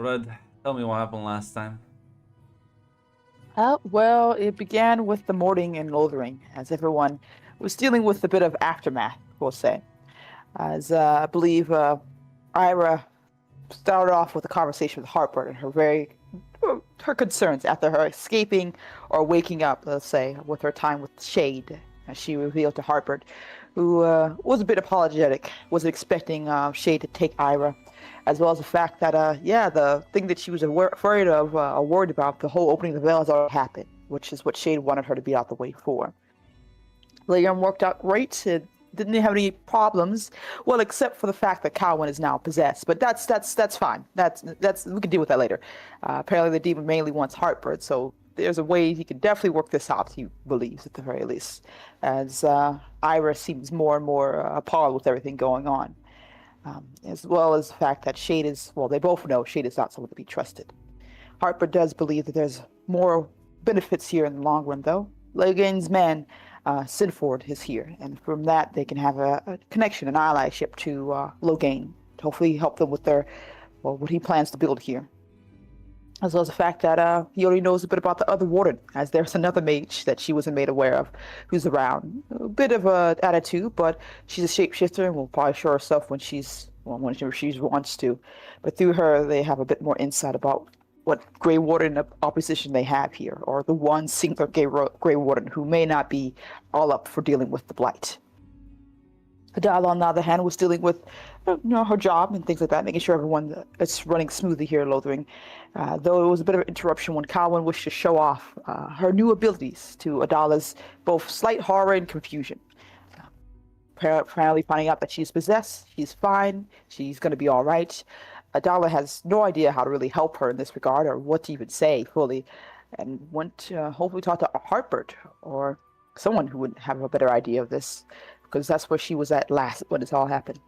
Red, tell me what happened last time. Well, it began with the mourning and loathering, as everyone was dealing with a bit of aftermath, we'll say. As I believe Ira started off with a conversation with Harper and her concerns after her escaping or waking up, let's say, with her time with Shade, as she revealed to Harper, who was a bit apologetic, was expecting Shade to take Ira, as well as the fact that, yeah, the thing that she was afraid of, worried about, the whole opening of the veil has already happened, which is what Shade wanted her to be out the way for. Leon worked out great. It didn't have any problems, well, except for the fact that Cowan is now possessed. But that's fine. That's we can deal with that later. Apparently, the demon mainly wants Heartbird, so there's a way he can definitely work this out. He believes, at the very least, as Ira seems more and more appalled with everything going on, as well as the fact that Shade is, well, they both know Shade is not someone to be trusted. Harper does believe that there's more benefits here in the long run, though. Logan's man, Sinford, is here, and from that they can have a connection, an allyship to Logain, to hopefully help them with their, well, what he plans to build here. As well as the fact that he already knows a bit about the other warden, as there's another mage that she wasn't made aware of, who's around. A bit of a attitude, but she's a shapeshifter and will probably show herself when she wants to. But through her, they have a bit more insight about what Grey Warden opposition they have here, or the one singular Grey Warden who may not be all up for dealing with the Blight. Adala, on the other hand, was dealing with her job and things like that, making sure everyone is running smoothly here at Lothering. Though it was a bit of an interruption when Cowan wished to show off her new abilities to Adala's both slight horror and confusion. Apparently finding out that she's possessed, she's fine, she's going to be all right. Adala has no idea how to really help her in this regard or what to even say fully, and went to hopefully talk to Hartbert or someone who would have a better idea of this, because that's where she was at last when this all happened.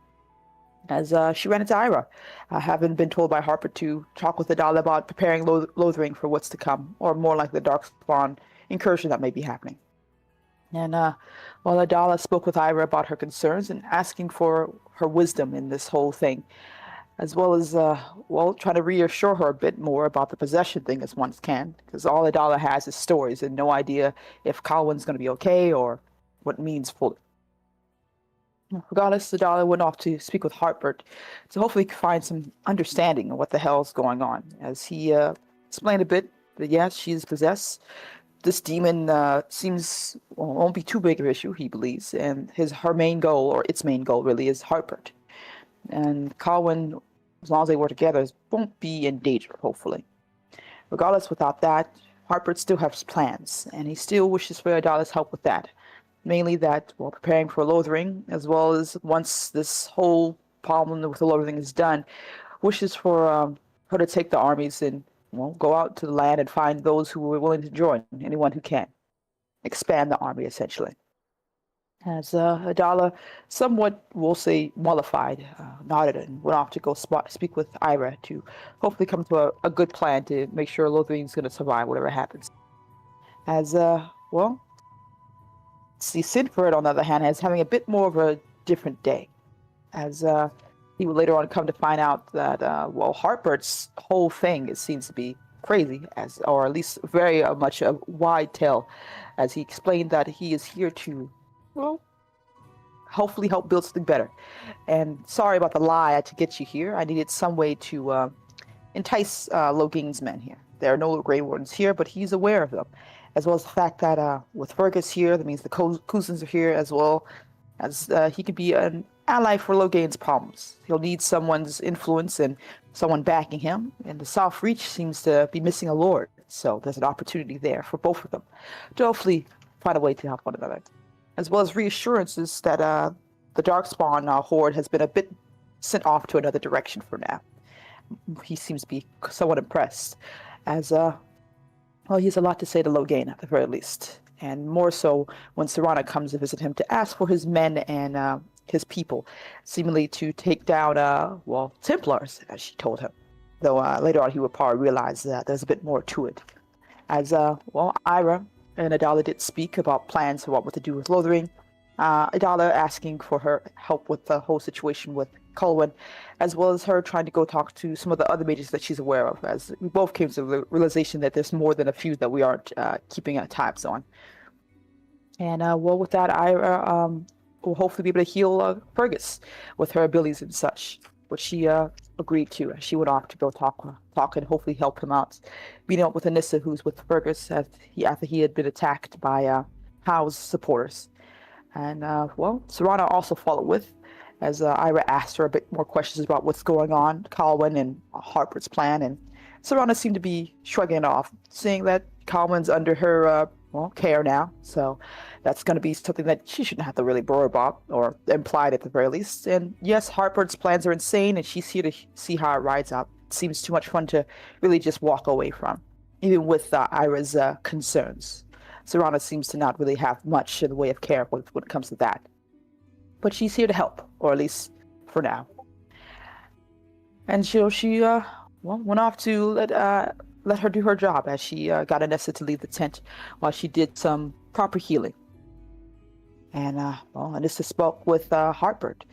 As she ran into Ira, having been told by Harper to talk with Adala about preparing Lothering for what's to come, or more like the Darkspawn incursion that may be happening. And while Adala spoke with Ira about her concerns and asking for her wisdom in this whole thing, as well as, trying to reassure her a bit more about the possession thing as one can, because all Adala has is stories and no idea if Colwyn's going to be okay or what it means fully. Regardless, Adala went off to speak with Hartbert to hopefully find some understanding of what the hell's going on, as he explained a bit that, yes, she's possessed. This demon seems won't be too big of an issue, he believes, and her main goal, or its main goal, really, is Hartbert. And Colwyn, as long as they work together, won't be in danger, hopefully. Regardless, without that, Hartbert still has plans, and he still wishes for Adala's help with that. Mainly that, while preparing for Lothering, as well as once this whole problem with the Lothering is done, wishes for her to take the armies and, go out to the land and find those who are willing to join, anyone who can. Expand the army, essentially. As Adala, somewhat, we'll say, mollified, nodded and went off to go speak with Ira to hopefully come to a good plan to make sure Lothering's going to survive whatever happens. As, see, Sinford, on the other hand, is having a bit more of a different day, as he will later on come to find out that, Hartbert's whole thing, it seems to be crazy, or at least very much a wide tale, as he explained that he is here to, hopefully help build something better. And sorry about the lie I had to get you here. I needed some way to entice Logain's men here. There are no Grey Wardens here, but he's aware of them, as well as the fact that with Fergus here, that means the Cousins are here, as well as he could be an ally for Logain's problems. He'll need someone's influence and someone backing him, and the South Reach seems to be missing a lord, so there's an opportunity there for both of them to hopefully find a way to help one another, as well as reassurances that the Darkspawn horde has been a bit sent off to another direction for now. He seems to be somewhat impressed, as he has a lot to say to Logain at the very least, and more so when Serana comes to visit him to ask for his men and his people, seemingly to take down, Templars, as she told him. Though later on he would probably realize that there's a bit more to it. As, Ira and Adala did speak about plans for what to do with Lothering. Adala asking for her help with the whole situation with Colwyn, as well as her trying to go talk to some of the other mages that she's aware of, as we both came to the realization that there's more than a few that we aren't keeping tabs on. And well, with that, Ira will hopefully be able to heal Fergus with her abilities and such, which she agreed to. She went off to go talk and hopefully help him out, meeting up with Anissa, who's with Fergus after he had been attacked by Howe's supporters. And well, Serana also followed with, as Ira asked her a bit more questions about what's going on, Colwyn and Harper's plan, and Serana seemed to be shrugging it off, saying that Colwyn's under her care now, so that's going to be something that she shouldn't have to really worry about, or implied at the very least. And yes, Harper's plans are insane, and she's here to see how it rides out. It seems too much fun to really just walk away from, even with Ira's concerns. Serana seems to not really have much in the way of care when it comes to that. But she's here to help, or at least for now. And she went off to let her do her job, as she got Anissa to leave the tent while she did some proper healing. And well, Anissa spoke with Hartford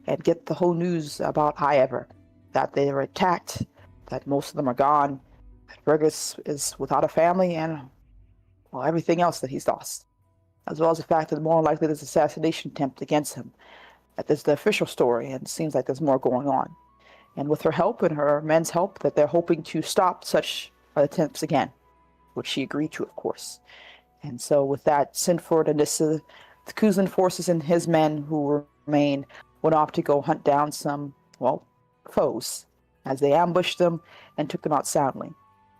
and get the whole news about Iever, that they were attacked, that most of them are gone, that Fergus is without a family, and well, everything else that he's lost, as well as the fact that more likely there's an assassination attempt against him. That there's the official story, and it seems like there's more going on. And with her help and her men's help, that they're hoping to stop such attempts again, which she agreed to, of course. And so with that, Sinford and the Kuzlin forces and his men who remain went off to go hunt down some, well, foes, as they ambushed them and took them out soundly.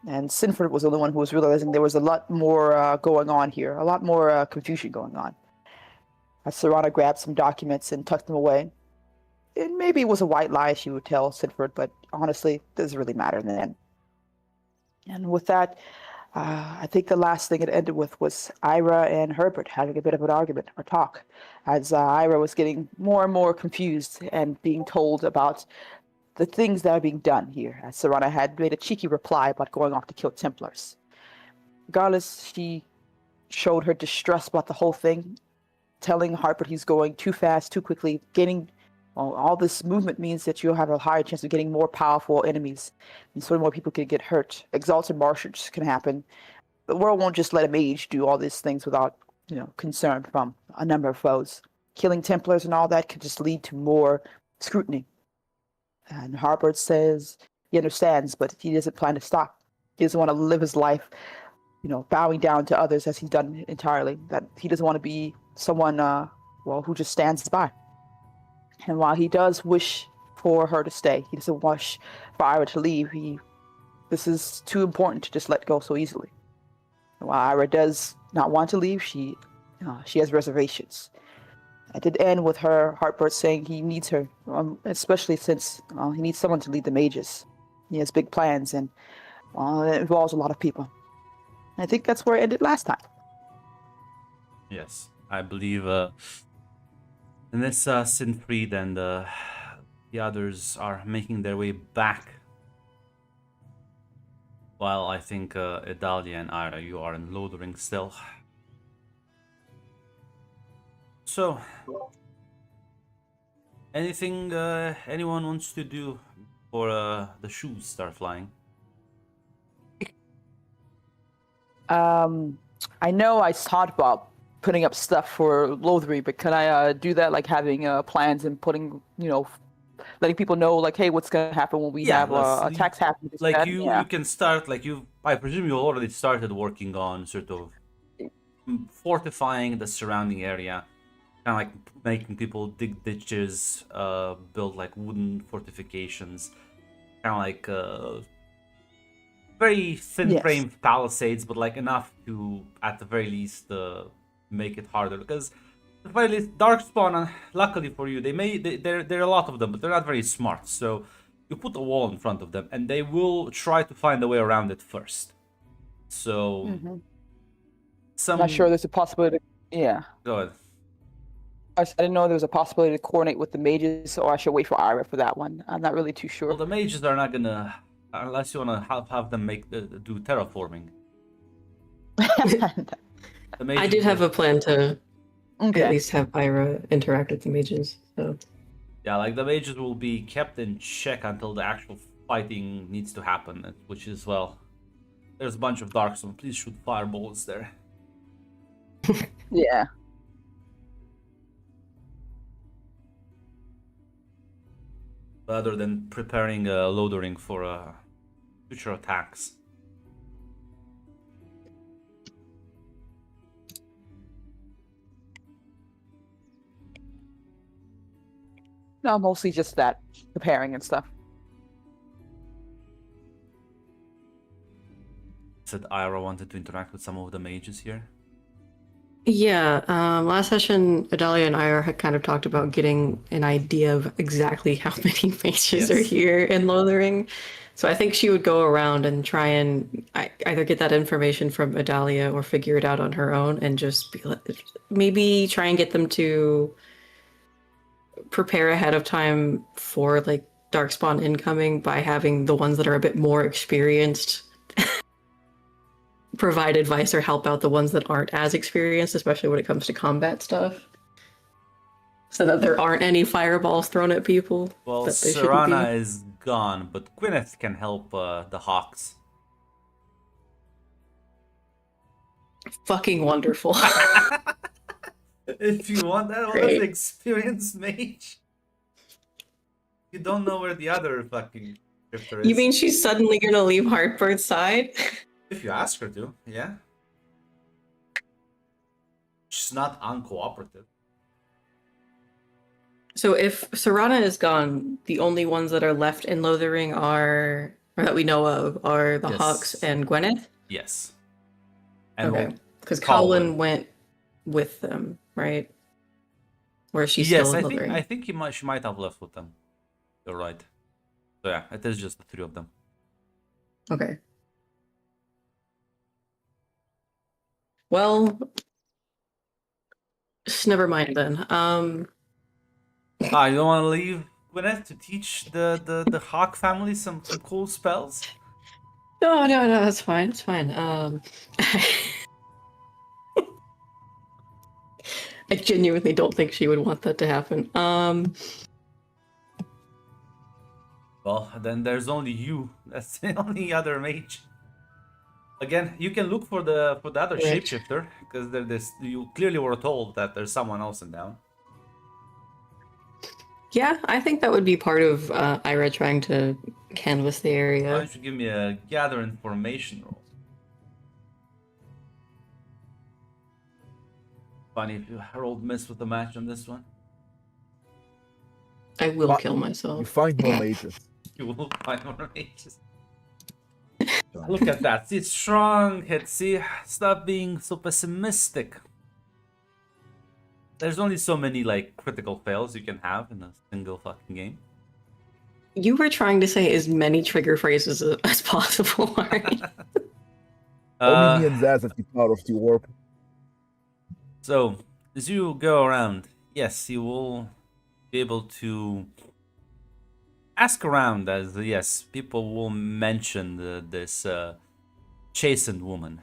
And Sinford was the only one who was realizing there was a lot more going on here, a lot more confusion going on. As Serana grabbed some documents and tucked them away. And maybe it was a white lie, she would tell Sinford, but honestly, it doesn't really matter in the end. And with that, I think the last thing it ended with was Ira and Herbert having a bit of an argument or talk, as Ira was getting more and more confused and being told about the things that are being done here, as Serana had made a cheeky reply about going off to kill Templars. Regardless, she showed her distress about the whole thing, telling Harper he's going too fast, too quickly, all this movement means that you'll have a higher chance of getting more powerful enemies, and so more people can get hurt. Exalted marches can happen. The world won't just let a mage do all these things without, concern from a number of foes. Killing Templars and all that could just lead to more scrutiny. And Harper says he understands, but he doesn't plan to stop. He doesn't want to live his life, bowing down to others as he's done entirely. That he doesn't want to be someone, who just stands by. And while he does wish for her to stay, he doesn't wish for Ira to leave. This is too important to just let go so easily. And while Ira does not want to leave, she has reservations. It did end with her Hartford saying he needs her, especially since he needs someone to lead the mages. He has big plans, and it involves a lot of people. And I think that's where it ended last time. Yes, I believe Nissa, Sinfried, and the others are making their way back. While I think Idalia and Ira, you are in Lothering still. So, anything anyone wants to do before the shoes start flying? I know I thought about putting up stuff for Lothering, but can I do that, like having plans and putting, letting people know, like, hey, what's gonna happen when we have attacks happen? Like you can start, like I presume you already started working on sort of fortifying the surrounding area, kind of like making people dig ditches, build like wooden fortifications, kind of like very thin frame palisades, but like enough to, at the very least, make it harder. Because at the very least, Darkspawn, luckily for you, there are a lot of them, but they're not very smart. So you put a wall in front of them, and they will try to find a way around it first. So I'm not sure there's a possibility. Go ahead. I didn't know there was a possibility to coordinate with the mages, or I should wait for Ira for that one. I'm not really too sure. Well, the mages are not gonna, unless you wanna have them do terraforming. I did have a plan to at least have Ira interact with the mages. So Yeah, like the mages will be kept in check until the actual fighting needs to happen, which is, well, there's a bunch of Darkstorm. Please shoot fireballs there. Yeah. Rather than preparing a loadering for future attacks. No, mostly just that preparing and stuff. Said Ira wanted to interact with some of the mages here. Yeah, last session, Adalia and Ira had kind of talked about getting an idea of exactly how many mages are Yes. here in Lothering. So I think she would go around and try and either get that information from Adalia or figure it out on her own and just be maybe try and get them to prepare ahead of time for like Darkspawn incoming by having the ones that are a bit more experienced provide advice or help out the ones that aren't as experienced, especially when it comes to combat stuff. So that there aren't any fireballs thrown at people. Well, that they shouldn't be. Serana is gone, but Gwyneth can help the Hawks. Fucking wonderful. If you want that, well, that's an experienced mage. You don't know where the other fucking drifter is. You mean she's suddenly gonna leave Heartbird's side? If you ask her to, yeah. She's not uncooperative. So if Serana is gone, the only ones that are left in Lothering or that we know of, are the Yes. Hawks and Gwyneth? Yes. And Okay. well, Because Colin. Colin went with them, right? Or is she yes, still in I think Lothering? she might have left with them. You're right. So yeah, it is just the three of them. Okay. Well, just never mind then. You don't want to leave Gwyneth to teach the Hawk family some cool spells? No, that's fine. It's fine. I genuinely don't think she would want that to happen. Well, then there's only you. That's the only other mage. Again, you can look for the other Right. shapeshifter because you clearly were told that there's someone else in town. Yeah, I think that would be part of Ira trying to canvas the Why area. don't you give me a gather information roll? Funny if you rolled miss with the match on this one. I will kill You myself. find more mages. You will find more mages. Look at that. See, it's strong. See, stop being so pessimistic. There's only so many like critical fails you can have in a single fucking game. You were trying to say as many trigger phrases as possible, right? Only me and Zaz have the power of the orb. So, as you go around, yes, you will be able to ask around, as yes, people will mention this chastened woman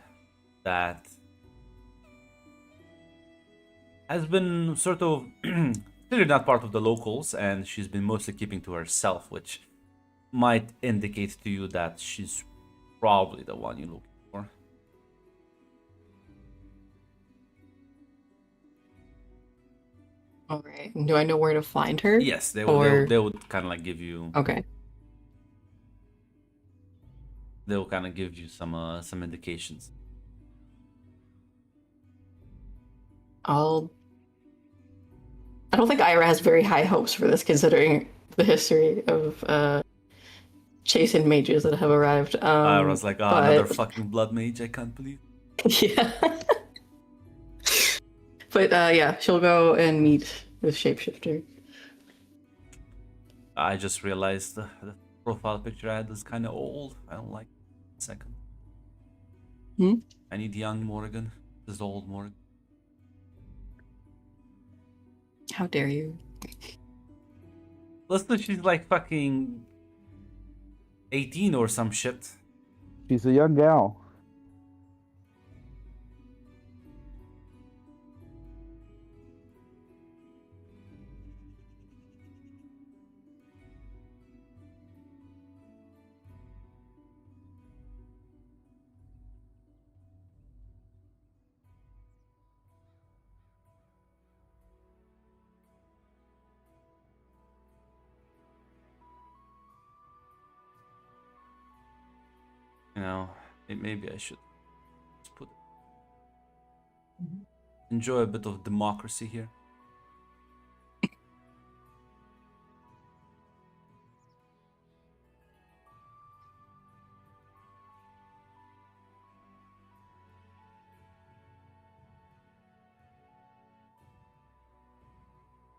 that has been sort of clearly not part of the locals, and she's been mostly keeping to herself, which might indicate to you that she's probably the one you're looking for. All right. Do I know where to find her? Yes, they Or- would kind of like give you. Okay. They'll kind of give you some indications. I don't think Ira has very high hopes for this, considering the history of chastened mages that have arrived. I was like, oh, another but- fucking blood mage. I can't believe. Yeah. But yeah, she'll go and meet with Shapeshifter. I just realized the profile picture I had was kind of old. I don't like it. Second. I need young Morrigan. This is old Morrigan. How dare you? Listen, she's like fucking 18 or some shit. She's a young gal. know, maybe I should just put enjoy a bit of democracy here.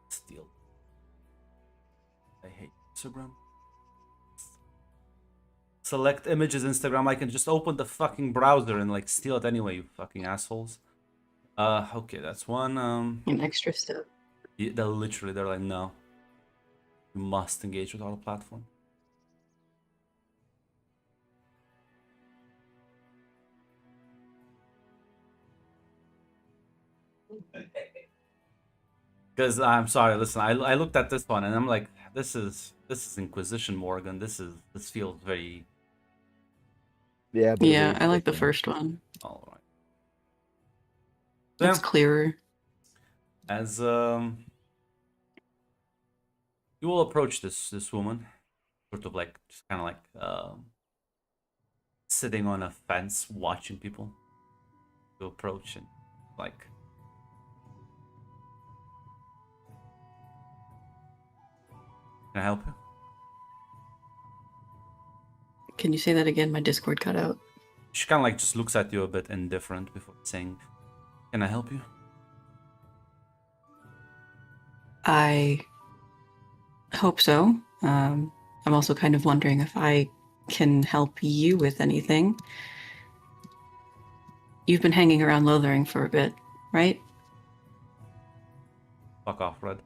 Steal. I hate Instagram. Select images Instagram. I can just open the fucking browser and like steal it anyway, you fucking assholes. Okay, that's one. An extra step. Yeah, they're like, no. You must engage with our platform. Because I'm sorry, listen, I looked at this one and I'm like, this is Inquisition Morgan. This feels very Yeah, they're Yeah, very I like the different. first one. alright. It's Yeah, clearer. as you will approach this woman, sort of like just kind of like sitting on a fence watching people to approach and like can I help you? Can you say that again? My Discord cut out. She kind of like just looks at you a bit indifferent before saying, can I help you? I hope so. I'm also kind of wondering if I can help you with anything. You've been hanging around Lothering for a bit, right? Fuck off, Red.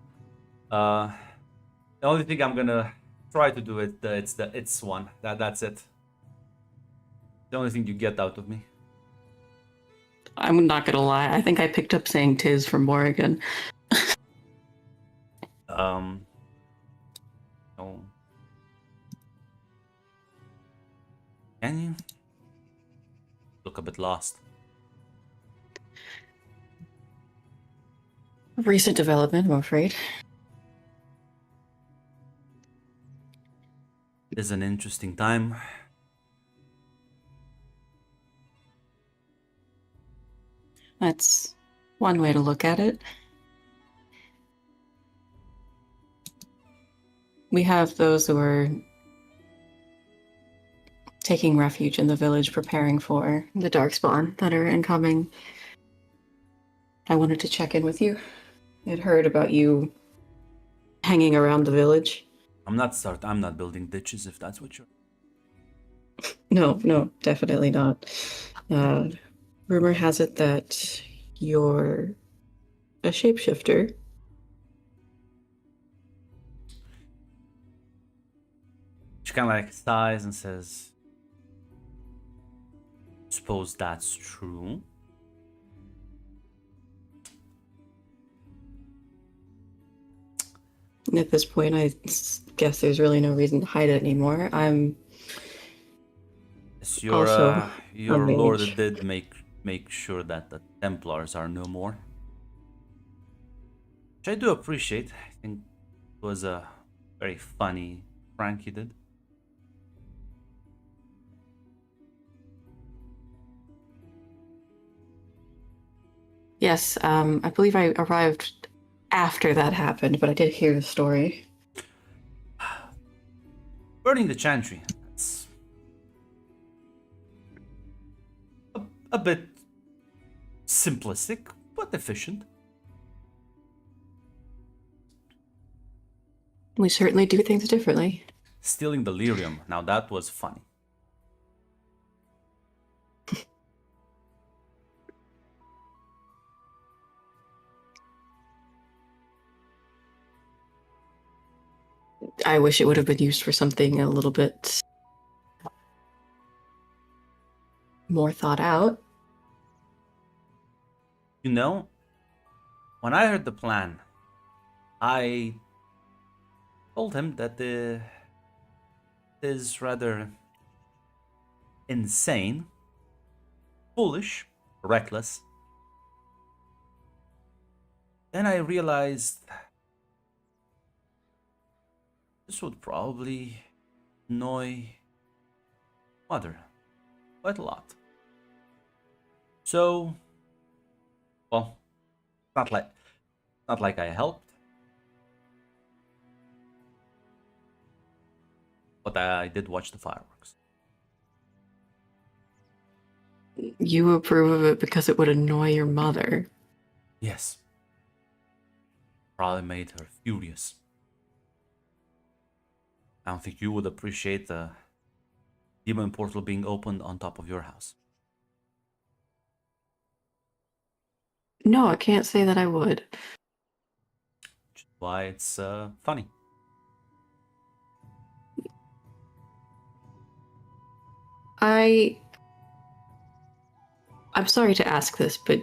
The only thing I'm gonna try to do it, it's one. That's it. The only thing you get out of me. I'm not gonna lie. I think I picked up saying "tis" from Morrigan. No. Can you? Look a bit lost. Recent development, I'm afraid. It is an interesting time. That's one way to look at it. We have those who are taking refuge in the village, preparing for the Darkspawn that are incoming. I wanted to check in with you. I'd heard about you hanging around the village. I'm not building ditches if that's what you're. No, definitely not. Rumor has it that you're a shapeshifter. She kind of like sighs and says, "Suppose that's true." At this point, I guess there's really no reason to hide it anymore. I'm Yes, also your a lord mage. did make sure that the Templars are no more, which I do appreciate. I think it was a very funny prank you did. Yes, I believe I arrived after that happened, but I did hear the story. Burning the Chantry. That's a bit simplistic, but efficient. We certainly do things differently. Stealing the lyrium. Now that was funny. I wish it would have been used for something a little bit more thought out. You know, when I heard the plan, I told him that it is rather insane, foolish, reckless. Then I realized this would probably annoy Mother. Quite a lot. So, well, not like I helped, but I did watch the fireworks. You approve of it because it would annoy your mother. Yes. Probably made her furious. I don't think you would appreciate the demon portal being opened on top of your house. No, I can't say that I would. Which is why it's funny. I'm sorry to ask this, but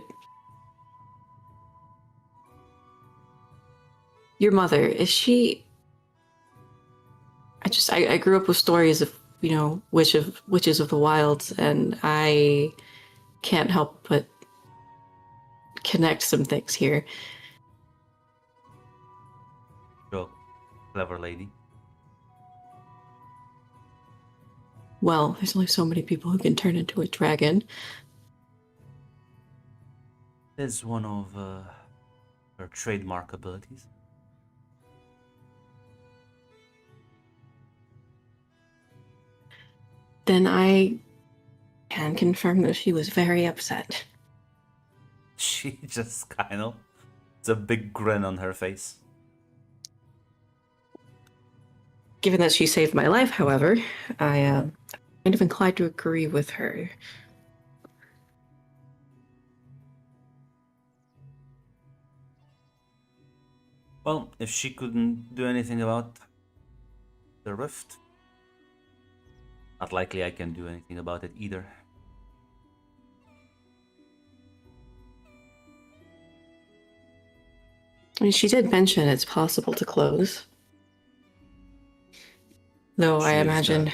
your mother, is she... I grew up with stories of, witches of the wilds, and I can't help but connect some things here. Sure, clever lady. Well, there's only so many people who can turn into a dragon. Is one of her trademark abilities. Then I can confirm that she was very upset. She just kind of... It's a big grin on her face. Given that she saved my life, however, I am kind of inclined to agree with her. Well, if she couldn't do anything about the rift, not likely I can do anything about it either. I mean, she did mention it's possible to close. Though I She is the imagine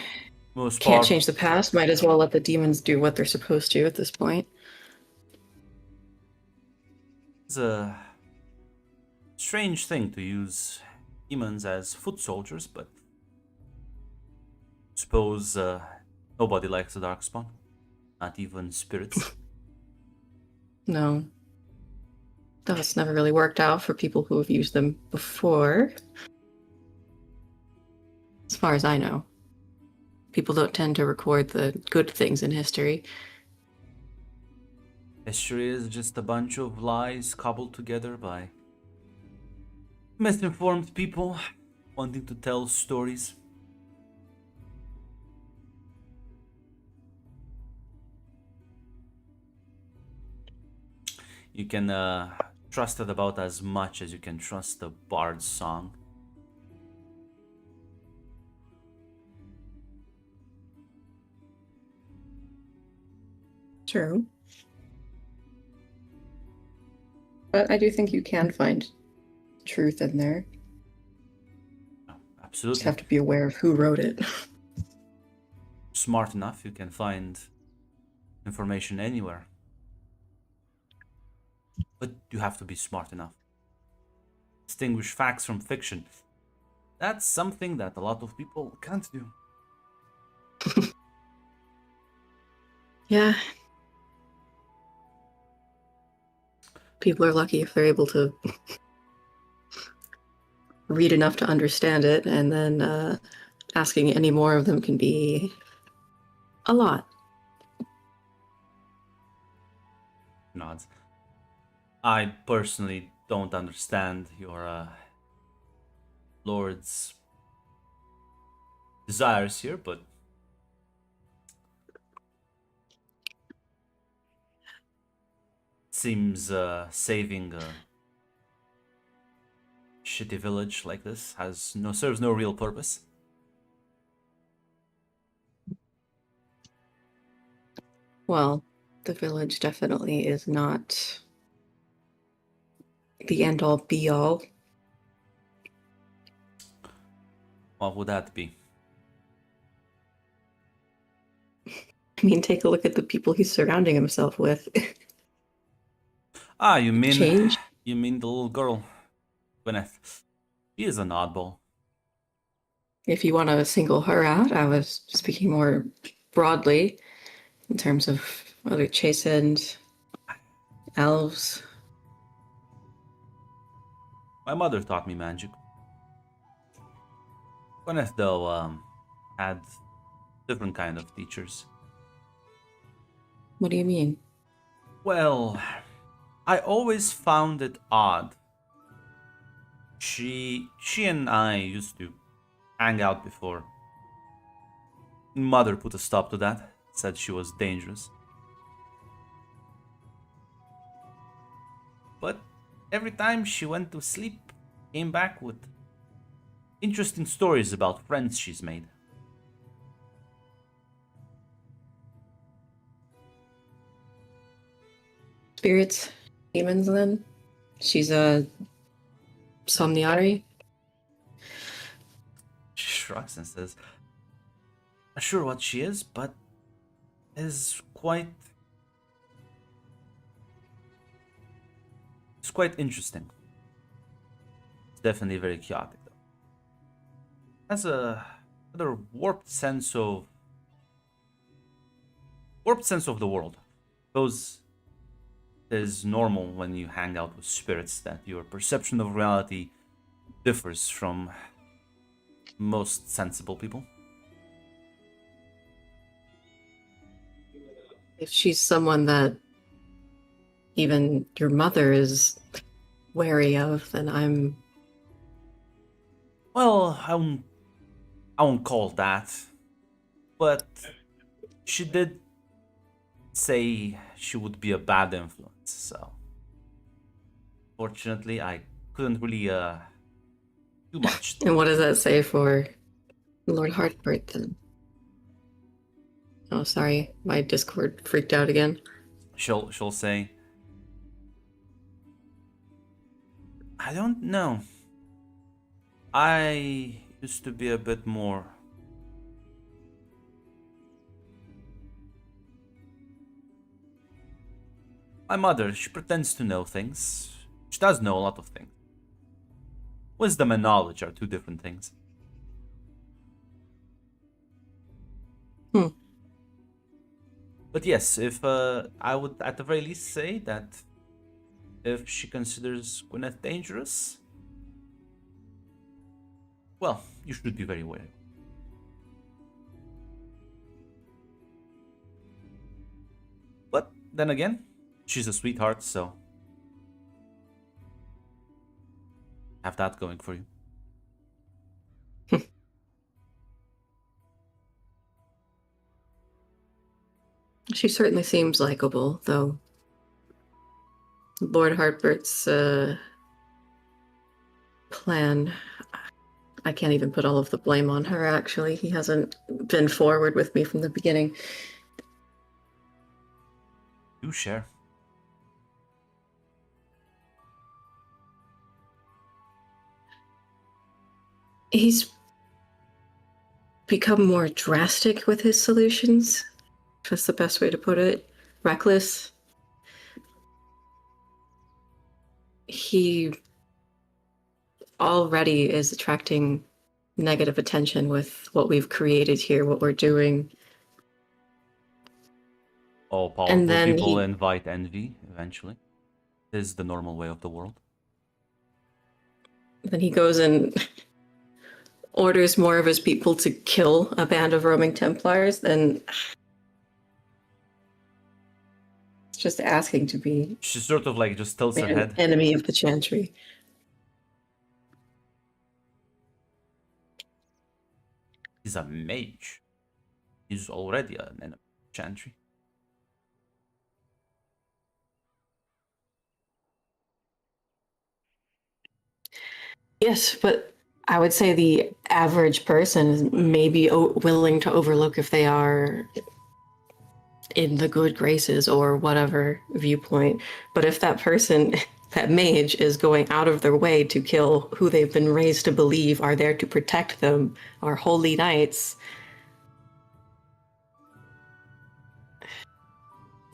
most can't powerful. change the past, might as well let the demons do what they're supposed to at this point. It's a strange thing to use demons as foot soldiers, but suppose nobody likes the Darkspawn, not even spirits. No. Though it's never really worked out for people who have used them before. As far as I know. People don't tend to record the good things in history. History is just a bunch of lies cobbled together by misinformed people wanting to tell stories. You can trust it about as much as you can trust the bard's song. True. But I do think you can find truth in there. Just Absolutely. have to be aware of who wrote it. Smart enough, you can find information anywhere. But you have to be smart enough. Distinguish facts from fiction. That's something that a lot of people can't do. Yeah. People are lucky if they're able to read enough to understand it, and then asking any more of them can be a lot. Nods. I personally don't understand your lord's desires here, but seems saving a shitty village like this serves no real purpose. Well, the village definitely is not the end-all be-all. What would that be? I mean, take a look at the people he's surrounding himself with. Ah, you mean Change? the little girl, Gwyneth. She is an oddball. If you want to single her out, I was speaking more broadly. in terms of other chastened elves. My mother taught me magic. Gwyneth, though, had different kind of teachers. What do you mean? Well, I always found it odd. She and I used to hang out before. Mother put a stop to that, said she was dangerous. But every time she went to sleep, came back with interesting stories about friends she's made. Spirits, demons, then? She's a Somniari? She shrugs and says, "Not sure what she is, but is quite. It's quite interesting. It's definitely very chaotic, though. Has a rather warped sense of the world. Those is normal when you hang out with spirits that your perception of reality differs from most sensible people. If she's someone that even your mother is wary of, then I'm... Well, I won't call that, but she did say she would be a bad influence, so fortunately I couldn't really do much. And what does that say for Lord Hartbert, then? Oh, sorry, my Discord freaked out again. She'll say, "I don't know. I used to be a bit more." My mother, she pretends to know things. She does know a lot of things. Wisdom and knowledge are two different things. Hmm. But yes, if I would at the very least say that if she considers Gwyneth dangerous, well, you should be very wary. But then again, she's a sweetheart, so have that going for you. She certainly seems likable, though. Lord Hartbert's plan, I can't even put all of the blame on her, actually. He hasn't been forward with me from the beginning. You share. He's become more drastic with his solutions. That's the best way to put it. Reckless. He already is attracting negative attention with what we've created here, what we're doing. All powerful people invite envy eventually. This is the normal way of the world. Then he goes and orders more of his people to kill a band of roaming Templars, then it's just asking to be She sort of like just tilts her an head. enemy of the Chantry. He's a mage. He's already an enemy of Chantry. Yes, but I would say the average person is maybe willing to overlook if they are in the good graces or whatever viewpoint. But if that person, that mage, is going out of their way to kill who they've been raised to believe are there to protect them, are holy knights,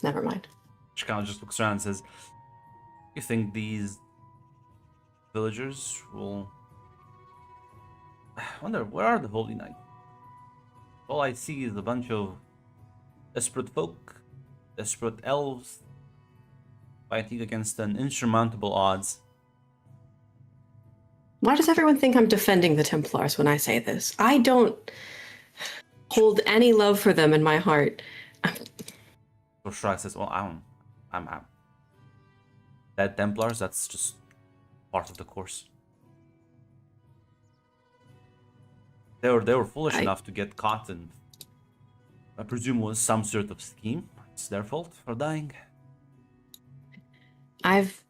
never mind. She kind of just looks around and says, "You think these villagers will... I wonder, where are the Holy Knights? All I see is a bunch of desperate folk, desperate elves, fighting against an insurmountable odds. Why does everyone think I'm defending the Templars when I say this? I don't hold any love for them in my heart. So Shrag says, well, I'm Dead Templars, that's just part of the course. They were foolish enough to get caught, and I presume was some sort of scheme. It's their fault for dying. I've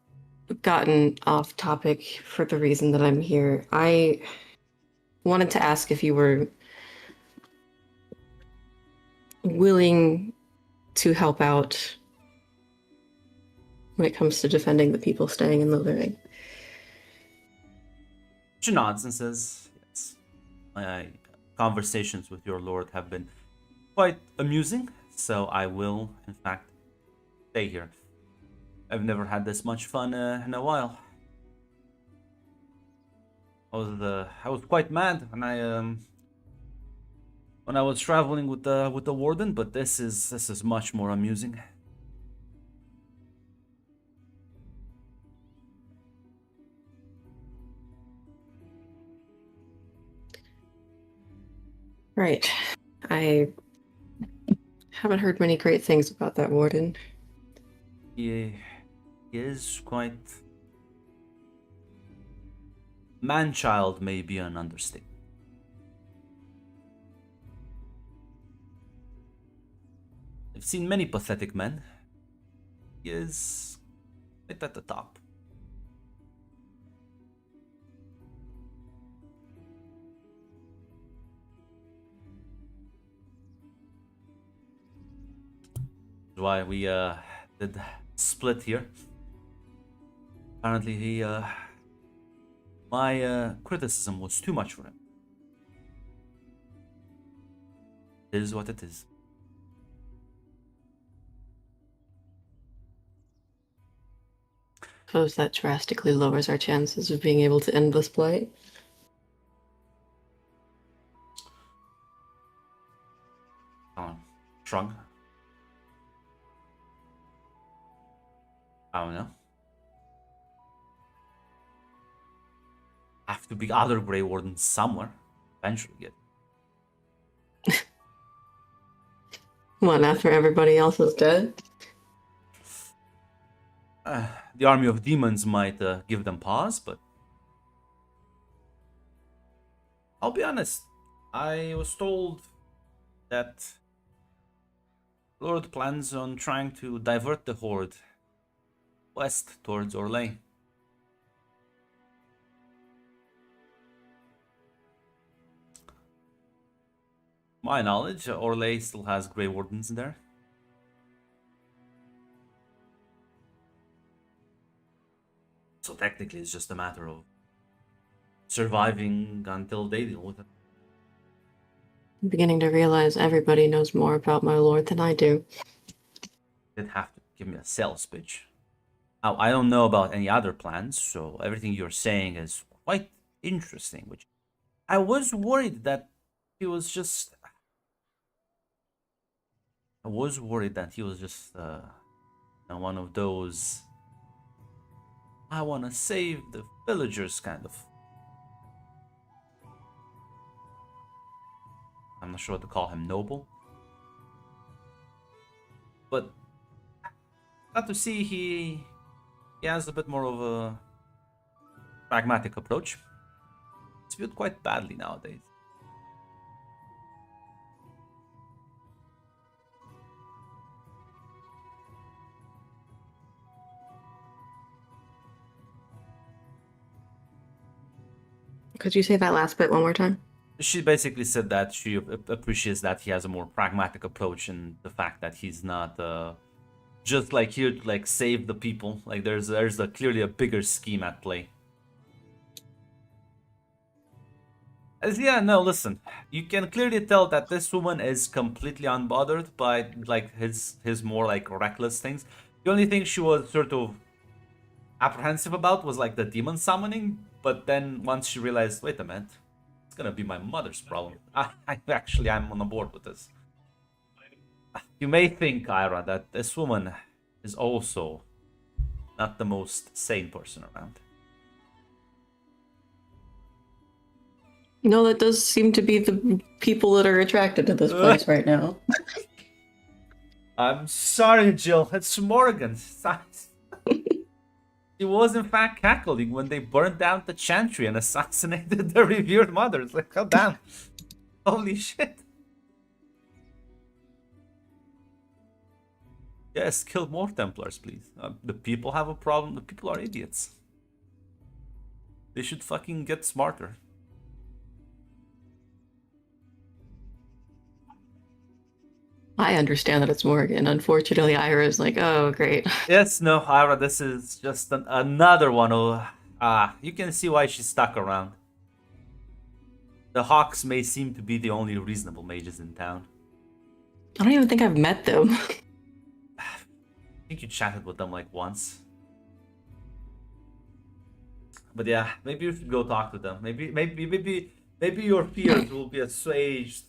gotten off topic for the reason that I'm here. I wanted to ask if you were willing to help out when it comes to defending the people staying in Lothering. She nods and says, yes. My conversations with your lord have been quite amusing, so I will, in fact, stay here. I've never had this much fun in a while. I was quite mad when I was traveling with the warden, but this is much more amusing. Right. I haven't heard many great things about that warden. He is quite... Man-child may be an understatement. I've seen many pathetic men. He is right at the top. That's why we did split here. Apparently he my criticism was too much for him. It is what it is. Suppose that drastically lowers our chances of being able to end this play. Shrug. I don't know. Have to be other Grey Wardens somewhere. Eventually get. What, after everybody else is dead? The army of demons might give them pause, but I'll be honest. I was told that Lord plans on trying to divert the horde west towards Orlais. My knowledge, Orlais still has Grey Wardens there. So technically it's just a matter of surviving until they deal with it. I'm beginning to realize everybody knows more about my lord than I do. They'd have to give me a sales pitch. Now, I don't know about any other plans, so everything you're saying is quite interesting, which I was worried that he was just... one of those... I want to save the villagers kind of... I'm not sure what to call him, noble. But glad to see he has a bit more of a pragmatic approach. It's viewed quite badly nowadays. Could you say that last bit one more time? She basically said that she appreciates that he has a more pragmatic approach, and the fact that he's not just like here to like save the people. Like there's clearly a bigger scheme at play. Yeah, no, listen. You can clearly tell that this woman is completely unbothered by like his more like reckless things. The only thing she was sort of apprehensive about was like the demon summoning, but then once she realized, wait a minute, it's gonna be my mother's problem. I'm on board with this. you may think, Ira, that this woman is also not the most sane person around. No, that does seem to be the people that are attracted to this place right now. I'm sorry, Jill. It's Morgan. She was in fact cackling when they burned down the chantry and assassinated the revered mothers. Like, oh damn. Holy shit. Yes, kill more Templars, please. The people have a problem. The people are idiots. They should fucking get smarter. I understand that it's Morgan. Unfortunately, Ira is like, oh, great. Yes, no, Ira, this is just another one who... you can see why she's stuck around. The Hawks may seem to be the only reasonable mages in town. I don't even think I've met them. I think you chatted with them like once. But yeah, maybe you should go talk to them. Maybe your fears will be assuaged.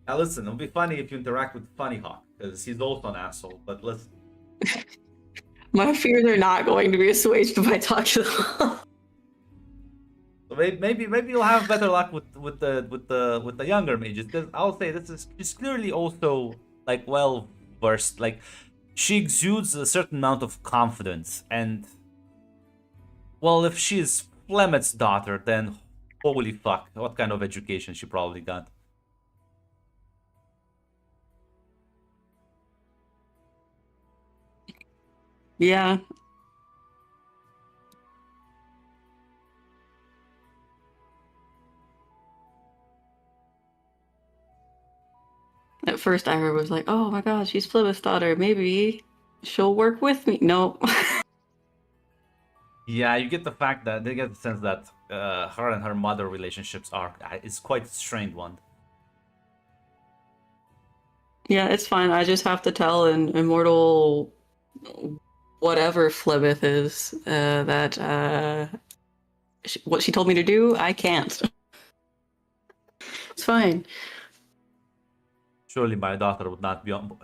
Now listen, it'll be funny if you interact with Funny Hawk, because he's also an asshole, but listen. My fears are not going to be assuaged if I talk to them. So maybe you'll have better luck with the younger mages, because I'll say she's clearly also like well versed. Like she exudes a certain amount of confidence, and well, if she's Flemet's daughter, then holy fuck, what kind of education she probably got. Yeah. At first, Ira was like, oh my god, she's Fliba's daughter. Maybe she'll work with me. No. Yeah, you get the fact that they get the sense that her and her mother relationships is quite a strained one. Yeah, it's fine. I just have to tell an immortal whatever Flibeth is that what she told me to do, I can't. It's fine. Surely my daughter would not be on board.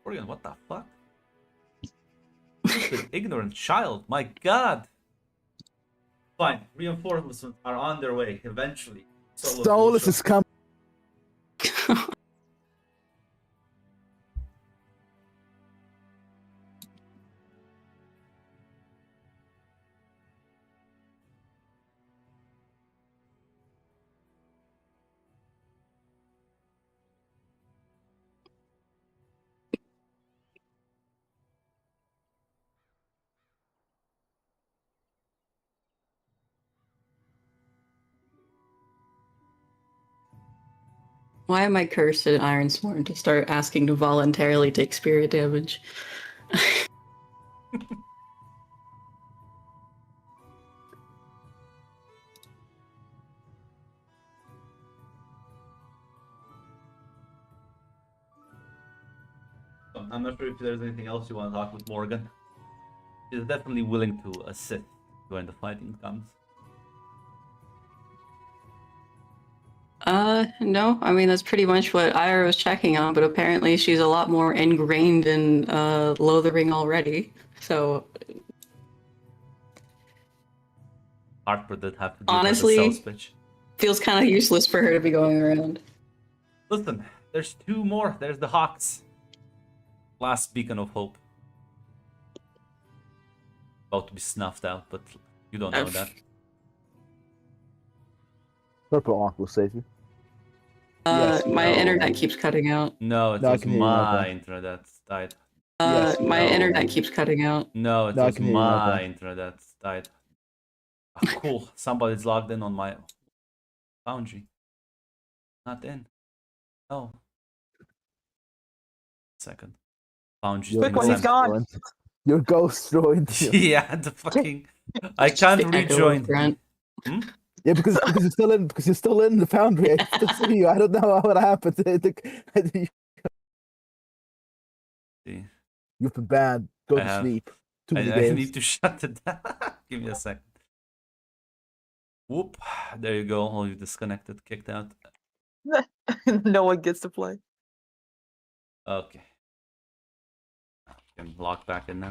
Morgan, what the fuck? Stupid, ignorant child, my god! Fine, reinforcements are on their way, eventually. Solus is coming. Why am I cursed at Ironsworn to start asking to voluntarily take spirit damage? I'm not sure if there's anything else you want to talk with Morgan. She's definitely willing to assist when the fighting comes. No. I mean, that's pretty much what Ira was checking on, but apparently she's a lot more ingrained in Lothering already. So Harper did have to give honestly, her the sales pitch. Feels kind of useless for her to be going around. Listen, there's two more. There's the Hawks. Last beacon of hope. About to be snuffed out, but you don't know that. Purple Ark will save you. My internet keeps cutting out. No, it No, I was can hear you my now. internet that died. Yes, My no. internet keeps cutting out. No, it No, I was can hear you now, my bro. internet that died. Oh, cool. Somebody's logged in on my Foundry. Not in. Oh. Second. Foundry. Quick one, he's gone. Your ghost joined you. Yeah, the fucking. I can't The echo of rejoin. Brent. Yeah, because you're still in the foundry. I still see you. I don't know what happened. See. You've been bad. Go I to have. sleep. Too many I games. need to shut it down. Give me a second. Whoop. There you go. Oh, you disconnected, kicked out. No one gets to play. Okay. Can log back in now.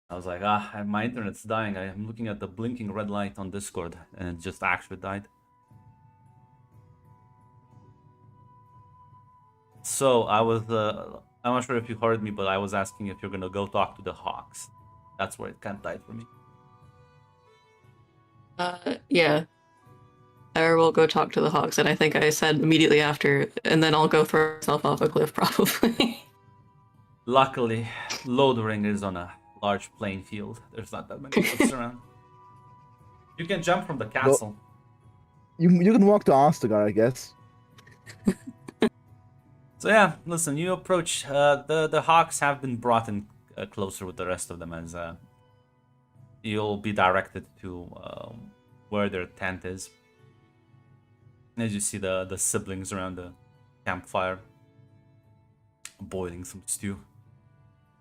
I was like, my internet's dying. I'm looking at the blinking red light on Discord, and it just actually died. So I was, I'm not sure if you heard me, but I was asking if you're gonna go talk to the Hawks. That's where it kind of died for me. Yeah. I will go talk to the Hawks, and I think I said immediately after, and then I'll go throw myself off a cliff, probably. Luckily, Lothering is on a large playing field. There's not that many cliffs around. You can jump from the castle. You can walk to Ostagar, I guess. So yeah, listen, you approach, the Hawks have been brought in closer with the rest of them, as you'll be directed to where their tent is. As you see the siblings around the campfire, boiling some stew.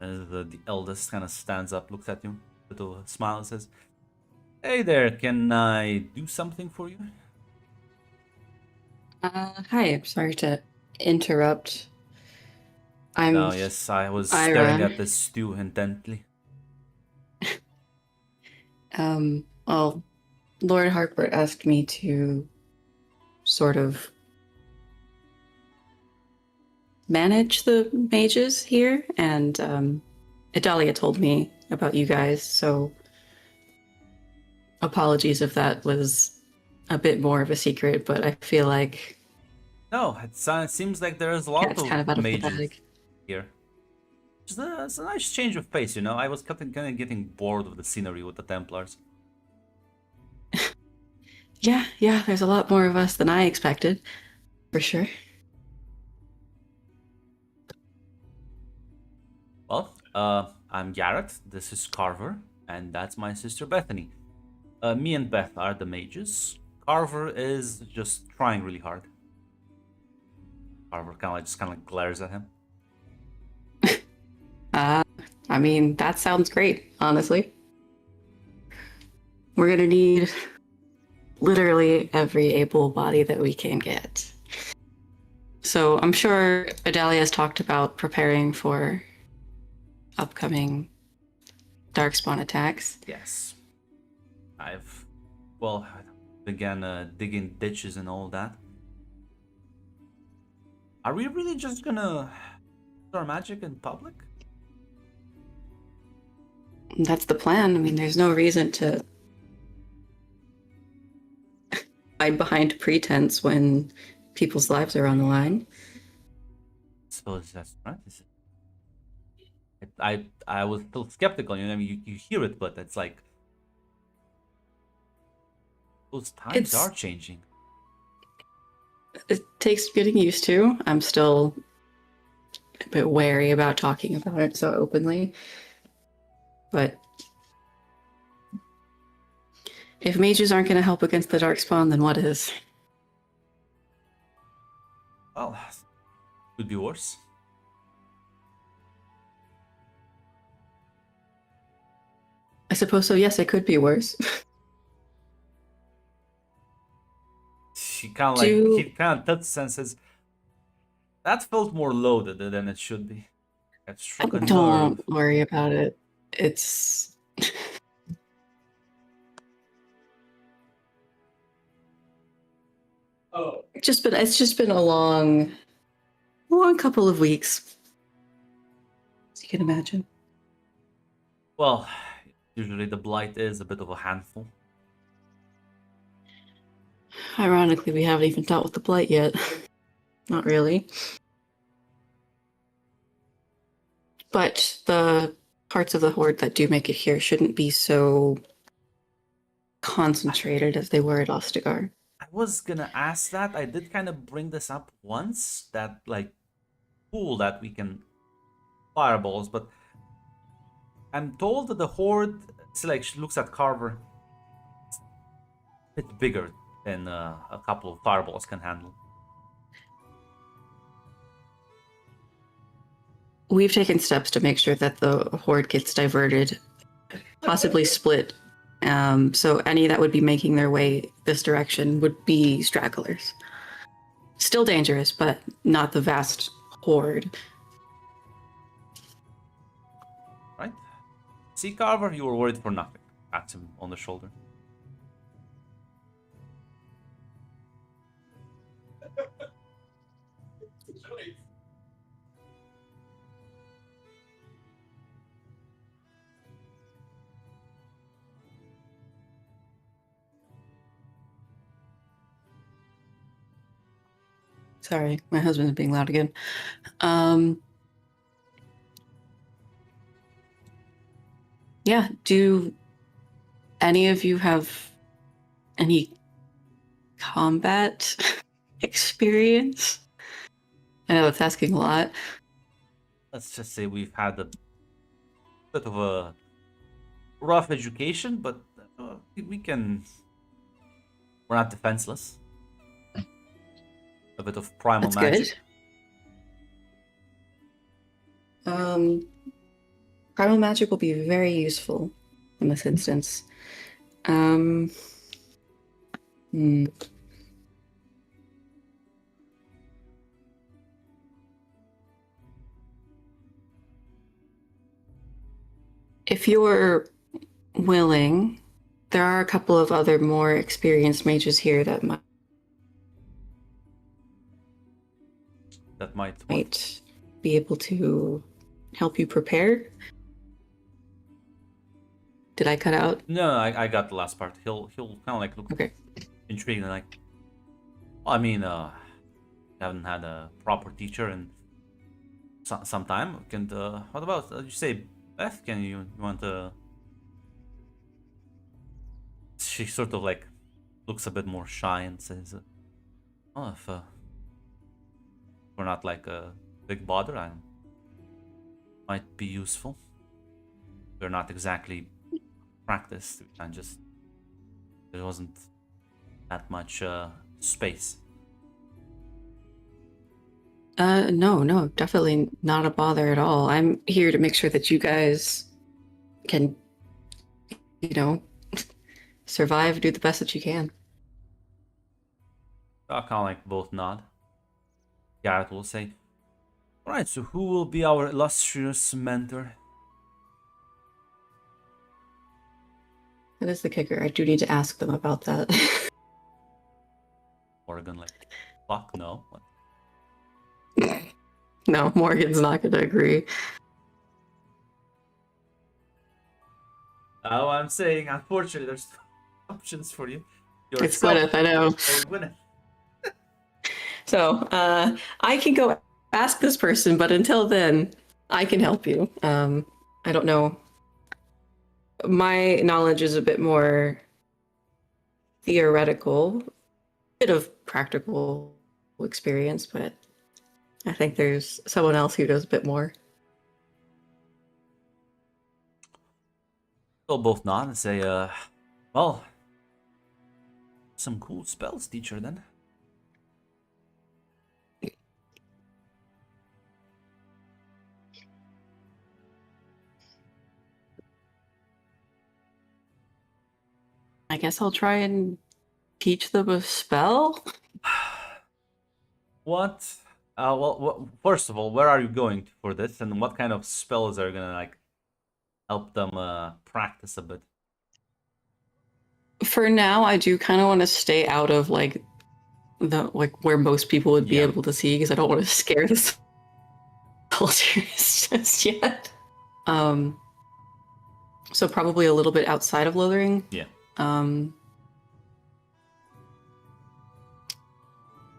As the eldest kind of stands up, looks at you with a smile, and says, "Hey there, can I do something for you?" Hi, I'm sorry to interrupt. No, yes, I was staring Ira. at this stew intently. Well, Lord Harper asked me to sort of manage the mages here, and Idalia told me about you guys, so apologies if that was a bit more of a secret, but I feel like No, it seems like there is a lot it's of kind of out of the mages bag. here. It's a nice change of pace, you know. I was kind of getting bored of the scenery with the Templars. Yeah, there's a lot more of us than I expected, for sure. Well, I'm Garrett, this is Carver, and that's my sister Bethany. Me and Beth are the mages. Carver is just trying really hard. Carver kind of glares at him. I mean, that sounds great, honestly. We're gonna need literally every able body that we can get. So I'm sure Idalia has talked about preparing for upcoming Darkspawn attacks. Yes. I've began digging ditches and all that. Are we really just gonna use our magic in public? That's the plan. I mean, there's no reason to hide behind pretense when people's lives are on the line. Suppose that's right. I was still skeptical. You know, I mean, you hear it, but it's like those times are changing. It takes getting used to. I'm still a bit wary about talking about it so openly. But if mages aren't going to help against the Darkspawn, then what is? Well, could be worse. I suppose so. Yes, it could be worse. He kind of touches and says, "That felt more loaded than it should be." It struck a nerve. Don't worry about it. It's it's just been a long couple of weeks, as you can imagine. Well, usually the blight is a bit of a handful. Ironically, we haven't even dealt with the blight yet. Not really. But the parts of the horde that do make it here shouldn't be so concentrated as they were at Ostagar. I was gonna ask that. I did kind of bring this up once, that like pool that we can fireballs, but I'm told that the horde, see, like, she looks at Carver, it's a bit bigger than a couple of fireballs can handle. We've taken steps to make sure that the horde gets diverted, possibly split. So any that would be making their way this direction would be stragglers. Still dangerous, but not the vast horde. Right? Sea Carver, you were worried for nothing. Pats him on the shoulder. Sorry, my husband's being loud again. Yeah, do any of you have any combat experience? I know it's asking a lot. Let's just say we've had a bit of a rough education, but we can. We're not defenseless. A bit of primal That's magic. good. Primal magic will be very useful in this instance. Hmm. If you're willing, there are a couple of other more experienced mages here that might be able to help you prepare. Did I cut out? No, I got the last part. He'll kind of like look Okay. intrigued and like. I mean, haven't had a proper teacher in some time. Can what about you say, Beth? Can you want to? She sort of like looks a bit more shy and says, "Oh, if we're not like a big bother, I might be useful. We're not exactly practiced, and just there wasn't that much space." No, definitely not a bother at all. I'm here to make sure that you guys can, survive, do the best that you can. I kind of like both nod. Garrett will say, "Alright, so who will be our illustrious mentor?" That is the kicker. I do need to ask them about that. Morgan like, fuck no. What? No, Morgan's not going to agree. Oh, I'm saying, unfortunately, there's options for you. It's Gwyneth, I know. Gwyneth. So, I can go ask this person, but until then, I can help you. I don't know. My knowledge is a bit more theoretical, bit of practical experience, but I think there's someone else who does a bit more. They'll both nod and say, well, some cool spells, teacher, then. I guess I'll try and teach them a spell. What? Well, first of all, where are you going for this, and what kind of spells are gonna like help them practice a bit? For now, I do kind of want to stay out of like where most people would be Yeah. able to see, because I don't want to scare the soldiers just yet. So probably a little bit outside of Lothering. Yeah.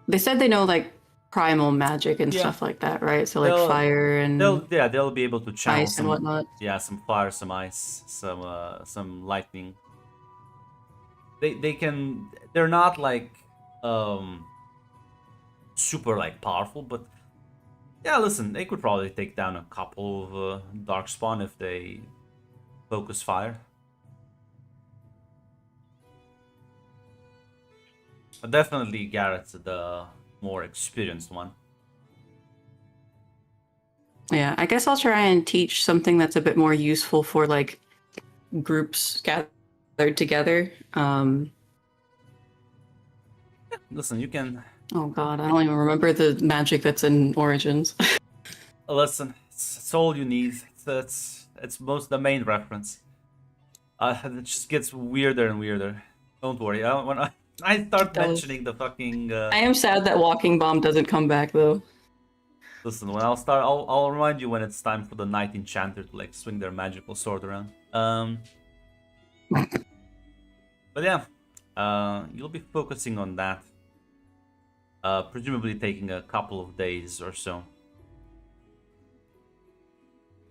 They said they know like primal magic and Yeah. stuff like that, right? So like They'll- fire and They'll be able to channel ice some, and whatnot. yeah, some fire, some ice, some lightning. They're not like super like powerful, but yeah, listen, they could probably take down a couple of Darkspawn if they focus fire. But definitely Garrett's the more experienced one. Yeah, I guess I'll try and teach something that's a bit more useful for like groups gathered together. Listen, you can Oh god, I don't even remember the magic that's in Origins. Listen, it's all you need. It's most the main reference. It just gets weirder and weirder. Don't worry. When I start Does. mentioning the fucking I am sad that Walking Bomb doesn't come back though. listen, when I'll remind you when it's time for the Knight Enchanter to like swing their magical sword around. But yeah, you'll be focusing on that. Presumably taking a couple of days or so.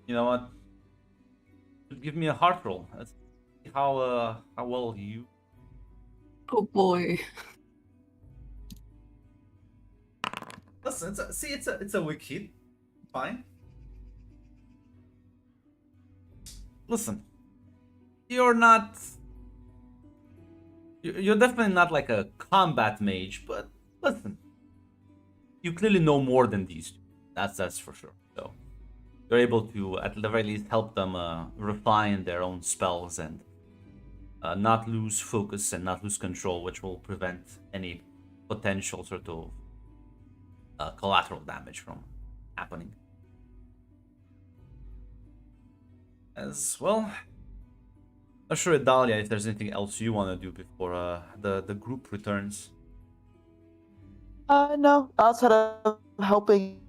You know what? Give me a heart roll. Let's see how well you. Oh boy. Listen, it's a weak hit. Fine. Listen, you're not. You're definitely not like a combat mage, but listen, you clearly know more than these two. That's for sure. So you're able to at the very least help them refine their own spells and not lose focus and not lose control, which will prevent any potential sort of collateral damage from happening. As well, not sure, Dahlia, if there's anything else you want to do before the group returns. No. Outside of helping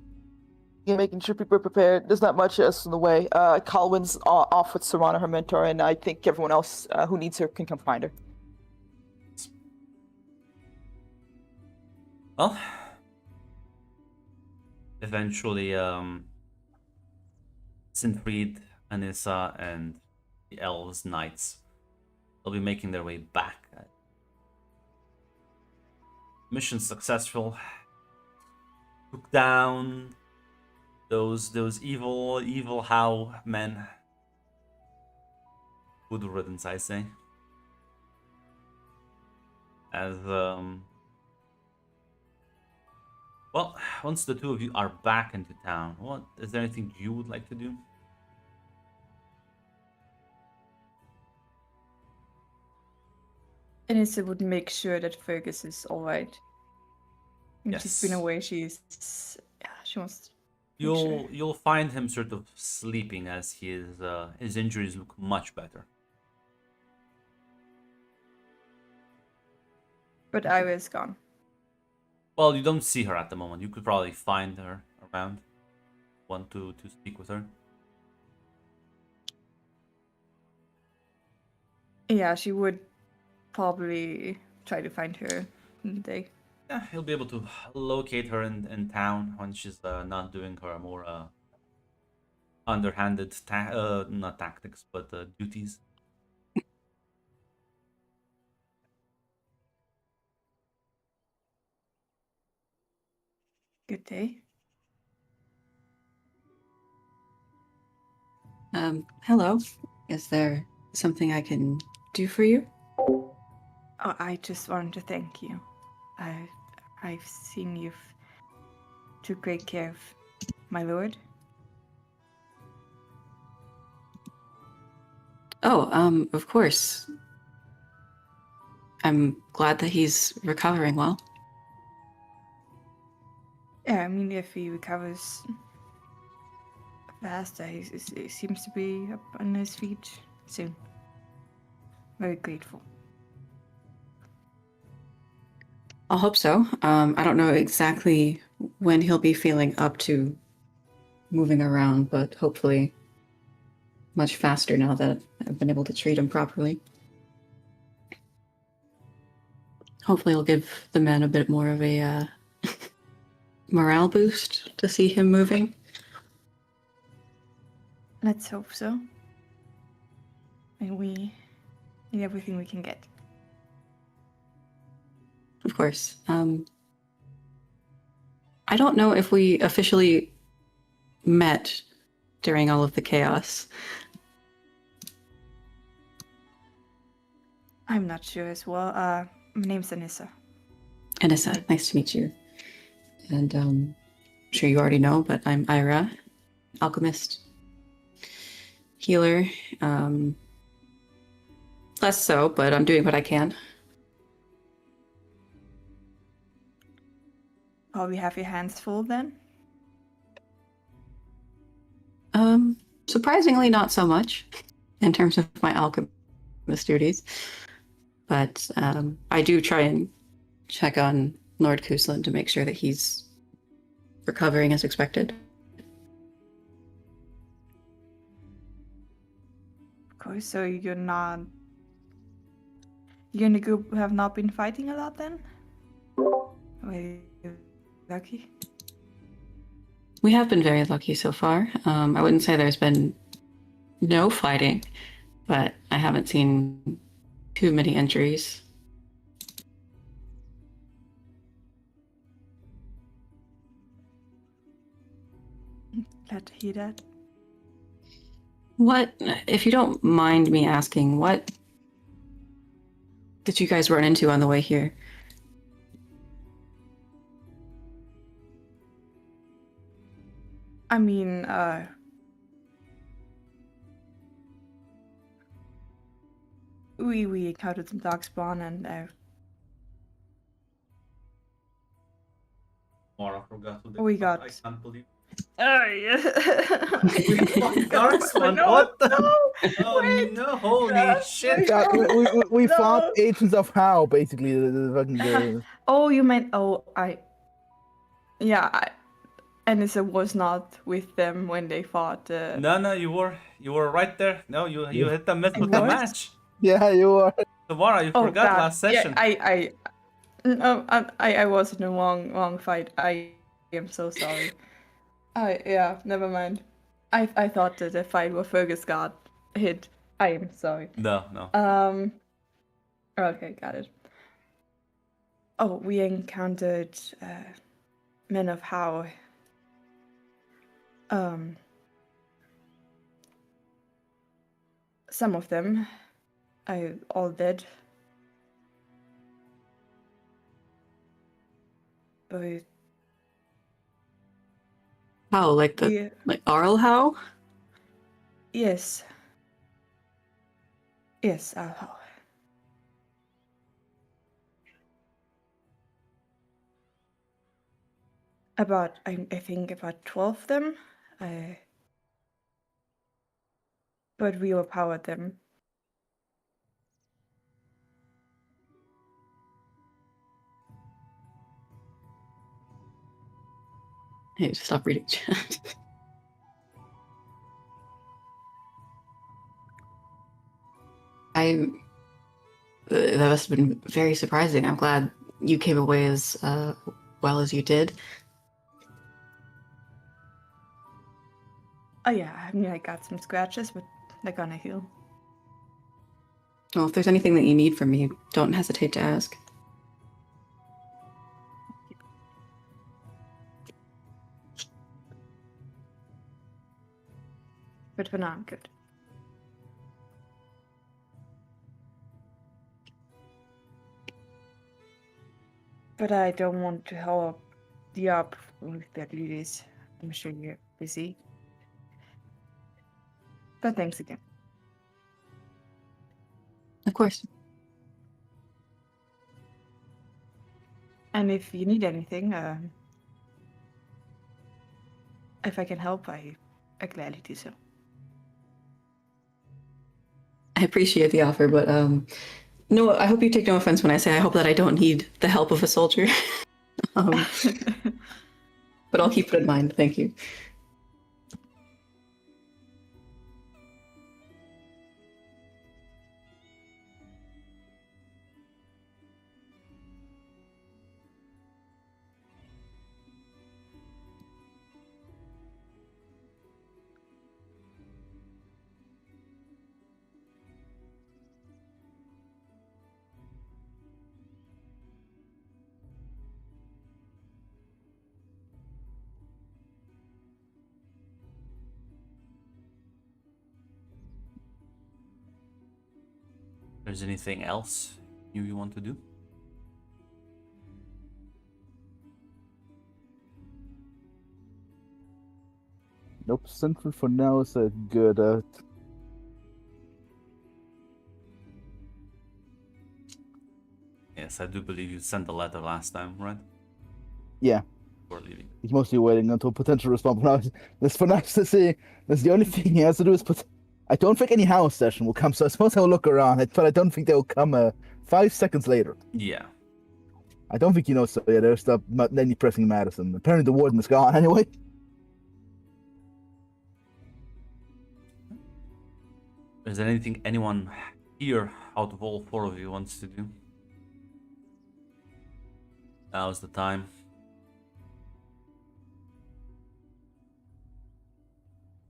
and making sure people are prepared, there's not much else in the way. Colwyn's off with Serana, her mentor, and I think everyone else who needs her can come find her. Well, eventually, Sinfried, Anissa, and the elves, knights, will be making their way back. Mission successful. Took down those evil how men. Good riddance, I say. As well, once the two of you are back into town, what is there anything you would like to do? Anissa would make sure that Fergus is all right. When she's been Yes. away, she wants. You'll find him sort of sleeping as his injuries look much better. But Ira is gone. Well, you don't see her at the moment. You could probably find her around. Want to speak with her? Yeah, she would probably try to find her in the day. Yeah, he'll be able to locate her in town when she's not doing her more underhanded not tactics but duties. Good day. Hello. Is there something I can do for you? Oh, I just wanted to thank you. I've seen you've took great care of my lord. Oh, of course. I'm glad that he's recovering well. Yeah, I mean, if he recovers faster, he seems to be up on his feet soon. Very grateful. I'll hope so. I don't know exactly when he'll be feeling up to moving around, but hopefully much faster now that I've been able to treat him properly. Hopefully it'll give the men a bit more of a morale boost to see him moving. Let's hope so. And we need everything we can get. Of course. I don't know if we officially met during all of the chaos. I'm not sure as well. My name's Anissa. Anissa, nice to meet you. And I'm sure you already know, but I'm Ira, alchemist, healer. Less so, but I'm doing what I can. probably have your hands full then. Surprisingly, not so much in terms of my alchemist duties. But I do try and check on Lord Kuslan to make sure that he's recovering as expected. Of course, so you're not. You and the group have not been fighting a lot then? Well, you're lucky. We have been very lucky so far. I wouldn't say there's been no fighting, but I haven't seen too many injuries. Glad to hear that. What, if you don't mind me asking, what did you guys run into on the way here? I mean, we encountered some darkspawn and Or I forgot who We fuck, got- I can't believe. yeah. Darkspawn, No, what the? no, Oh wait. no! Holy shit! Yeah, we No. fought agents of How, basically. The fucking, Oh, you meant Anissa was not with them when they fought. No, you were right there. No, you Yeah. hit the miss I with the was? match. yeah, you are. Tamara, you Oh forgot God! last session. Yeah, I was in the wrong fight. I am so sorry. Never mind. I thought that the fight where Fergus got hit. I am sorry. No. Okay, got it. Oh, we encountered men of How. Some of them, all dead. But How, like we, like Arl how? yes, How. About, I think about 12 of them. But we overpowered them. Hey, stop reading chat. That must have been very surprising. I'm glad you came away as well as you did. Oh yeah, I mean I got some scratches, but they're gonna heal. Well, if there's anything that you need from me, don't hesitate to ask. But for now, I'm good. But I don't want to hold you up with that duties. I'm sure you're busy. But thanks again. Of course. And if you need anything, if I can help, I gladly do so. I appreciate the offer, but no, I hope you take no offense when I say I hope that I don't need the help of a soldier. But I'll keep it in mind. Thank you. There's anything else you want to do? Nope, Central for now is good. Yes, I do believe you sent a letter last time, right? Yeah. before leaving. He's mostly waiting until potential response. But now, that's for nice to see. That's the only thing he has to do is put. I don't think any house session will come, so I suppose I'll look around. But I don't think they'll come 5 seconds later. Yeah. I don't think he knows. So yeah, there's not any pressing matters. And apparently the warden is gone anyway. Is there anything anyone here out of all 4 of you wants to do? Now's the time.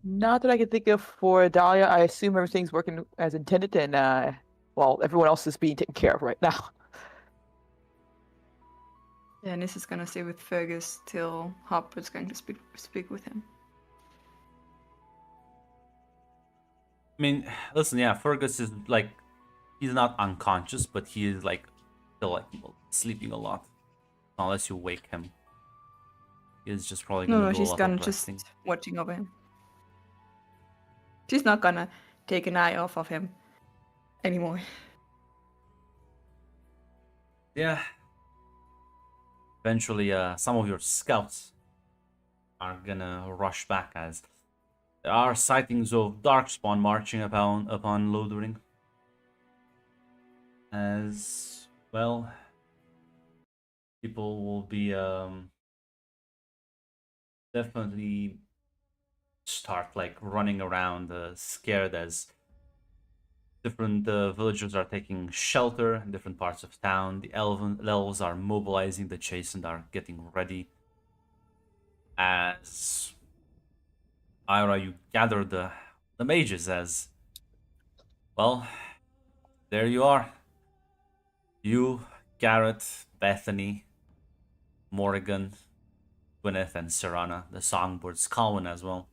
Not that I can think of for Dahlia. I assume everything's working as intended, and well, everyone else is being taken care of right now. Yeah, Nis is gonna stay with Fergus till Hop is going to speak with him. I mean, listen, yeah, Fergus is like, he's not unconscious, but he is like, still like sleeping a lot. Unless you wake him. He is just probably gonna No, do a she's lot gonna of just resting. watching over him. She's not gonna take an eye off of him anymore. Yeah. Eventually, some of your scouts are gonna rush back as there are sightings of Darkspawn marching upon Lothering. As well, people will be definitely start like running around, scared as different villagers are taking shelter in different parts of town. The elves are mobilizing the chase and are getting ready. As Ira, you gather the mages as well. There you are. You, Garrett, Bethany, Morrigan, Gwyneth, and Serana. The songbirds, Colin as well.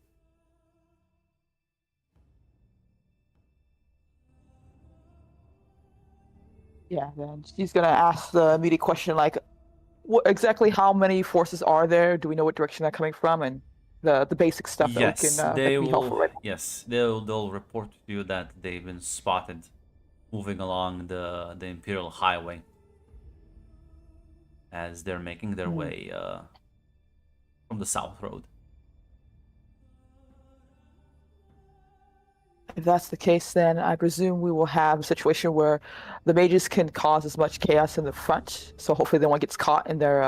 Yeah, then she's gonna ask the immediate question like, what exactly? How many forces are there? Do we know what direction they're coming from, and the basic stuff that we can that they can be helpful, will. right? Yes, they'll report to you that they've been spotted moving along the Imperial Highway as they're making their way from the South Road. If that's the case, then I presume we will have a situation where the mages can cause as much chaos in the front. So hopefully no one gets caught in their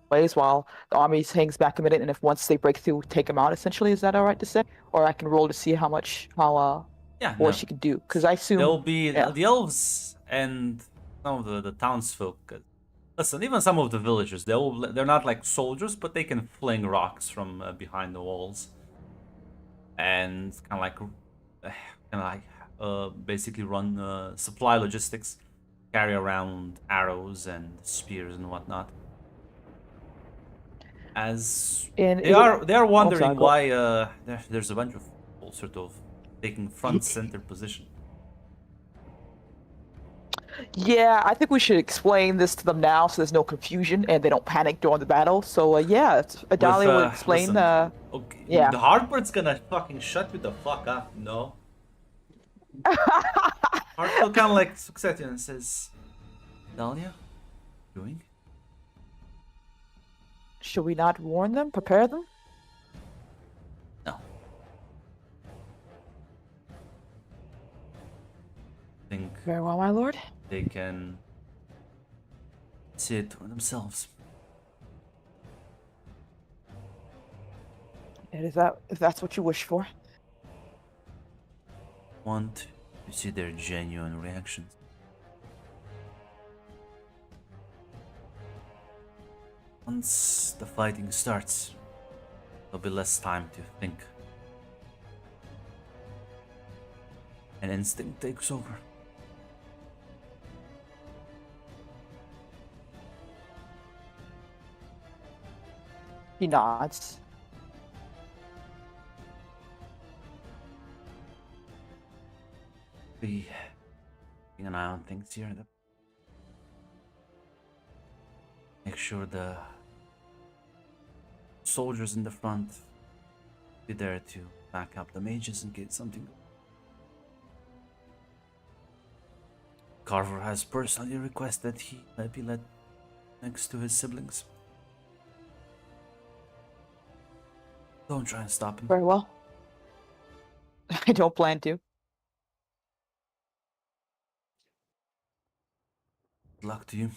ways while the army hangs back a minute. And if once they break through, take them out. Essentially, is that all right to say? Or I can roll to see how Yeah, what no. she can do. Because I assume There'll be yeah. the elves and some of the townsfolk. Listen, even some of the villagers, they're not like soldiers, but they can fling rocks from behind the walls, and basically run supply logistics, carry around arrows and spears and whatnot. As And they are wondering sorry, go- why there's a bunch of people sort of taking front center position. Yeah, I think we should explain this to them now so there's no confusion and they don't panic during the battle. So yeah, Adalia will explain. Listen, okay, yeah. the Heartbird's gonna fucking shut you the fuck up. No. Heartbird kind of like looks at you and says, "Dahlia, doing?" Should we not warn them? Prepare them? No. Think Very well, my lord. they can see it for themselves. And if that's what you wish for. Want to see their genuine reactions. Once the fighting starts, there'll be less time to think. And instinct takes over. He nods. Be keeping an eye on things here. Make sure the soldiers in the front be there to back up the mages in case something. Carver has personally requested he be led next to his siblings. Don't try and stop him. Very well. I don't plan to. Good luck to you.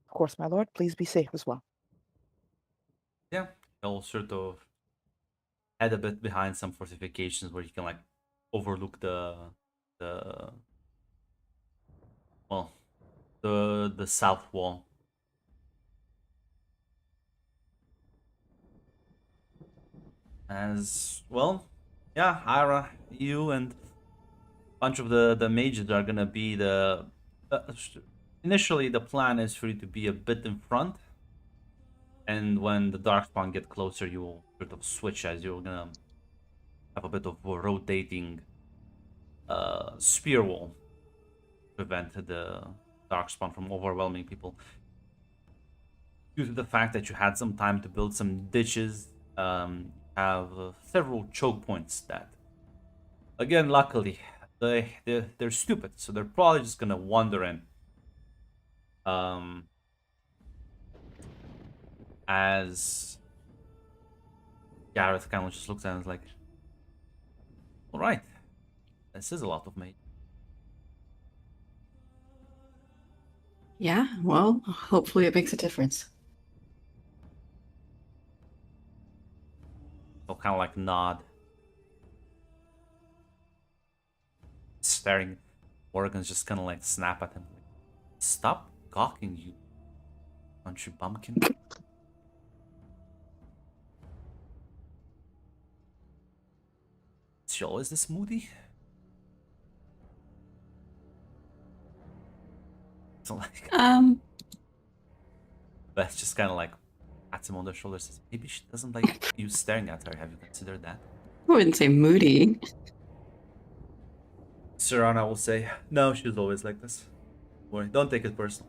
Of course, my lord. Please be safe as well. Yeah, he'll sort of head a bit behind some fortifications where he can like overlook the well the south wall. As well, yeah, Ira, you and a bunch of the mages are gonna be the initially the plan is for you to be a bit in front, and when the darkspawn get closer, you will sort of switch as you're gonna have a bit of a rotating spear wall to prevent the darkspawn from overwhelming people. Due to the fact that you had some time to build some ditches, have several choke points that, again, luckily, they're stupid, so they're probably just gonna wander in. As Gareth kind of just looks at it and is like, all right, this is a lot of mage. Yeah, well, hopefully it makes a difference. He'll kind of like nod, staring. Morgan's just gonna like snap at him. Stop gawking, you country bumpkin. Is she always this moody? So like, Beth just kind of like pats him on the shoulder, says, maybe she doesn't like you staring at her. Have you considered that? I wouldn't say moody. Serana will say, no, she's always like this. Don't worry, don't take it personal.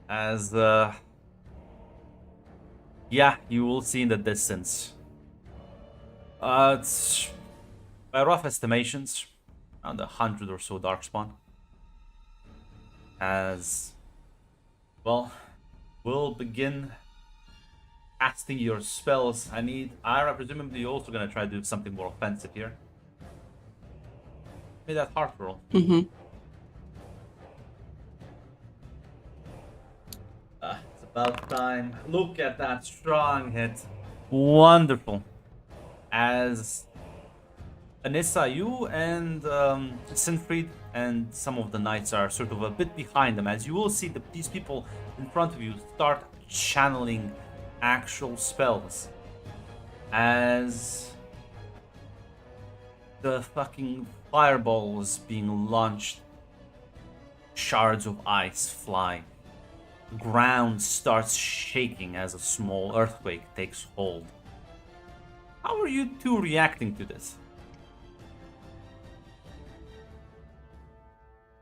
As, yeah, you will see in the distance. It's, by rough estimations, around 100 or so darkspawn. As, well, we'll begin casting your spells. I need Ira, presumably you're also gonna try to do something more offensive here. Made that heart roll. Mm-hmm. It's about time. Look at that strong hit. Wonderful. As Anissa, you and Sinfried and some of the knights are sort of a bit behind them, as you will see these people in front of you start channeling actual spells. As the fucking fireball is being launched, shards of ice fly. The ground starts shaking as a small earthquake takes hold. How are you two reacting to this?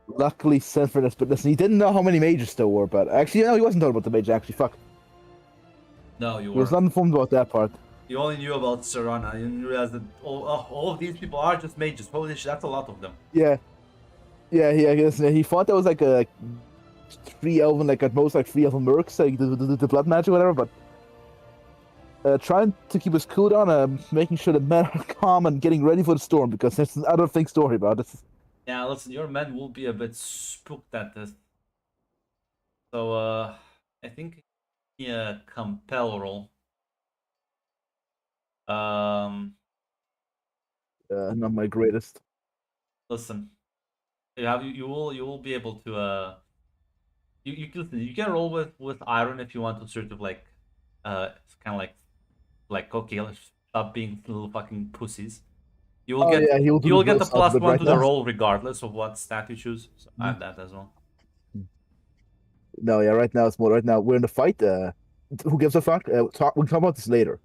Luckily, Sinfred has, but listen, he didn't know how many mages there were, but actually, no, he wasn't talking about the mage, actually, fuck. No, you He was were. not informed about that part. You only knew about Serana. You didn't realize that all of these people are just mages. Holy shit, that's a lot of them. Yeah. Yeah, I guess he thought there was like a 3 elven, like at most like 3 elven mercs, like the blood magic or whatever, but trying to keep his cool down, making sure the men are calm and getting ready for the storm, because there's an other thing story about it. Yeah, listen, your men will be a bit spooked at this. So, I think a compel roll. Not my greatest. Listen, you will be able to you listen, you can roll with Iron if you want to sort of like kind of like okay, let's stop being little fucking pussies. You will get he will do you will get the those stuff, plus but 1 right to the now- roll regardless of what stat you choose. So add that as well. No, yeah, right now it's more. Right now we're in the fight. Who gives a fuck? We can talk about this later.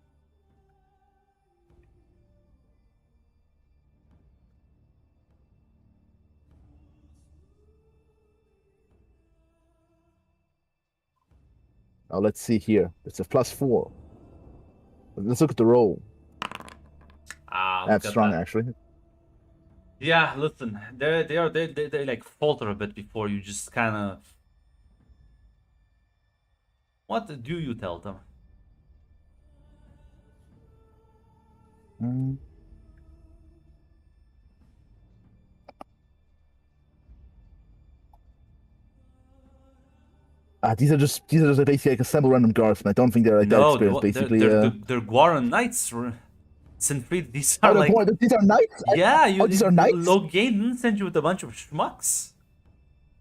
Now let's see here. It's a +4. Let's look at the roll. Ah, look That's at strong, that. actually. Yeah, listen, they like falter a bit before you just kind of. What do you tell them? Mm. These are just basically like assemble random guardsmen. I don't think they're like that No, experienced. Basically, they're Guaran Knights. Sinfried, these oh, are like. these are knights. Yeah, Oh, these are knights. Loghain didn't send you with a bunch of schmucks.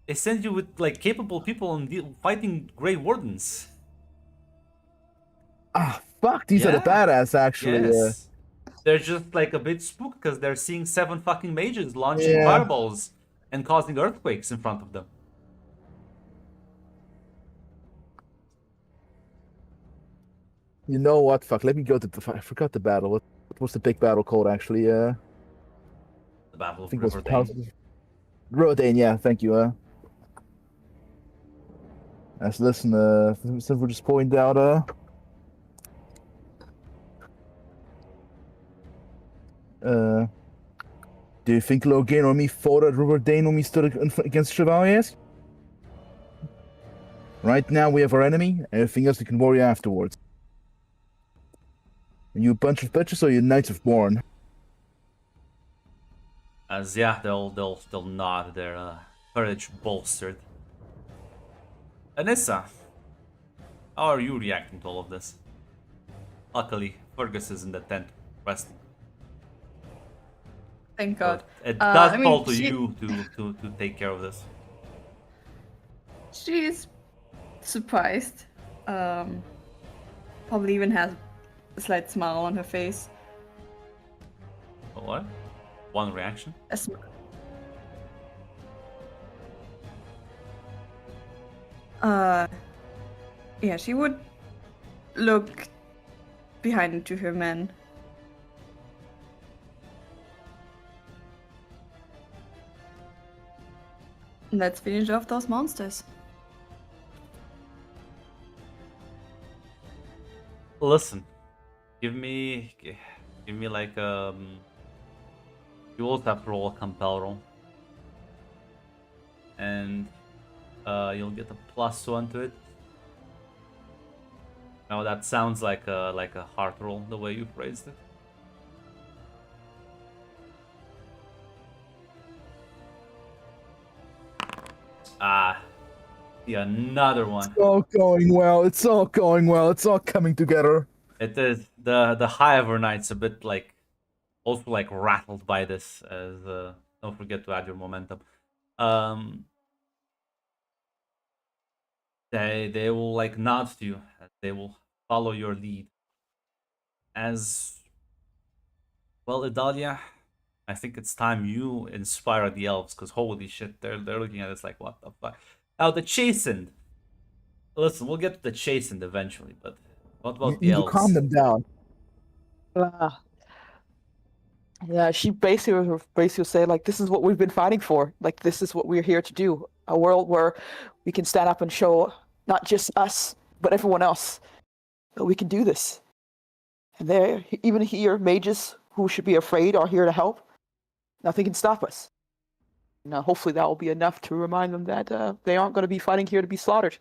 They send you with like capable people and fighting Grey Wardens. Ah, fuck. These are the Yeah. badass. Actually, Yes. They're just like a bit spooked because they're seeing 7 fucking mages launching yeah. fireballs and causing earthquakes in front of them. You know what? Fuck. Let me go to. I forgot the battle. What was the big battle called? Actually, The Battle I of think it was Riverdane. Rodane. Yeah, thank you. As listen. Since we just point out. Do you think Logan or me fought at Riverdane when we stood against Chevaliers? Right now we have our enemy. Everything else we can worry afterwards. Are you a bunch of bitches or you Knights of Born? As yeah, they'll nod their courage bolstered. Anissa, how are you reacting to all of this? Luckily, Fergus is in the tent resting. Thank So God. it does I mean, fall to she- you to take care of this. She's surprised. Probably even has a slight smile on her face. What? One reaction? A sm- yeah, she would look behind to her men. Let's finish off those monsters. Listen, give me like you also have to roll a compel roll, and you'll get a +1 to it. Now that sounds like a heart roll the way you phrased it. Ah, yeah, another one. It's all going well. It's all going well. It's all coming together. It is the High Knight's a bit like also like rattled by this as don't forget to add your momentum. Um they will like nod to you. They will follow your lead. As well, Idalia, I think it's time you inspire the elves because holy shit, they're looking at us like what the fuck. Now the chastened. Listen, we'll get to the chastened eventually, but what about the You elves? calm them down. Yeah, she basically say like, "This is what we've been fighting for. Like, this is what we're here to do. A world where we can stand up and show not just us, but everyone else that we can do this. And they're even here, mages who should be afraid are here to help. Nothing can stop us. Now, hopefully, that will be enough to remind them that they aren't going to be fighting here to be slaughtered."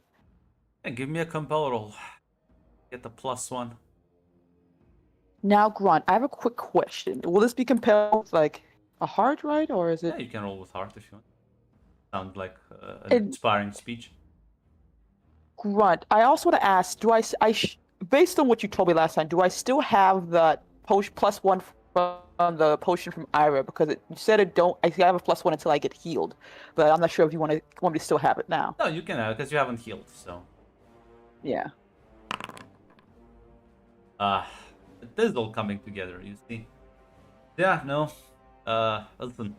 Yeah, give me a compel roll. Get the +1. Now, Grunt, I have a quick question. Will this be compelled like a hard right, or is Yeah, it? you can roll with heart if you want. Sounds like an And- inspiring speech. Grunt, I also want to ask: Do based on what you told me last time, do I still have the potion +1 from the potion from Ira? Because you said it don't. I have a +1 until I get healed, but I'm not sure if you want me to still have it now. No, you can have because you haven't healed. So, Yeah. it is all coming together. You see. Yeah, no. Listen,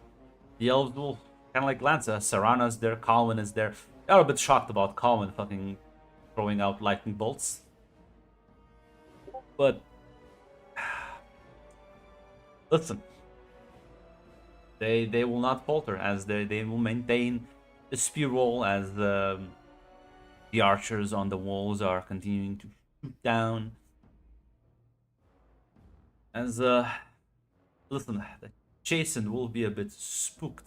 the elves will kind of like Lanza. Serana's there. Colin is there. They're a bit shocked about Colin fucking throwing out lightning bolts. But listen, they will not falter as they will maintain the spear roll as the archers on the walls are continuing to shoot down. As listen, the Jason will be a bit spooked.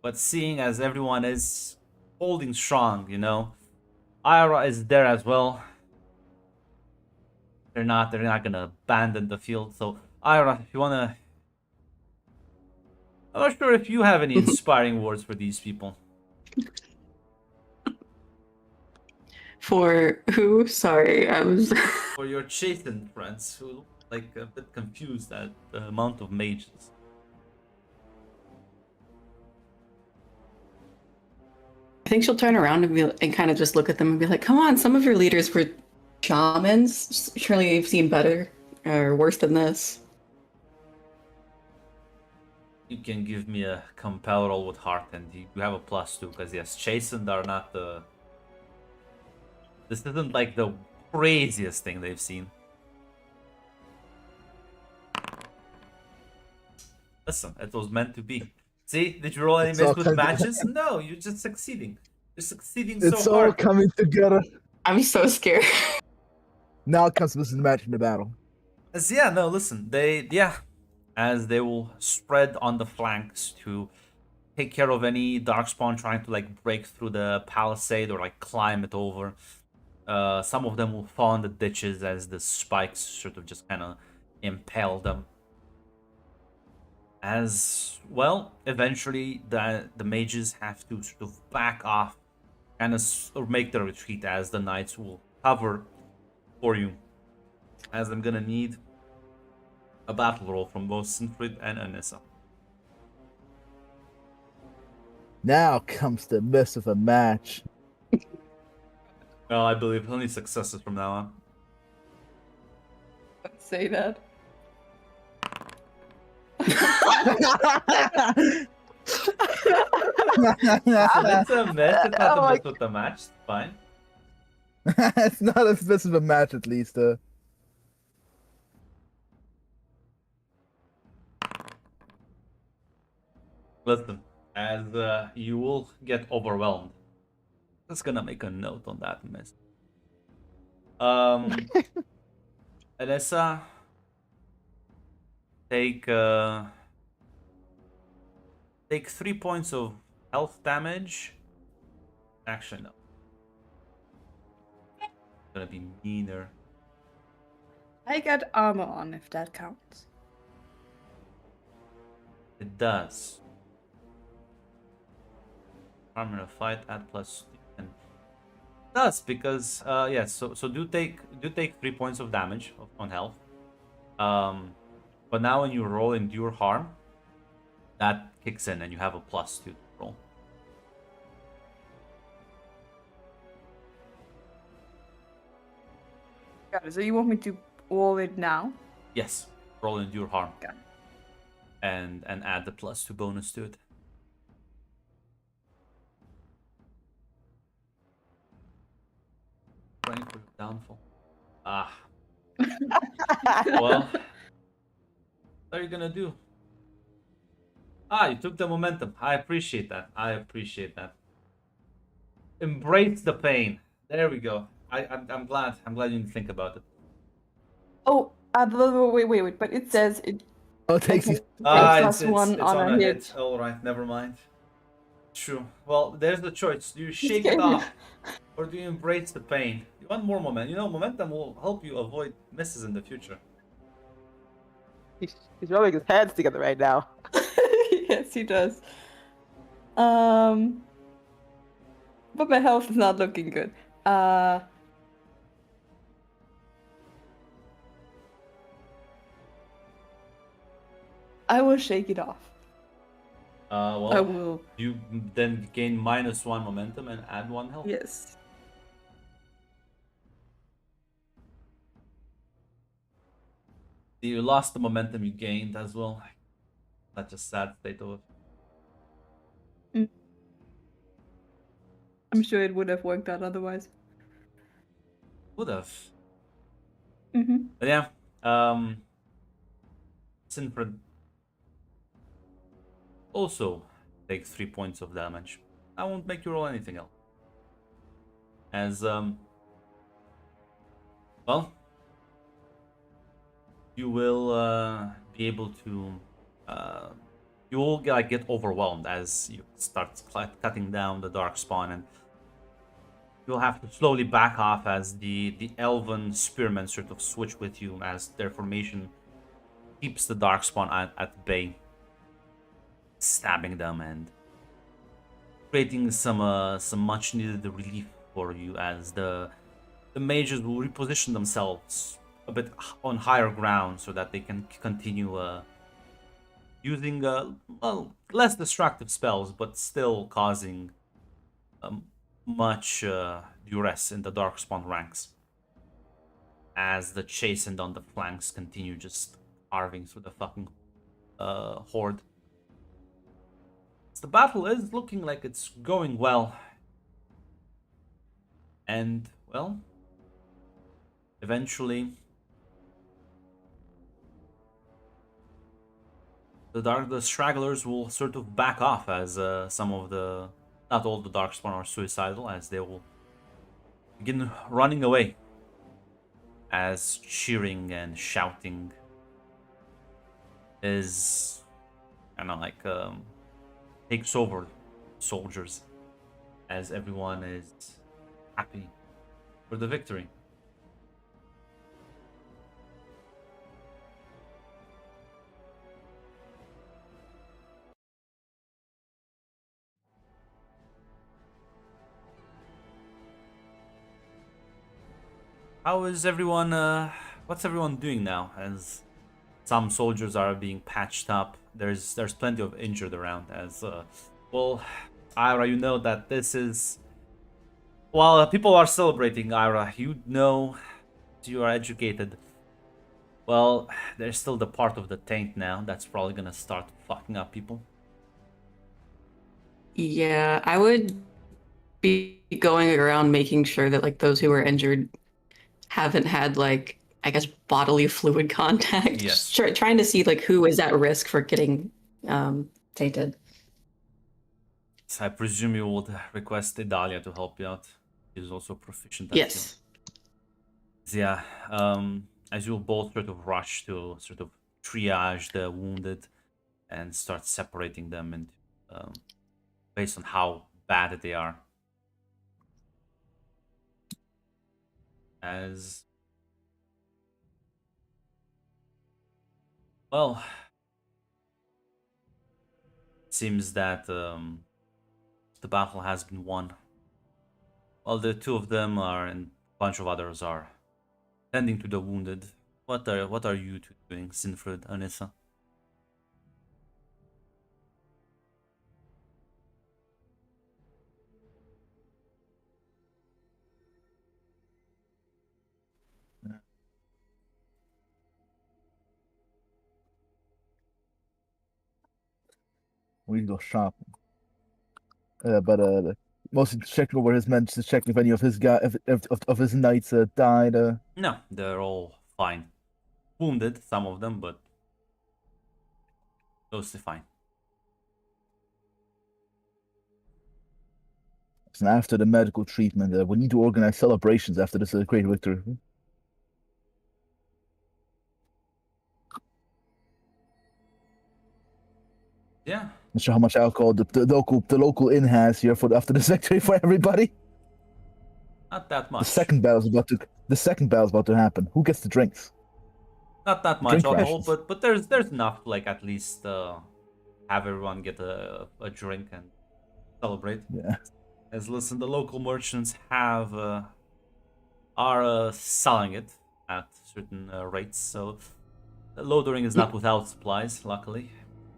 But seeing as everyone is holding strong, you know, Ira is there as well. They're not gonna abandon the field. So Ira, if you wanna, I'm not sure if you have any inspiring words for these people. For who? Sorry, I was. For your chastened friends who look like a bit confused at the amount of mages. I think she'll turn around and kind of just look at them and be like, "Come on, some of your leaders were shamans. Surely you've seen better or worse than this." You can give me a compel roll with heart, and you have a +2 because yes, chastened are not the. This isn't like the craziest thing they've seen. Listen, it was meant to be. See, did you roll any It's all miss with coming matches? No, you're just succeeding. You're succeeding It's so all hard. coming together. I'm so scared. Now it comes to the match in the battle. Yeah, no, listen, as they will spread on the flanks to take care of any darkspawn trying to like break through the palisade or like climb it over. Some of them will fall in the ditches as the spikes sort of just kind of impale them. As well, eventually the mages have to sort of back off and or make the retreat as the knights will cover for you. As I'm gonna need a battle roll from both Sinfrid and Anissa. Now comes the mess of a match. Well, I believe only successes from now on. Don't say that. It's a mess. It's not Oh a my- mess with the match. It's fine. It's not as mess of a match, at least. Listen, as you will get overwhelmed. Just gonna make a note on that mess. Alessa, take 3 points of health damage. Actually, no. Gonna be meaner. I get armor on if that counts. It does. Armor of fight at +2. It does because yeah. So do take 3 points of damage on health. But now when you roll endure harm, that kicks in and you have a +2 to roll. Got it. So you want me to roll it now? Yes, roll endure harm. Got it. And add the +2 bonus to it. Praying for your downfall. Ah. Well, what are you gonna do? Ah, you took the momentum. I appreciate that. I appreciate that. Embrace the pain. There we go. I'm glad. I'm glad you didn't think about it. Oh, wait. But it says it. Oh, it takes Okay. you. +1 on a hit. All right, never mind. True. Well, there's the choice. Do you shake scared it me. off, or do you embrace the pain? You want more momentum. You know, momentum will help you avoid misses in the future. He's rubbing his hands together right now. Yes, he does. But my health is not looking good. I will shake it off. I Well, will. you then gain -1 momentum and add 1 health. Yes. You lost the momentum you gained as well. Such a sad state of it. I'm sure it would have worked out otherwise. Would have. Mm-hmm. But yeah, Sinfred also takes 3 points of damage. I won't make you roll anything else. As well, you will be able to you will get overwhelmed as you start cutting down the darkspawn, and you'll have to slowly back off as the elven spearmen sort of switch with you, as their formation keeps the darkspawn at bay, stabbing them and creating some much needed relief for you, as the mages will reposition themselves a bit on higher ground so that they can continue using less destructive spells, but still causing much duress in the darkspawn ranks, as the chastened on the flanks continue just carving through the fucking horde. The battle is looking like it's going well, and well, eventually the stragglers will sort of back off, as some of the, not all the darkspawn are suicidal, as they will begin running away, as cheering and shouting is kind of like takes over soldiers, as everyone is happy for the victory. How is everyone, what's everyone doing now, as some soldiers are being patched up? There's plenty of injured around, as well, Ira, you know that this is, while people are celebrating, Ira, you know, you are educated, well, there's still the part of the taint now that's probably gonna start fucking up people. Yeah, I would be going around making sure that like those who are injured haven't had like, I guess, bodily fluid contact. Yes. Trying to see like who is at risk for getting tainted. So I presume you would request Idalia to help you out. She's also proficient at Yes. healing. Yeah, as you'll both sort of rush to sort of triage the wounded and start separating them, and based on how bad they are. As well, it seems that the battle has been won. Well, the two of them are, and a bunch of others are tending to the wounded. What are you two doing, Sinfred, Anissa? We can go shopping. But mostly checking over his men, just checking if any of his of his knights died. No, they're all fine. Wounded, some of them, but mostly fine. And after the medical treatment, we need to organize celebrations after this great victory. Yeah. Not sure how much alcohol the local inn has here after this victory for everybody. Not that much. The second battle's about to happen. Who gets the drinks? Not that much Drink alcohol, rations. but there's enough to like at least have everyone get a drink and celebrate. Yeah. As listen, the local merchants have are selling it at certain rates, so Lothering is not without supplies. Luckily,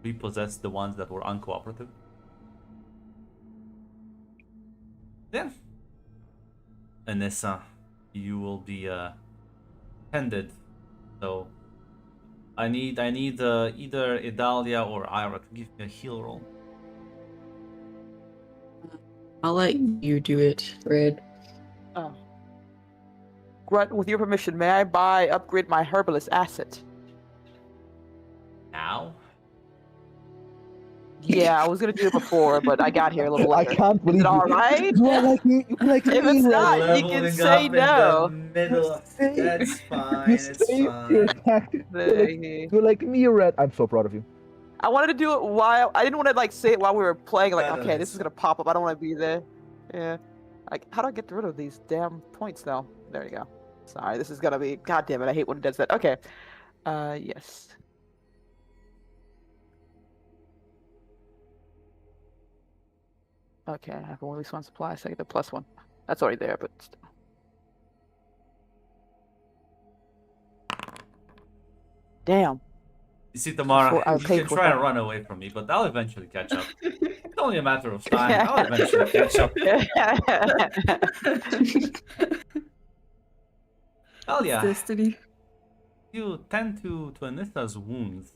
repossessed the ones that were uncooperative. Yeah. Anissa, you will be tended. So I need either Idalia or Ira to give me a heal roll. I'll let you do it, Red. Oh. Grunt, with your permission, may I upgrade my herbalist asset? Now? Yeah, I was gonna do it before, but I got here a little I later. can't believe Is it you. all right? You are like me. You are like If me, it's Red. not, you can say no. Middle. Say- That's fine. You It's say you're fine. tactic. You're like me, Red. I'm so proud of you. I wanted to do it while I didn't want to like say it while we were playing. Like, No, no, okay, this it's is gonna pop up. I don't want to be there. Yeah. Like, how do I get rid of these damn points now? There you go. Sorry, this is gonna be. God damn it! I hate when it does that. Okay. Yes. Okay, I have only one supply, so I get the +1. That's already there, but still. Damn. You see, Tamara, Before I you paid can for try and that. run away from me, but I'll eventually catch up. It's only a matter of time. I'll eventually catch up. Well, yeah, Destiny. you tend to Anissa's wounds.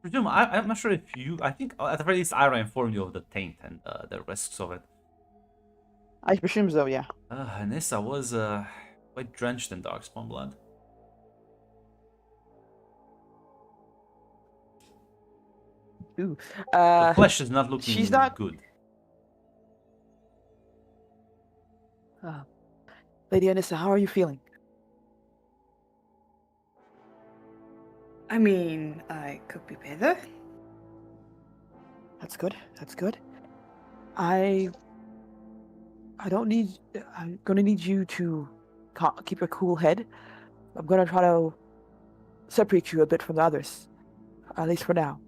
Presume, I'm not sure if you. I think at the very least, Ira informed you of the taint and the risks of it. I presume so, yeah. Anissa was quite drenched in darkspawn blood. Ooh. The flesh is not looking she's not- good. Lady Anissa, how are you feeling? I mean, I could be better. That's good. That's good. I don't need. I'm gonna need you to keep a cool head. I'm gonna try to separate you a bit from the others, at least for now.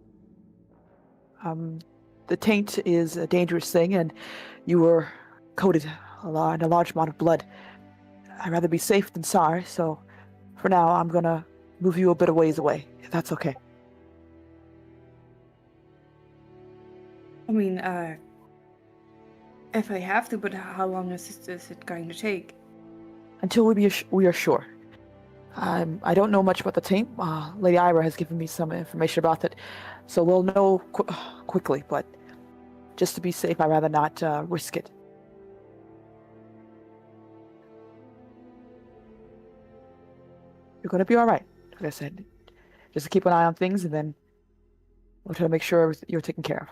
The taint is a dangerous thing, and you were coated in a large amount of blood. I'd rather be safe than sorry, so for now, I'm gonna move you a bit of ways away, if that's okay. I mean, if I have to, but how long is it going to take? Until we are sure. I don't know much about the taint. Lady Ira has given me some information about it, so we'll know quickly, but just to be safe, I'd rather not risk it. You're gonna be alright, like I said. Just keep an eye on things, and then we'll try to make sure you're taken care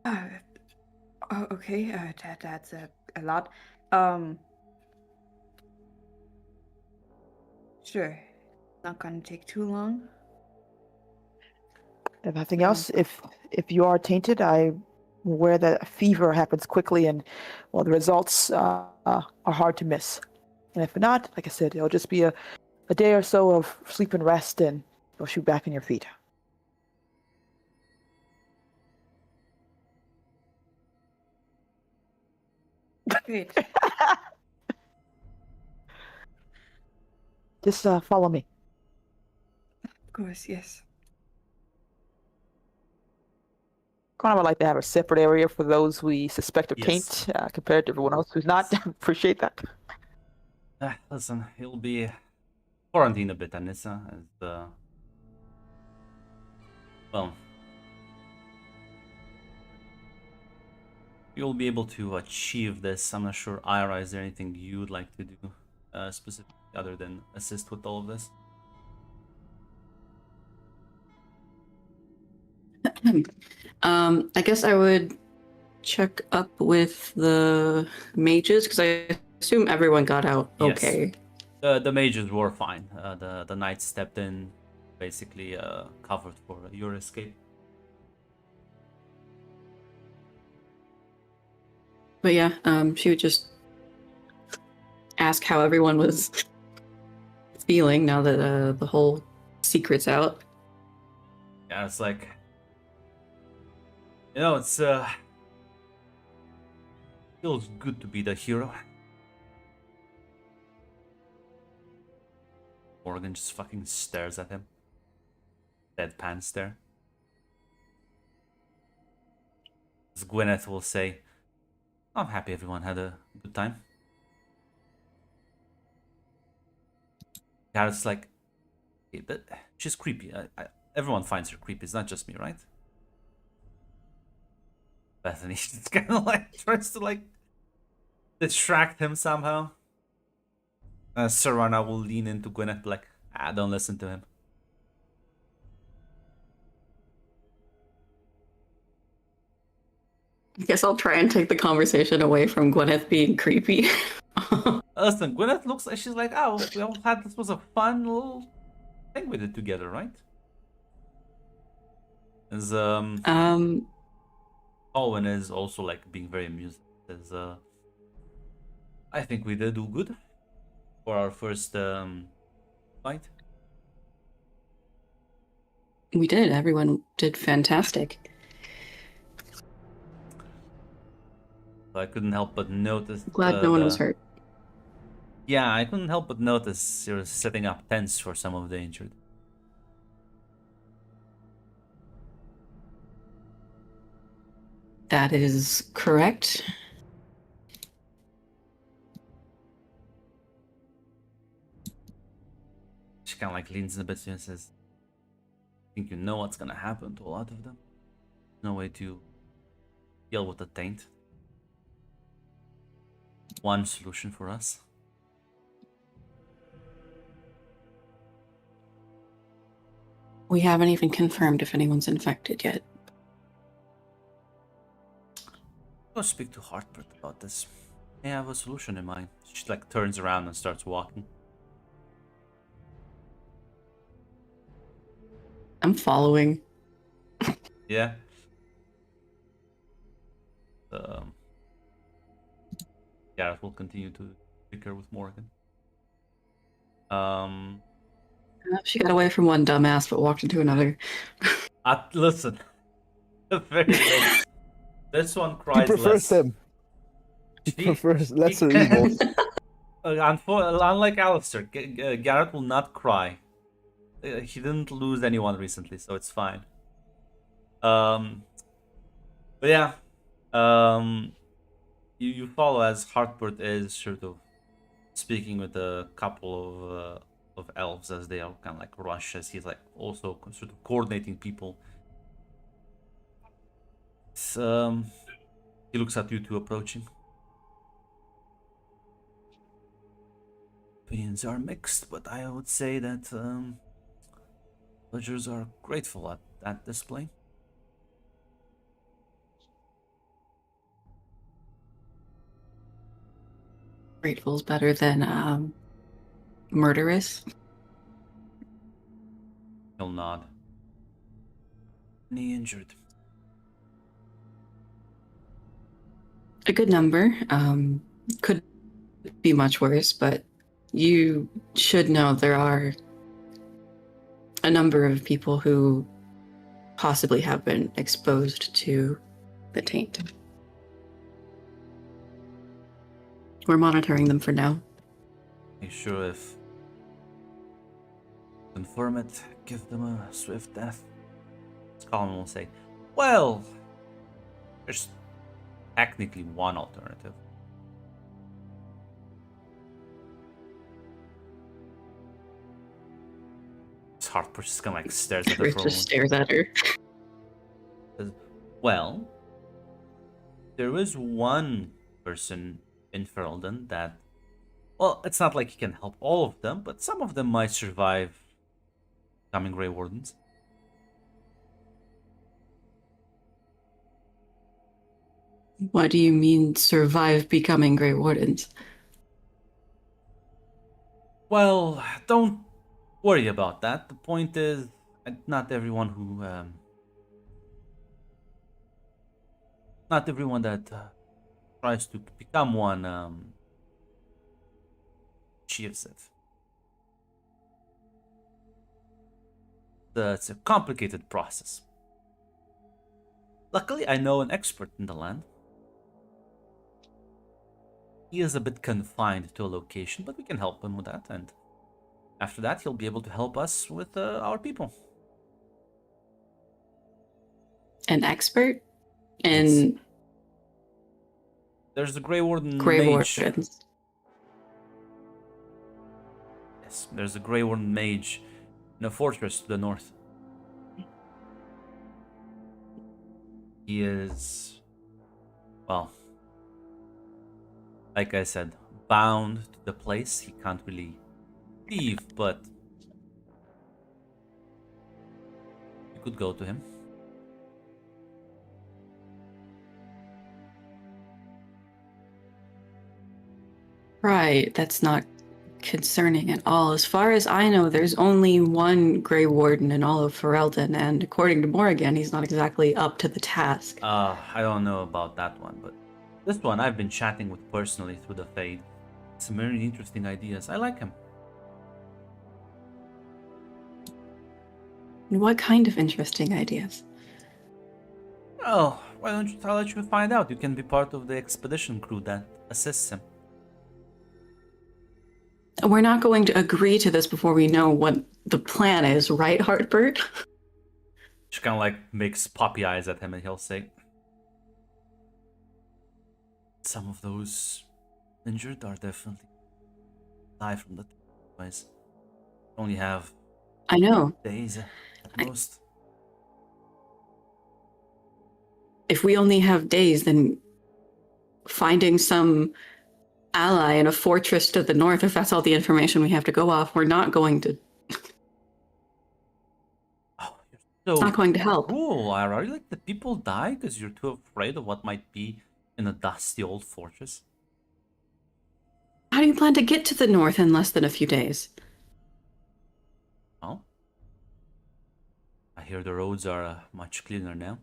of. Okay, that's a lot. Sure. Not gonna take too long. If nothing else, if you are tainted, I'm aware that fever happens quickly, and well, the results are hard to miss. And if not, like I said, it'll just be a day or so of sleep and rest, and you'll shoot back on your feet. Great. Just follow me. Of course, yes. Kind of would like to have a separate area for those we suspect of Yes. taint, compared to everyone else who's not. Appreciate that. Listen, he'll be quarantined a bit, Anissa, as well, you'll be able to achieve this. I'm not sure, Ira, is there anything you'd like to do specifically other than assist with all of this? I guess I would check up with the mages because I assume everyone got out Yes. okay. The mages were fine. The knights stepped in, basically covered for your escape. But yeah, she would just ask how everyone was feeling now that the whole secret's out. Yeah, it's like, it's feels good to be the hero. Morgan just fucking stares at him. Deadpan stare. As Gwyneth will say, I'm happy everyone had a good time. Garrett's like, hey, she's creepy. Everyone finds her creepy. It's not just me, right? Bethany just kind of like tries to like distract him somehow. Serana will lean into Gwyneth like, don't listen to him. I guess I'll try and take the conversation away from Gwyneth being creepy. listen, Gwyneth looks like she's like, oh, we all had this was a fun little thing we did together, right? As Owen is also like being very amused. As I think we did do good for our first fight. We did. Everyone did fantastic. So I couldn't help but notice. Glad no one was hurt. Yeah, I couldn't help but notice you're setting up tents for some of the injured. That is correct. She kind of like leans in a bit and says, I think you know what's gonna happen to a lot of them. No way to deal with the taint. One solution for us. We haven't even confirmed if anyone's infected yet. Go speak to Hartford about this. I have a solution in mind. She like turns around and starts walking. I'm following. Yeah. Gareth will continue to bicker with Morgan. She got away from one dumbass but walked into another. Listen. Very late. This one cries He prefers less. them. He prefers lesser evils. Unlike Alistair, Garrett will not cry. He didn't lose anyone recently, so it's fine. But yeah, you follow as Hartford is sort of speaking with a couple of elves as they are kind of like rush, as he's like also sort of coordinating people. He looks at you two approaching. Opinions are mixed, but I would say that villagers are grateful at that display. Grateful's better than murderous. He'll nod. Any injured? A good number. Could be much worse, but you should know there are a number of people who possibly have been exposed to the taint. We're monitoring them for now. Make sure if confirm it, give them a swift death. Colin will say, well, there's technically one alternative. Hartford just kind of like stares at the Ruth throne. just stares at her. Well, there is one person in Ferelden that, well, it's not like he can help all of them, but some of them might survive becoming Grey Wardens. What do you mean survive becoming Grey Wardens? Well, don't worry about that. The point is, not everyone who, not everyone that tries to become one achieves it. It's a complicated process. Luckily, I know an expert in the land. He is a bit confined to a location, but we can help him with that, and after that, he'll be able to help us with our people. An expert in There's the Grey Warden Grey Mage. Wardens. Yes, there's a Grey Warden Mage in a fortress to the north. He is, well, like I said, bound to the place. He can't really leave, but you could go to him. That's not concerning at all. As far as I know, there's only one Grey Warden in all of Ferelden, and according to Morrigan, he's not exactly up to the task. I don't know about that one, but this one I've been chatting with personally through the Fade. Some very interesting ideas. I like him. What kind of interesting ideas? Oh, why don't you I'll let you find out? You can be part of the expedition crew that assists him. We're not going to agree to this before we know what the plan is, right, Hartbert? She kind of like makes puppy eyes at him and he'll say, some of those injured are definitely die from the ways. Only have I know. days at most. If we only have days, then finding some ally in a fortress to the north, if that's all the information we have to go off, we're not going to. Oh, you're It's so not going to help. cruel, Ira. Are you like the people die because you're too afraid of what might be in a dusty old fortress? How do you plan to get to the north in less than a few days? Oh? I hear the roads are much cleaner now.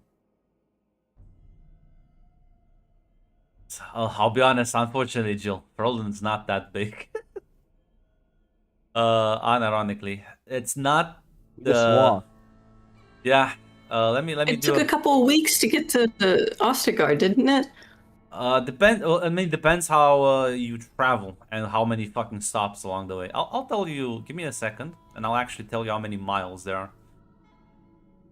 So, I'll be honest, unfortunately, Jill, Ferelden's not that big. Unironically, it's not The swan. Yeah. Let me It do took a couple of weeks to get to the Ostigard, didn't it? Well, I mean, depends how you travel and how many fucking stops along the way. I'll tell you. Give me a second, and I'll actually tell you how many miles there are.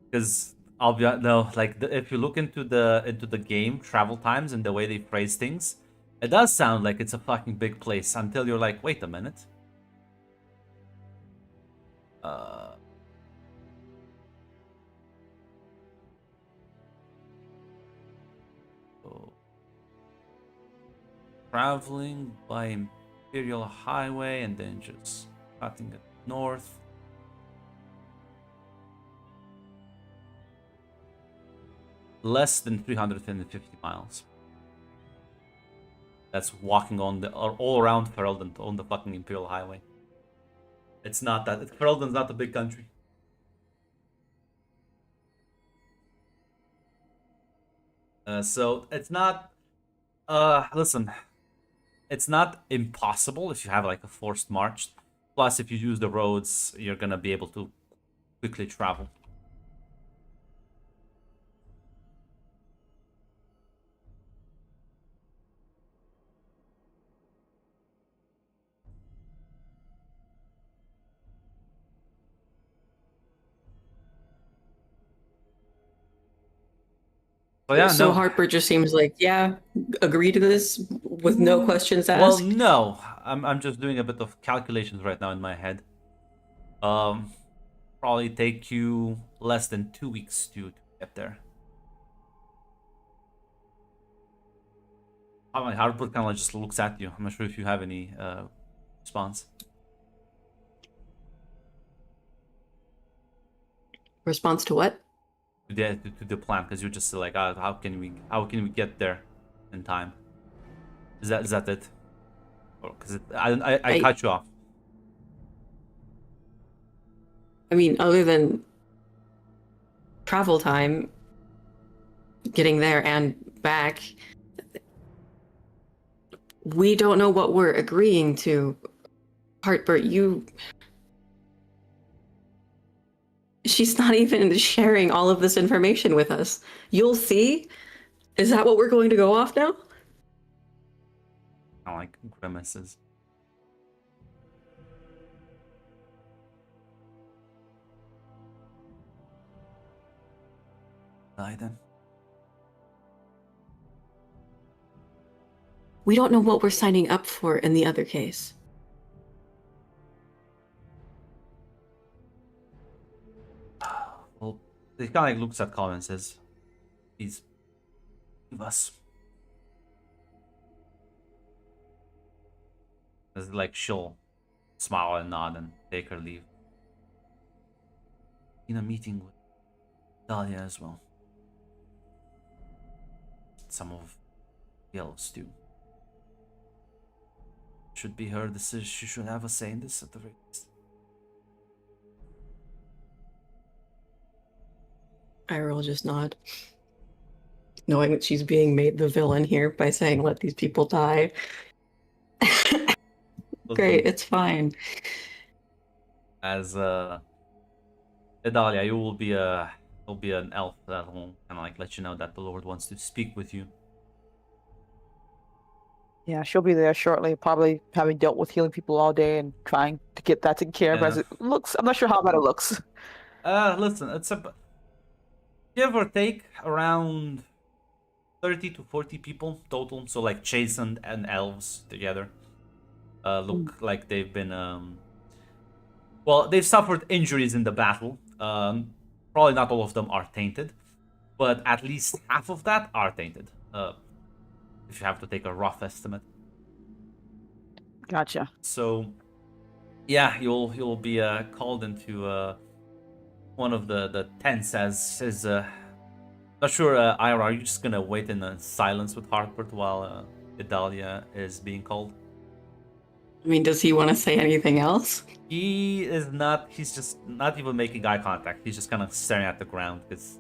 Because I'll be no, like if you look into the game travel times and the way they phrase things, it does sound like it's a fucking big place until you're like, wait a minute. So, traveling by Imperial Highway and then just cutting it north. Less than 350 miles. That's walking on the all around Ferelden on the fucking Imperial Highway. It's not that. Ferelden's not a big country. So it's not. Listen, it's not impossible if you have like a forced march. Plus, if you use the roads, you're gonna be able to quickly travel. So yeah, So no. Harper just seems like, yeah, agree to this with no questions Well, asked. no. I'm just doing a bit of calculations right now in my head. Probably take you less than 2 weeks to get there. Harper kind of just looks at you. I'm not sure if you have any response. Response to what? To the plan, because you're just like, how can we get there in time? Is that it? Because I cut you off. I mean, other than travel time, getting there and back, we don't know what we're agreeing to. Hartbert, she's not even sharing all of this information with us. You'll see. Is that what we're going to go off now? I like grimaces. Die then. We don't know what we're signing up for in the other case. Well, he kind of like looks at Colin and says, "Please, leave us." As like she'll smile and nod and take her leave. In a meeting with Dahlia as well. Some of the elves too. should be her decision. She should have a say in this at the very least. Ira will just nod, knowing that she's being made the villain here by saying, let these people die. Great, it's fine. As Idalia, you will be an elf that will kind of like let you know that the Lord wants to speak with you. Yeah, she'll be there shortly, probably having dealt with healing people all day and trying to get that taken care of as Yeah. it looks. I'm not sure how bad it looks. Listen, it's a give or take around 30 to 40 people total. So like chastened and elves together. Look like they've been well, they've suffered injuries in the battle. Probably not all of them are tainted, but at least half of that are tainted. If you have to take a rough estimate. Gotcha. So, yeah, you'll be called into one of the tents as is. Not sure, Ira. Are you just gonna wait in silence with Harpert while Idalia is being called? I mean, does he want to say anything else? He is not. He's just not even making eye contact. He's just kind of staring at the ground. Because,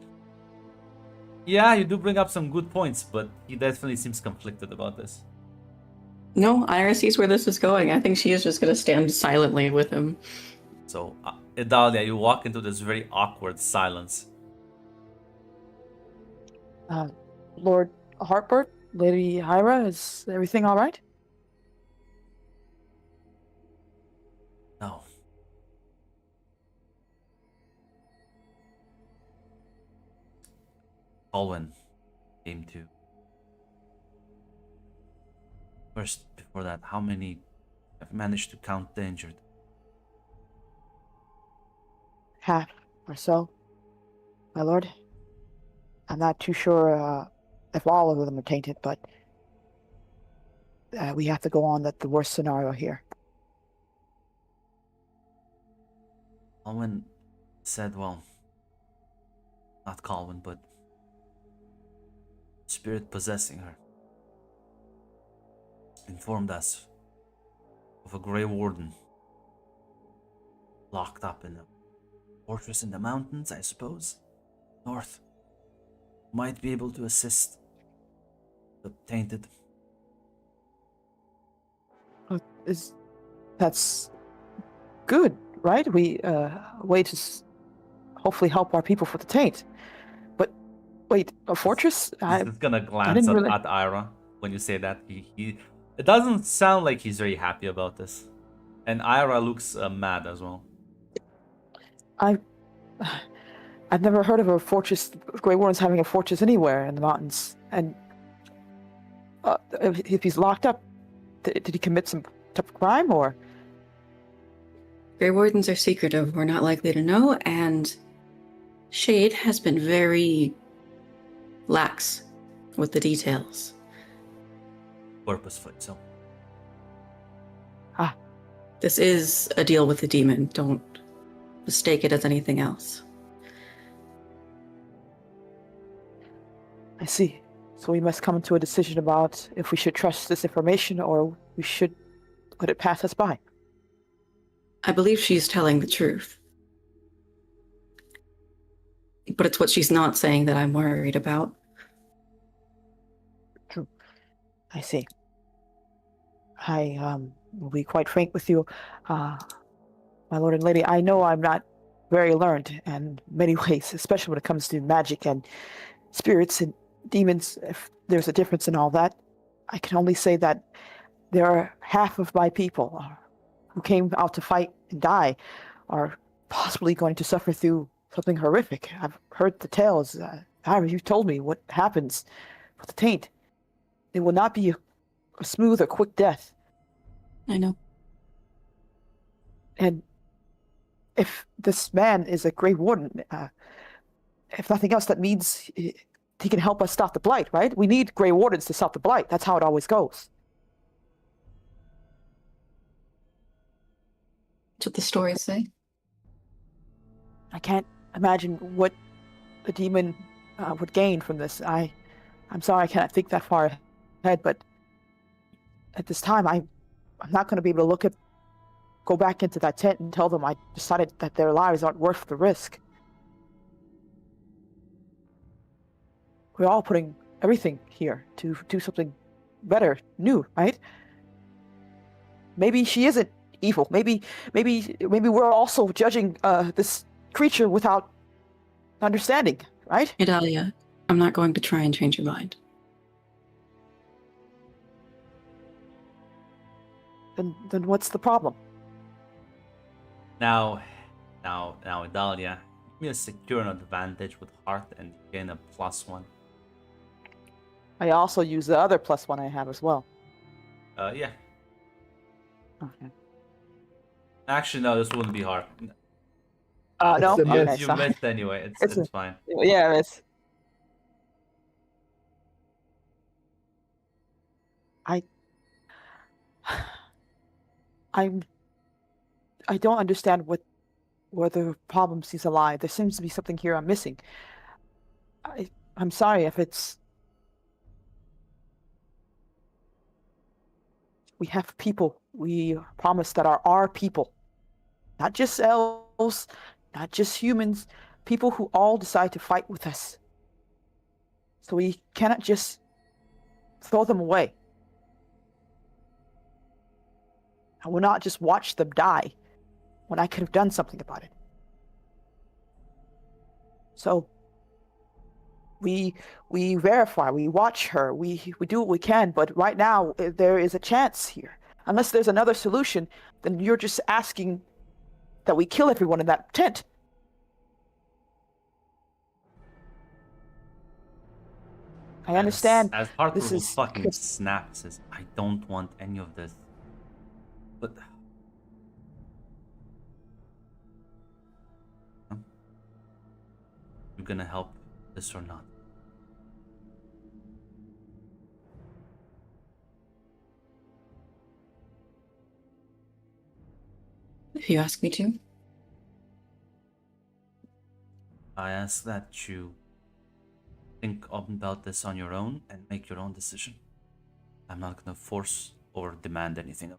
yeah, you do bring up some good points, but he definitely seems conflicted about this. No, Ira sees where this is going. I think she is just going to stand silently with him. So, Idalia, you walk into this very awkward silence. Lord Harpert, Lady Hyra, is everything all right? No. Alwyn came to. First, before that, how many have managed to count the injured? Half or so, my lord. I'm not too sure if all of them are tainted, but we have to go on the worst scenario here. Alwyn said, well, not Colwyn, but spirit possessing her, informed us of a Grey Warden locked up in a fortress in the mountains, I suppose, north. Might be able to assist the tainted. That's good, right? We way to hopefully help our people for the taint. But wait, a fortress? He's just gonna glance at Ira when you say that. He it doesn't sound like he's very happy about this, and Ira looks mad as well. I've never heard of a fortress, Grey Wardens having a fortress anywhere in the mountains. And if he's locked up, did he commit some type of crime, or? Grey Wardens are secretive. We're not likely to know, and Shade has been very lax with the details. Purposefully, so. This is a deal with the demon. Don't mistake it as anything else. I see. So we must come to a decision about if we should trust this information or we should let it pass us by. I believe she's telling the truth. But it's what she's not saying that I'm worried about. True. I see. I will be quite frank with you, my lord and lady. I know I'm not very learned in many ways, especially when it comes to magic and spirits and demons. If there's a difference in all that, I can only say that there are half of my people who came out to fight and die are possibly going to suffer through something horrific. I've heard the tales. You've told me what happens with the taint. It will not be a smooth or quick death. I know. And if this man is a Grey Warden, if nothing else, that means he can help us stop the Blight, right? We need Grey Wardens to stop the Blight. That's how it always goes. That's what the stories say. I can't imagine what the demon would gain from this. I'm sorry I cannot think that far ahead, but at this time, I'm not going to be able to go back into that tent and tell them I decided that their lives aren't worth the risk. We're all putting everything here to do something better, new, right? Maybe she isn't evil. Maybe we're also judging this creature without understanding, right? Idalia, I'm not going to try and change your mind. Then what's the problem? Now, Idalia, give me a secure an advantage with heart and gain a +1. I also use the other +1 I have as well. Yeah. Okay. Actually, no, this wouldn't be hard. No. It's a You, miss. you sorry. missed anyway. It's It's fine. Yeah, it's. I don't understand where the problem seems to lie. There seems to be something here I'm missing. I'm sorry if it's. We have people we promise that are our people. Not just elves, not just humans, people who all decide to fight with us. So we cannot just throw them away. I will not just watch them die when I could have done something about it. So we verify, we watch her, we do what we can, but right now there is a chance here. Unless there's another solution, then you're just asking that we kill everyone in that tent. I understand. As Harper this will is fucking snap, says, I don't want any of this. But you gonna help this or not? If you ask me to. I ask that you think about this on your own and make your own decision. I'm not gonna force or demand anything.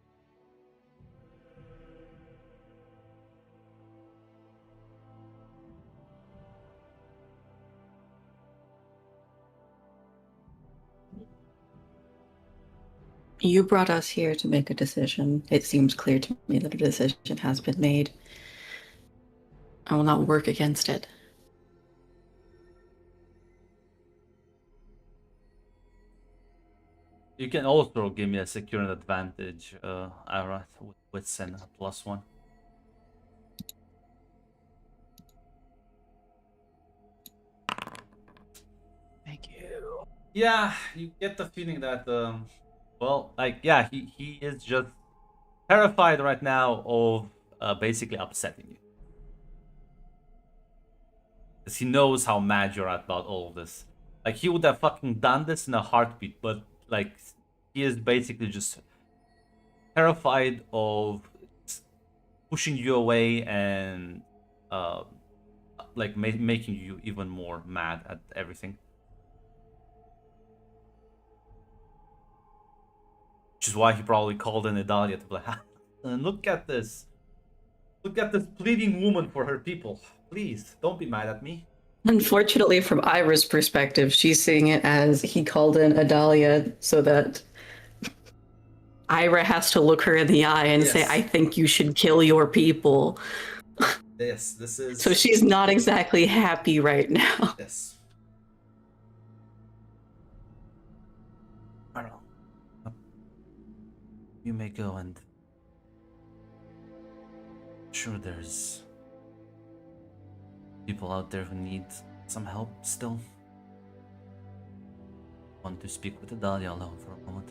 You brought us here to make a decision. It seems clear to me that a decision has been made. I will not work against it. You can also give me a secure advantage, Ira, with wits and a +1. Thank you. Yeah, you get the feeling that, well, like, yeah, he is just terrified right now of basically upsetting you. Because he knows how mad you're at about all of this. Like, he would have fucking done this in a heartbeat, but, like, he is basically just terrified of pushing you away and, like, making you even more mad at everything. Which is why he probably called in Idalia to be like, and look at this. Look at this pleading woman for her people. Please, don't be mad at me. Unfortunately, from Ira's perspective, she's seeing it as he called in Idalia so that Ira has to look her in the eye and say, Yes. I think you should kill your people. Yes, this is... So she's not exactly happy right now. Yes. I don't know. You may go and... Sure, there's... people out there who need some help still. Want to speak with Idalia alone for a moment.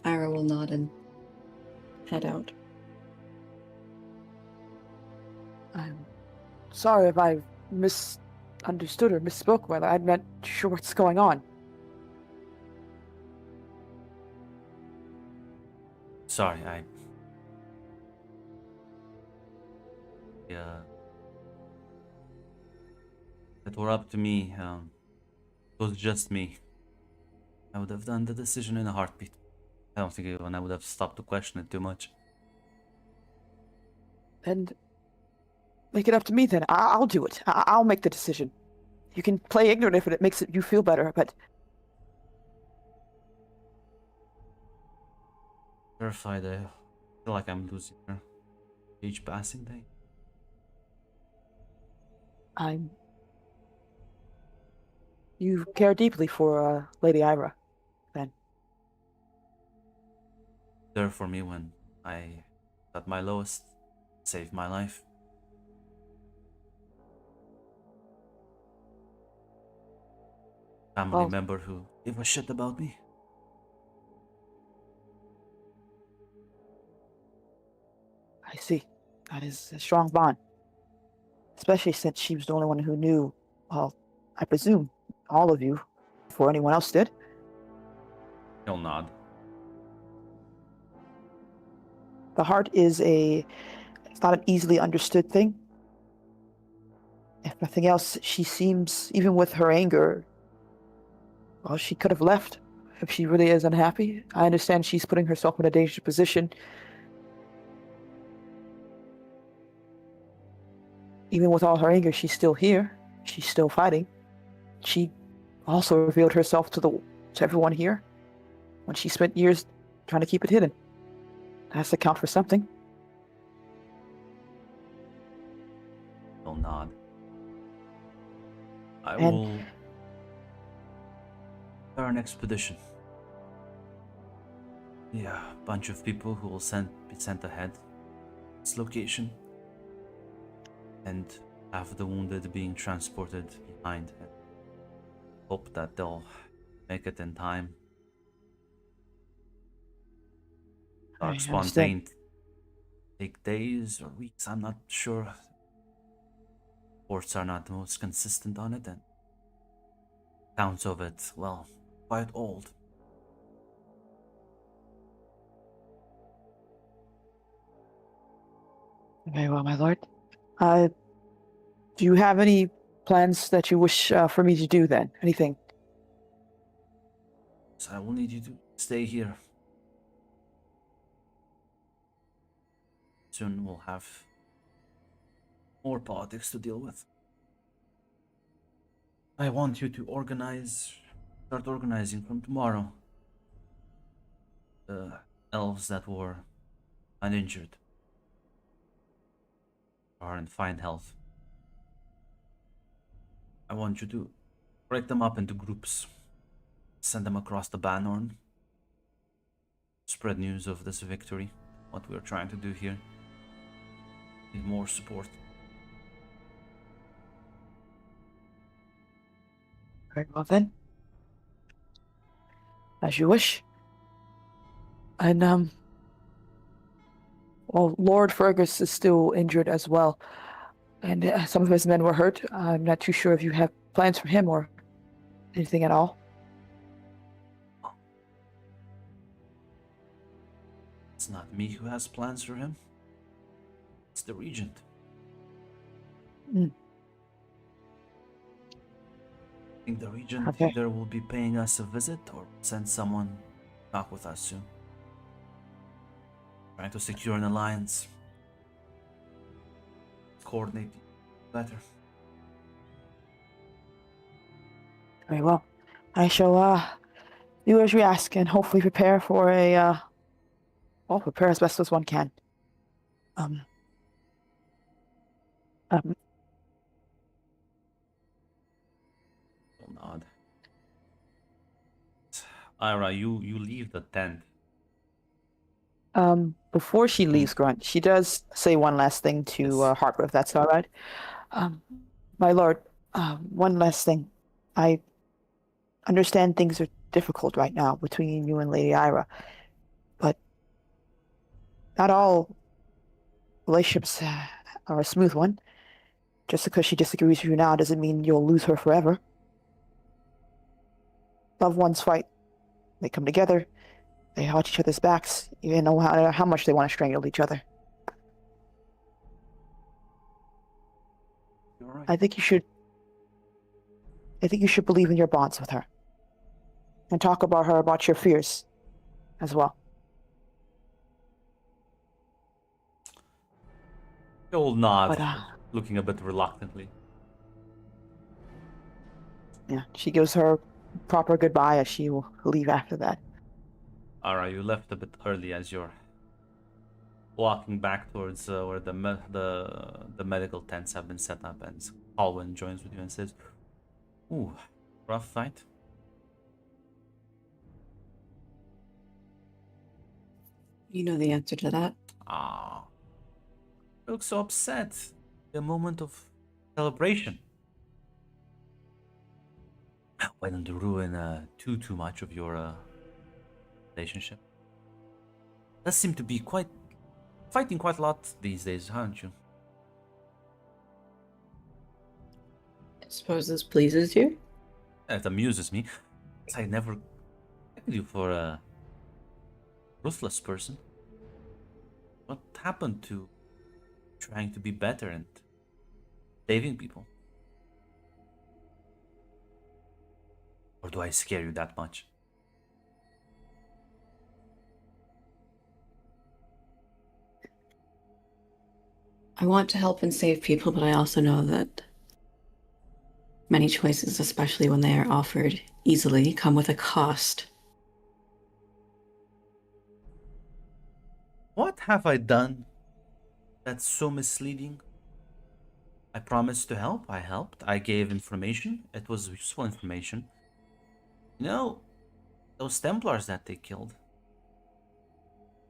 Ira will nod and head out. I'm sorry if I misunderstood or misspoke. Well, I'm not sure what's going on. Sorry, if it were up to me, it was just me. I would have done the decision in a heartbeat. I don't think even I would have stopped to question it too much. Then make it up to me then. I'll do it. I'll make the decision. You can play ignorant if it makes you feel better, but Terrified, I feel like I'm losing her each passing day. You care deeply for Lady Ira, then. There for me when I at my lowest, saved my life. Family Well- member who gave a shit about me. I see. That is a strong bond. Especially since she was the only one who knew, well, I presume, all of you, before anyone else did. He'll nod. The heart it's not an easily understood thing. If nothing else, she seems, even with her anger, well, she could have left if she really is unhappy. I understand she's putting herself in a dangerous position. Even with all her anger, she's still here. She's still fighting. She also revealed herself to everyone here when she spent years trying to keep it hidden. That has to count for something. He'll nod. I And- will start an expedition. Yeah, a bunch of people who will be sent ahead. This location. And have the wounded being transported behind. And hope that they'll make it in time. I Darkspawn understand. may take days or weeks, I'm not sure. Reports are not the most consistent on it, and accounts of it, well, quite old. Very well, my lord. Do you have any plans that you wish for me to do then? Anything? So I will need you to stay here. Soon we'll have more politics to deal with. I want you to start organizing from tomorrow. The elves that were uninjured are in fine health. I want you to break them up into groups. Send them across the Bannorn. Spread news of this victory. What we're trying to do here. Need more support. Very well then. As you wish. And well, Lord Fergus is still injured as well, and some of his men were hurt. I'm not too sure if you have plans for him or anything at all. It's not me who has plans for him. It's the regent. Mm. I think the regent Okay. either will be paying us a visit or send someone to talk with us soon. Trying to secure an alliance. Coordinate better. Very well. I shall do as you ask and hopefully prepare for prepare as best as one can. Um, Nod. Ira, you leave the tent. Before she leaves, Grunt, she does say one last thing to Yes. Harper, if that's all right. My lord, one last thing. I understand things are difficult right now between you and Lady Ira, but not all relationships are a smooth one. Just because she disagrees with you now doesn't mean you'll lose her forever. Loved ones fight. They come together. They watch each other's backs, even no matter how much they want to strangle each other. You're right. I think you should believe in your bonds with her. and talk about your fears as well. You'll nod, But looking a bit reluctantly. yeah, she gives her proper goodbye as she will leave after that. Alright, you left a bit early as you're walking back towards where the medical tents have been set up, and Alwyn joins with you and says, "Ooh, rough fight." You know the answer to that. Ah, you look so upset. A moment of celebration. Why don't you ruin too much of your relationship? Does seem to be fighting quite a lot these days, aren't you? I suppose this pleases you? It amuses me. I never expected you for a ruthless person. What happened to trying to be better and saving people? Or do I scare you that much? I want to help and save people, but I also know that many choices, especially when they are offered easily, come with a cost. What have I done that's so misleading? I promised to help. I helped. I gave information. It was useful information. You know, those Templars that they killed,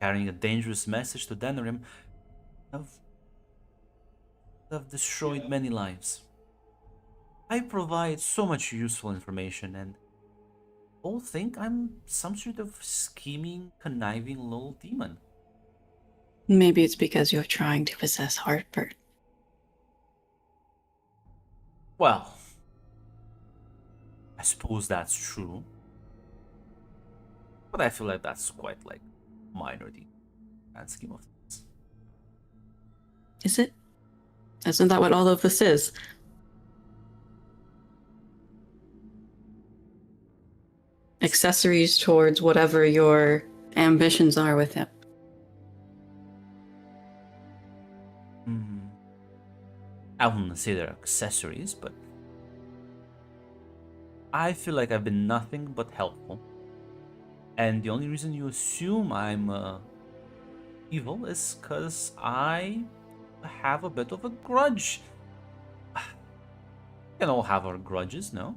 carrying a dangerous message to Denerim, have destroyed many lives. I provide so much useful information, and all think I'm some sort of scheming, conniving little demon. Maybe it's because you're trying to possess Hartford. Well, I suppose that's true. But I feel like that's quite like minor the grand scheme of things. Is it? Isn't that what all of this is? Accessories towards whatever your ambitions are with him. I wouldn't say they're accessories, but I feel like I've been nothing but helpful. And the only reason you assume I'm evil is because I have a bit of a grudge. We can all have our grudges, no?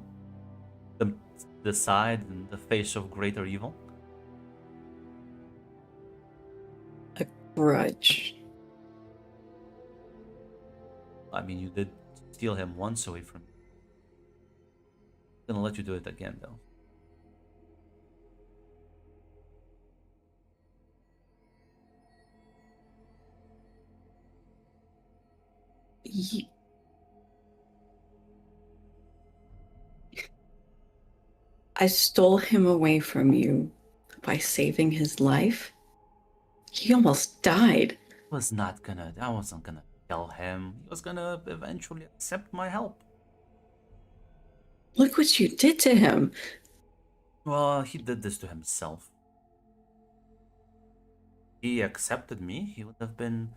The side and the face of greater evil. A grudge. I mean, you did steal him once away from me. I'm gonna let you do it again, though. I stole him away from you by saving his life. He almost died. I wasn't gonna kill him. He was gonna eventually accept my help. Look what you did to him. Well, he did this to himself. He accepted me, he would have been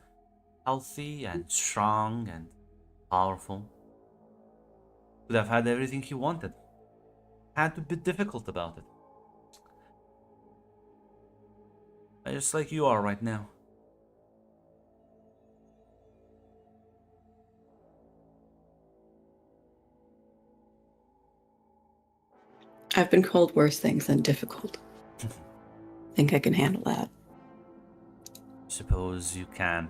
healthy and strong and powerful. Would have had everything he wanted. Had to be difficult about it. Just like you are right now. I've been called worse things than difficult. Think I can handle that. Suppose you can.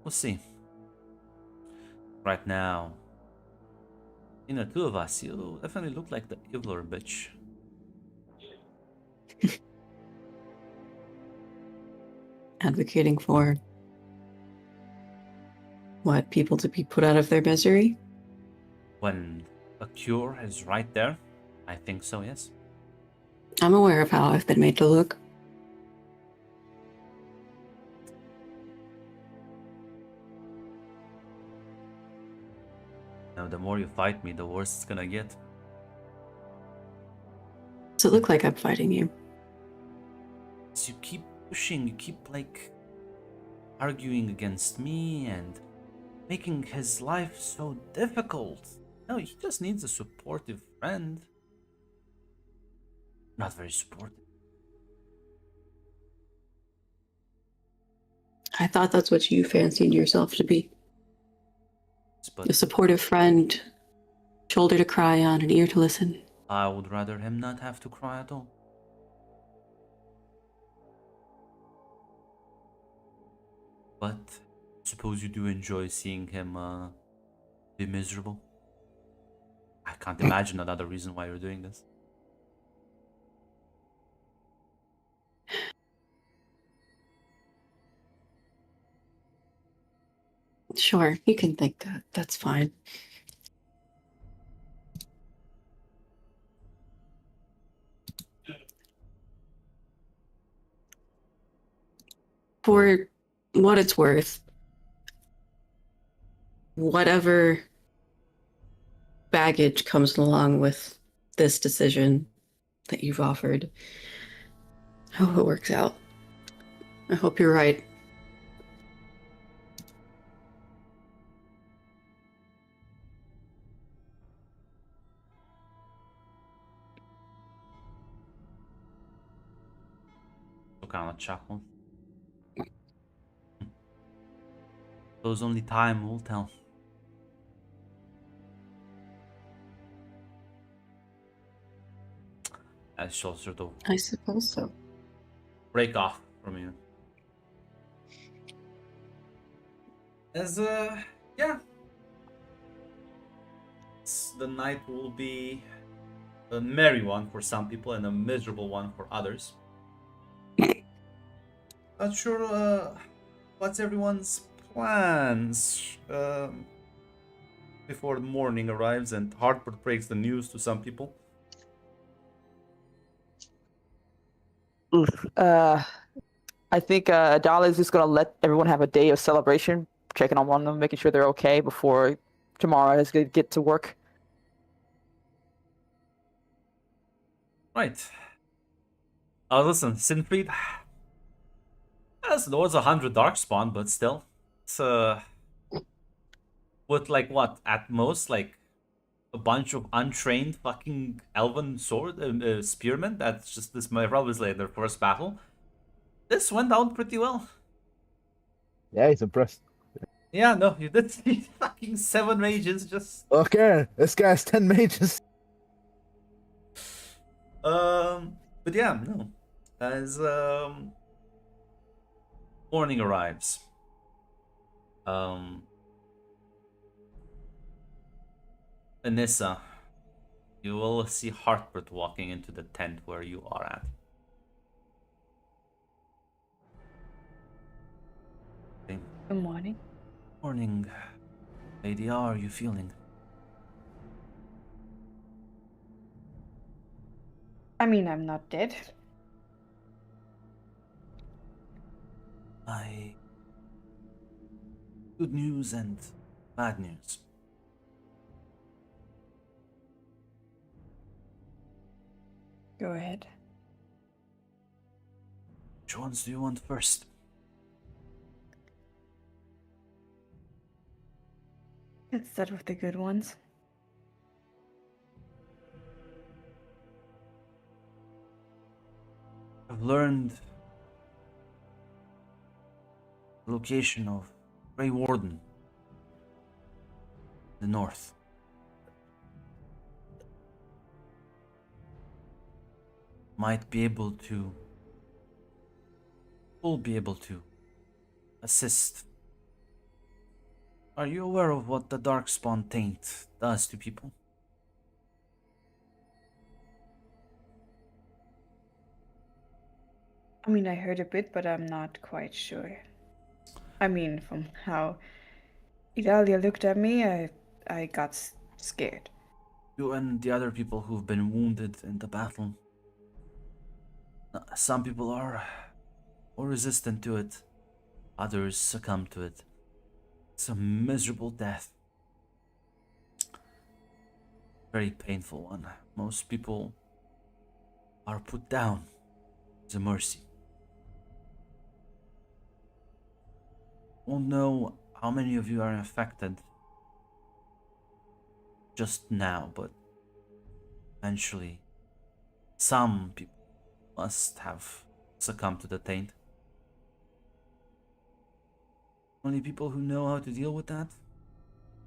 We'll see. Right now, the two of us, you definitely look like the eviler bitch. Advocating for what? People to be put out of their misery? When a cure is right there, I think so, yes. I'm aware of how I've been made to look. Now, the more you fight me, the worse it's gonna get. Does it look like I'm fighting you? So you keep pushing, you keep like arguing against me and making his life so difficult. No, he just needs a supportive friend. Not very supportive. I thought that's what you fancied yourself to be. But A supportive friend, shoulder to cry on, an ear to listen. I would rather him not have to cry at all. But suppose you do enjoy seeing him be miserable. I can't imagine another reason why you're doing this. Sure, you can think that. That's fine. For what it's worth, whatever baggage comes along with this decision that you've offered, I hope it works out. I hope you're right. So kind of chuckle. Those only time will tell. I shall sort of I suppose so. break off from you. As yeah. The night will be a merry one for some people and a miserable one for others. Not sure what's everyone's plans before the morning arrives and Hartford breaks the news to some people. I think Adala is just gonna let everyone have a day of celebration, checking on one of them, making sure they're okay before tomorrow is gonna get to work. Right. Listen, Sinfried. Yes, there was 100 Darkspawn, but still, it's with like what at most like a bunch of untrained fucking elven spearmen. That's just this might probably like their first battle. This went down pretty well. Yeah, he's impressed. Yeah, no, you did see fucking 7 mages just Okay, this guy has 10 mages. but yeah, no. As morning arrives. Anissa, you will see Hartford walking into the tent where you are at. Okay. Good morning. Morning, lady. How are you feeling? I mean, I'm not dead. Good news and bad news. Go ahead. Which ones do you want first? Let's start with the good ones. I've learned the location of Grey Warden, the north. Might be able to. Will be able to assist. Are you aware of what the Darkspawn taint does to people? I mean, I heard a bit, but I'm not quite sure. I mean, from how Idalia looked at me, I got scared. You and the other people who've been wounded in the battle. Some people are more resistant to it. Others succumb to it. It's a miserable death. Very painful one. Most people are put down as a mercy. Won't know how many of you are infected just now, but eventually some people must have succumbed to the taint. Only people who know how to deal with that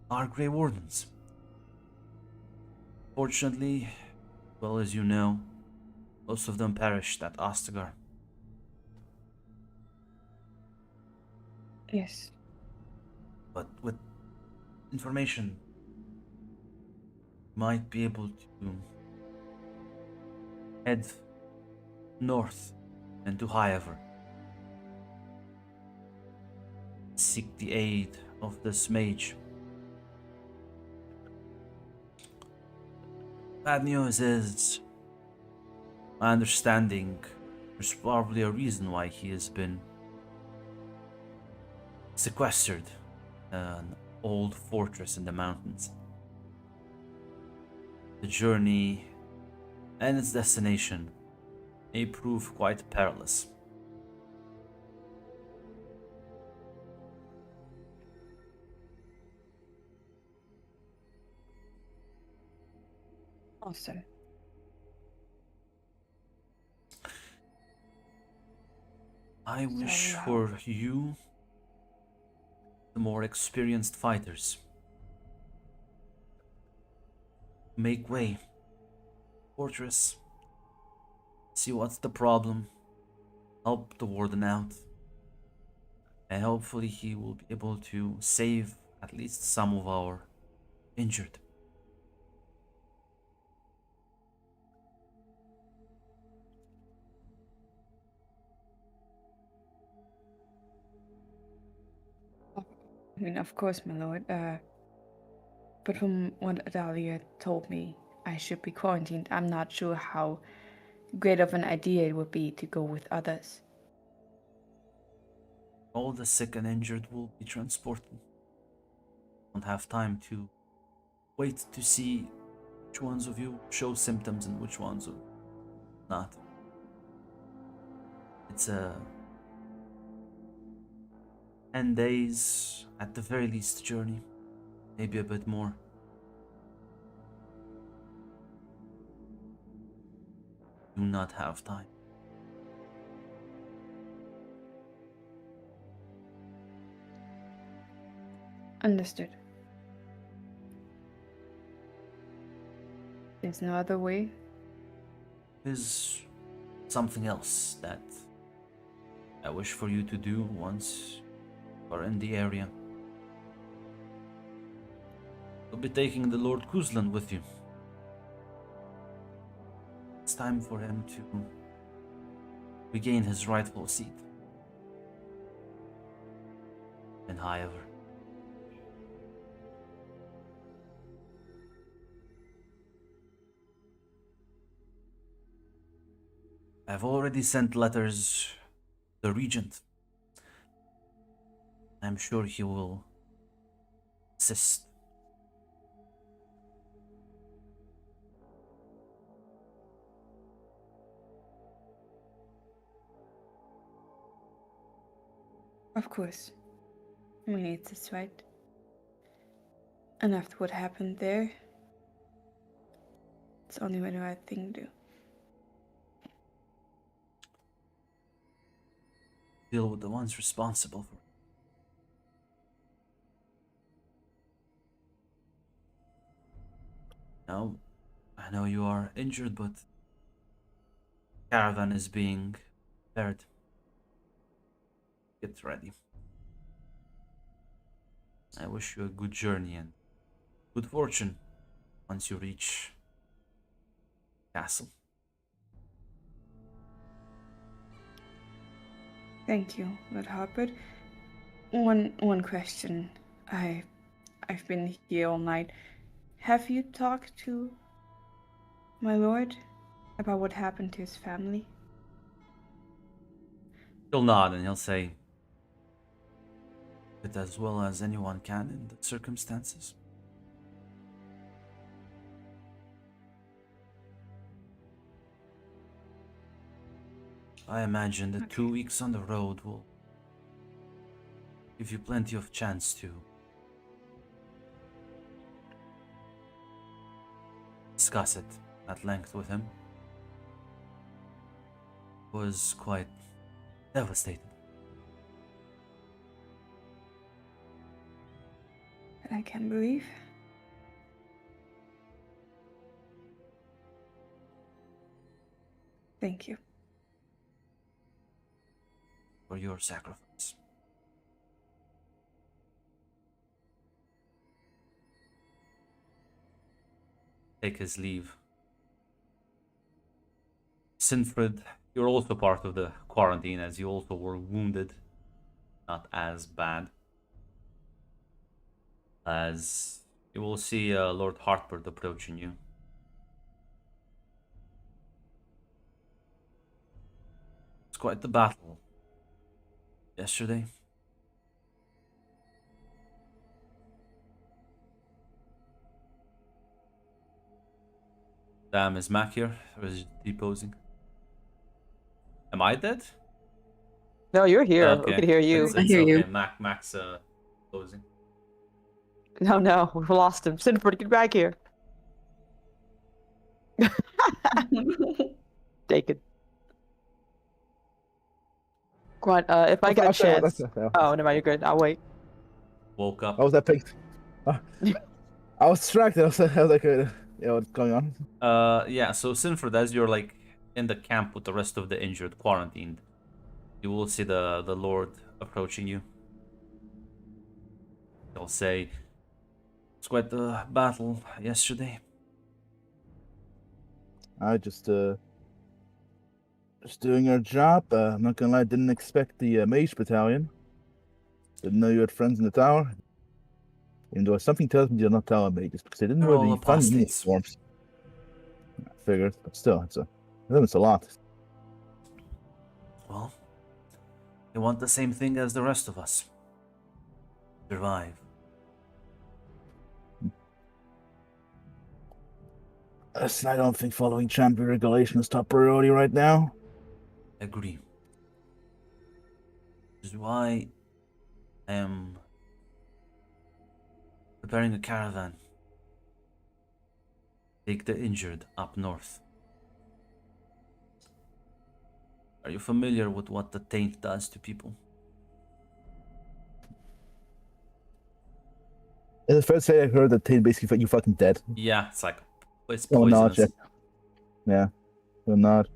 are Grey Wardens. Fortunately, well as you know, most of them perished at Ostagar. Yes. But with information, might be able to head north and to Highever. Seek the aid of this mage. Bad news is, my understanding, there's probably a reason why he has been sequestered in an old fortress in the mountains. The journey and its destination may prove quite perilous. Awesome. I wish So, for you, the more experienced fighters, make way. Fortress, see what's the problem, help the warden out, and hopefully he will be able to save at least some of our injured. I mean, of course, my lord. But from what Adalia told me, I should be quarantined. I'm not sure how great of an idea it would be to go with others. All the sick and injured will be transported. Don't have time to wait to see which ones of you show symptoms and which ones will not. It's 10 days at the very least journey, maybe a bit more. Do not have time. Understood. There's no other way. Is something else that I wish for you to do once you are in the area. You'll be taking the Lord Kuzlan with you. It's time for him to regain his rightful seat in Highever. I've already sent letters to the Regent. I'm sure he will assist. Of course. I mean, it's his right. And after what happened there, it's only the right thing to do. Deal with the ones responsible for it. Now, I know you are injured, but caravan is being prepared. Get ready. I wish you a good journey and good fortune once you reach castle. Thank you, Lord Harper. One question. I've been here all night. Have you talked to my lord about what happened to his family? He'll nod and he'll say, "It as well as anyone can in the circumstances." I imagine that 2 weeks on the road will give you plenty of chance to discuss it at length with him. Was quite devastated. I can believe. Thank you. For your sacrifice. Take his leave. Sinfred, you're also part of the quarantine as you also were wounded. Not as bad. As you will see Lord Hartford approaching you. It's quite the battle yesterday. Damn, is Mac here? Or is he deposing? Am I dead? No, you're here. Okay. We can hear you. I hear you. Okay. Mac's deposing. No, we've lost him. Sinford, get back here. Take it. Grunt, if I get a chance. Oh, never mind, you're good. I'll wait. Woke up. I was that pink. I was distracted. I was like, yeah, what's going on? Yeah, so Sinford, as you're like in the camp with the rest of the injured quarantined, you will see the Lord approaching you. He'll say, it's quite the battle yesterday. I just doing our job. I'm not gonna lie, didn't expect the mage battalion. Didn't know you had friends in the tower. Even though something tells me you're not tower mages because they didn't They're all really find apostates. uniforms. I figured, but still, it's a lot. Well, they want the same thing as the rest of us. Survive. Listen, I don't think following champion regulation is top priority right now. Agree. Which is why I am preparing a caravan. Take the injured up north. Are you familiar with what the taint does to people? In the first day I heard that Taint basically you fucking dead. Yeah, it's Oh, no, poisonous. Yeah, they're not.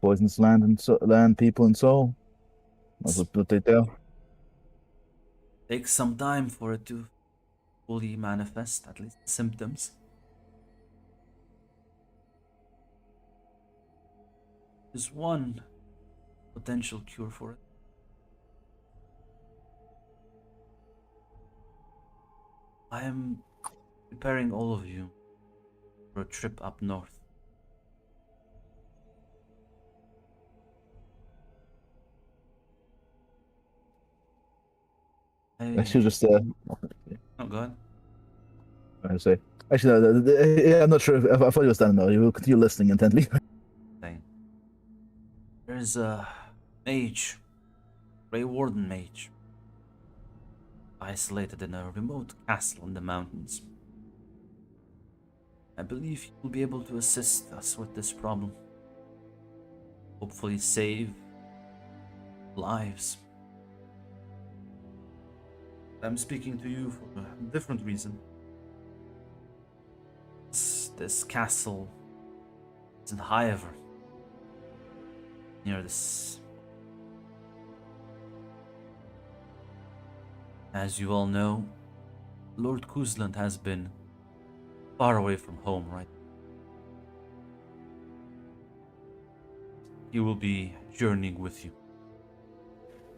Poisons land and land, people, and soul. That's what they do. Takes some time for it to fully manifest, at least the symptoms. There's one potential cure for it. I am preparing all of you for a trip up north. I should just Oh, go ahead. I say. Actually, no, yeah, I'm not sure if I thought you was done. No, you will continue listening intently. Thing. There's a mage, Grey Warden mage, isolated in a remote castle in the mountains. I believe he will be able to assist us with this problem. Hopefully save lives. I'm speaking to you for a different reason. This castle is in Highever, near this. As you all know, Lord Kuzland has been far away from home, right? He will be journeying with you.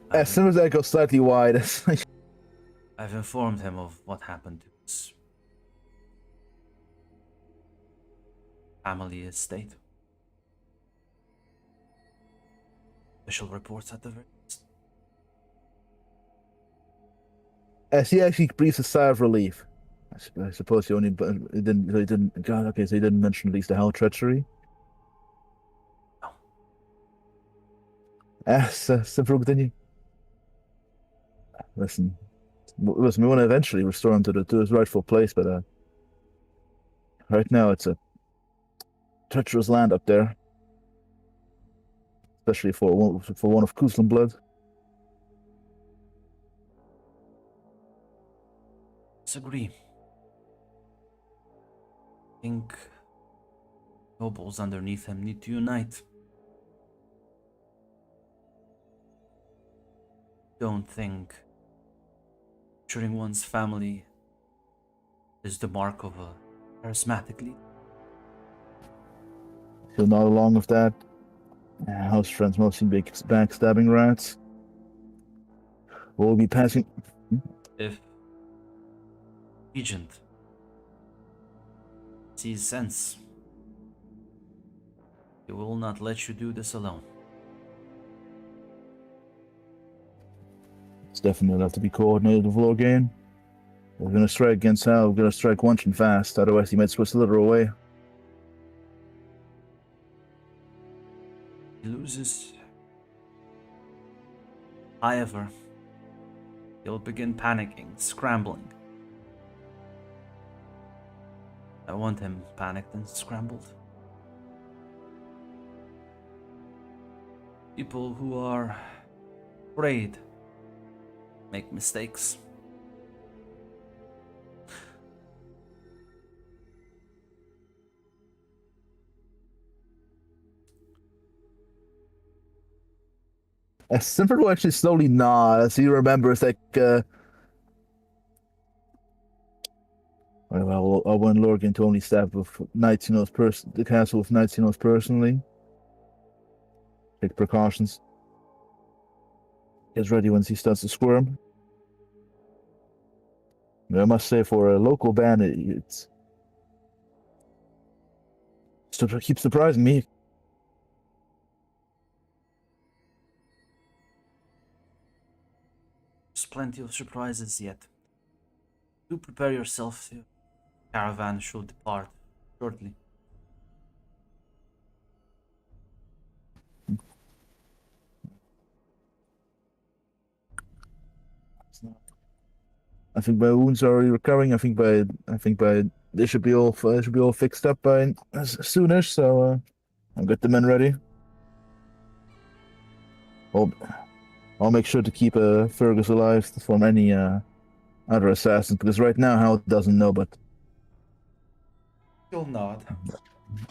As soon as I go slightly wide, it's like, I've informed him of what happened to his family estate. Official reports at the very least. as he actually breathes a sigh of relief. I suppose he only he didn't. God, okay, so he didn't mention at least the hell treachery. No. Simple continue. Listen, listen. We want to eventually restore him to his rightful place, but right now it's a treacherous land up there, especially for one of Kuzlin blood. Disagree. I think nobles underneath him need to unite. Don't think butchering one's family is the mark of a charismatic leader. Feel not along with that. House friends mostly big backstabbing rats. We'll be passing. If Regent sees sense, he will not let you do this alone. It's definitely have to be coordinated with Lorgain. If we're gonna strike against Hal, we're gonna strike once and fast, otherwise he might switch the litter away. He loses. However, he'll begin panicking, scrambling. I want him panicked and scrambled. People who are afraid make mistakes. Simper will actually slowly nod as he remembers like well, I want Lorgain to only stab with knights he knows the castle with knights he knows personally. Take precautions. Gets ready once he starts to squirm. I must say, for a local band, it keeps surprising me. There's plenty of surprises yet. Do prepare yourself. The caravan should depart shortly. I think my wounds are already recovering. I think by they should be all fixed up by soonish. So I'll get the men ready. I'll make sure to keep Fergus alive from any other assassins, because right now Hal doesn't know, but You'll nod.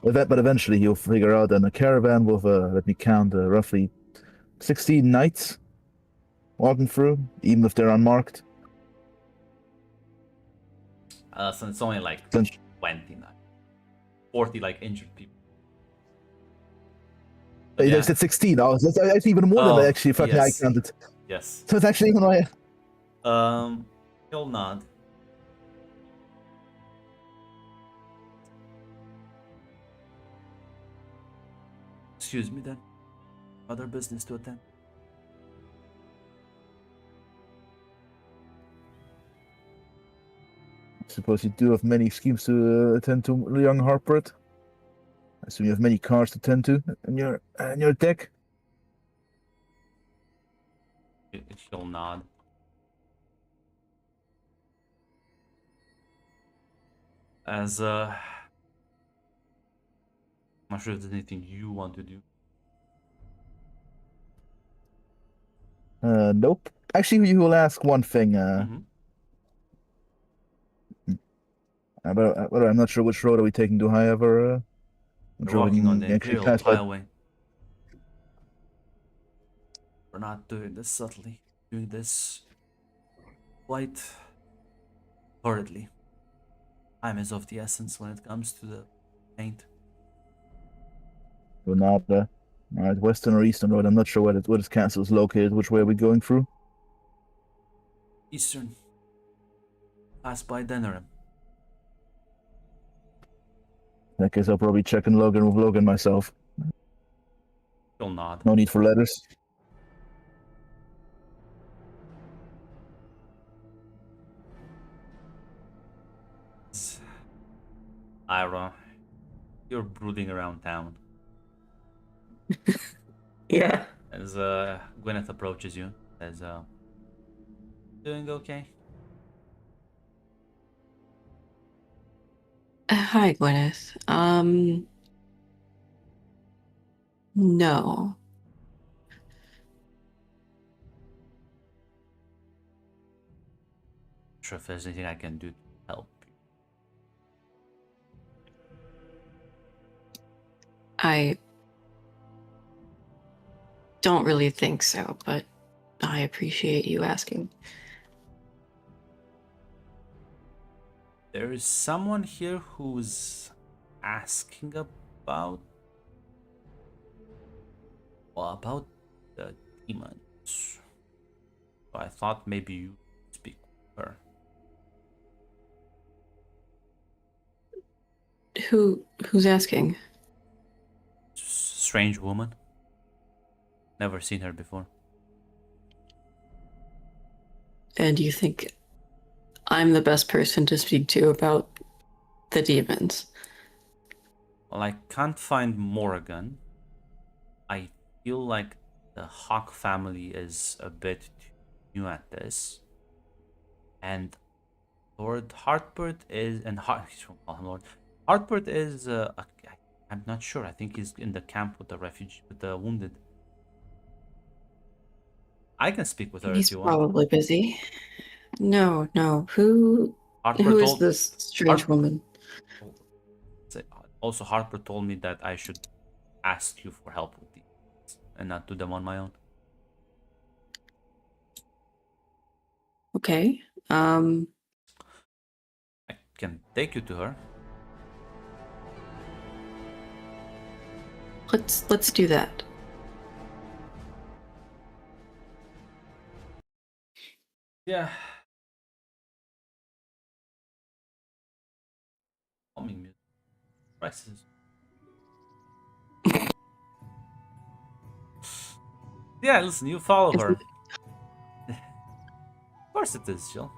but eventually he'll figure out. And a caravan with let me count, roughly 16 knights walking through, even if they're unmarked. So it's only like Then 29, 40 like injured people. They Yeah. said 16. Oh, that's actually even more than I actually fucking yes. I counted. Yes. So it's actually even like, He'll nod. Excuse me then. Other business to attend. I suppose you do have many schemes to attend to, young Harpert. I assume you have many cars to tend to in your deck. He'll nod. As I'm not sure if there's anything you want to do. Nope. Actually, you will ask one thing. Mhm. But I'm not sure which road are we taking to Highover. We're walking on the Imperial pass by. Highway. We're not doing this subtly. Doing this quite hurriedly. Time is of the essence when it comes to the paint. We're not. All right, western or eastern road. I'm not sure where this castle is located. Which way are we going through? Eastern. Pass by Denerim. In that case, I'll probably check in Logan with Logan myself. He'll nod. No need for letters. Ira, you're brooding around town. Yeah. As Gwyneth approaches you, says, "Doing okay?" Hi, Gwyneth. No. Sure, if there's anything I can do to help. I don't really think so, but I appreciate you asking. There is someone here who's asking about the demons. So I thought maybe you speak with her. Who's asking? Strange woman. Never seen her before. And you think I'm the best person to speak to about the demons? Well, I can't find Morrigan. I feel like the Hawk family is a bit too new at this. And Lord Hartpert is... And Lord Hartpert is... I'm not sure. I think he's in the camp with the refugee, with the wounded. I can speak with her He's if you want. probably busy. No. Who is this strange woman? Also, Harper told me that I should ask you for help with these and not do them on my own. Okay. I can take you to her. Let's do that. Yeah. Calming music. Prices. Yeah, listen, you follow her. Of course it is, Jill.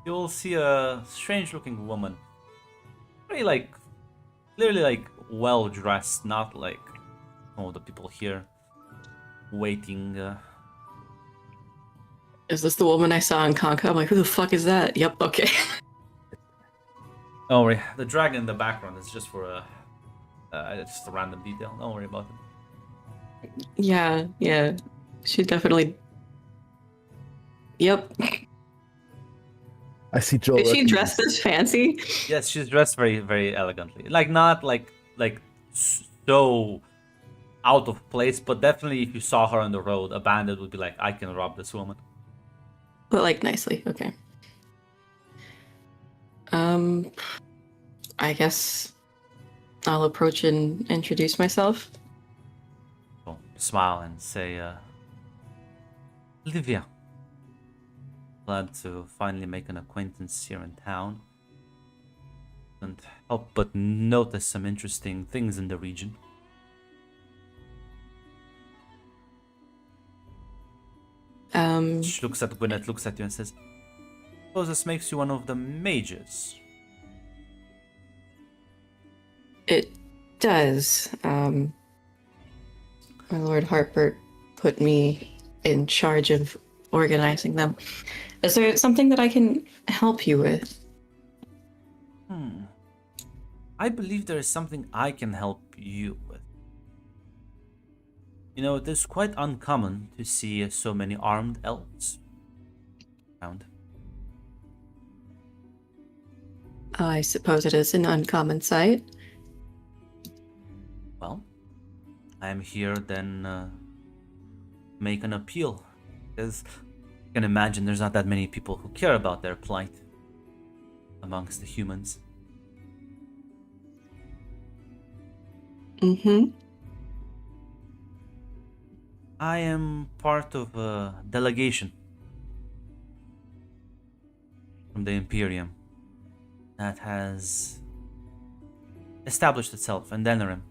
You will see a strange-looking woman. Very, clearly, well dressed, not like some of the people here waiting. Is this the woman I saw in Conca? I'm like, who the fuck is that? Yep, okay. Don't worry, the dragon in the background is just for just a random detail. Don't worry about it. Yeah. She definitely. Yep. I see Joel. Is she dressed this fancy? Yes, she's dressed very, very elegantly. Not like so out of place, but definitely if you saw her on the road, a bandit would be like, I can rob this woman. But like nicely, okay. I guess I'll approach and introduce myself. So smile and say, Livia. Glad to finally make an acquaintance here in town. Can't help but notice some interesting things in the region. She looks at Gwyneth, looks at you and says, suppose this makes you one of the mages. It does. My Lord Harper put me in charge of organizing them. Is there something that I can help you with? I believe there is something I can help you with. You know, it is quite uncommon to see so many armed elves around. I suppose it is an uncommon sight. Well, I am here then make an appeal. Because you can imagine there's not that many people who care about their plight amongst the humans. I am part of a delegation from the Imperium that has established itself in Denerim.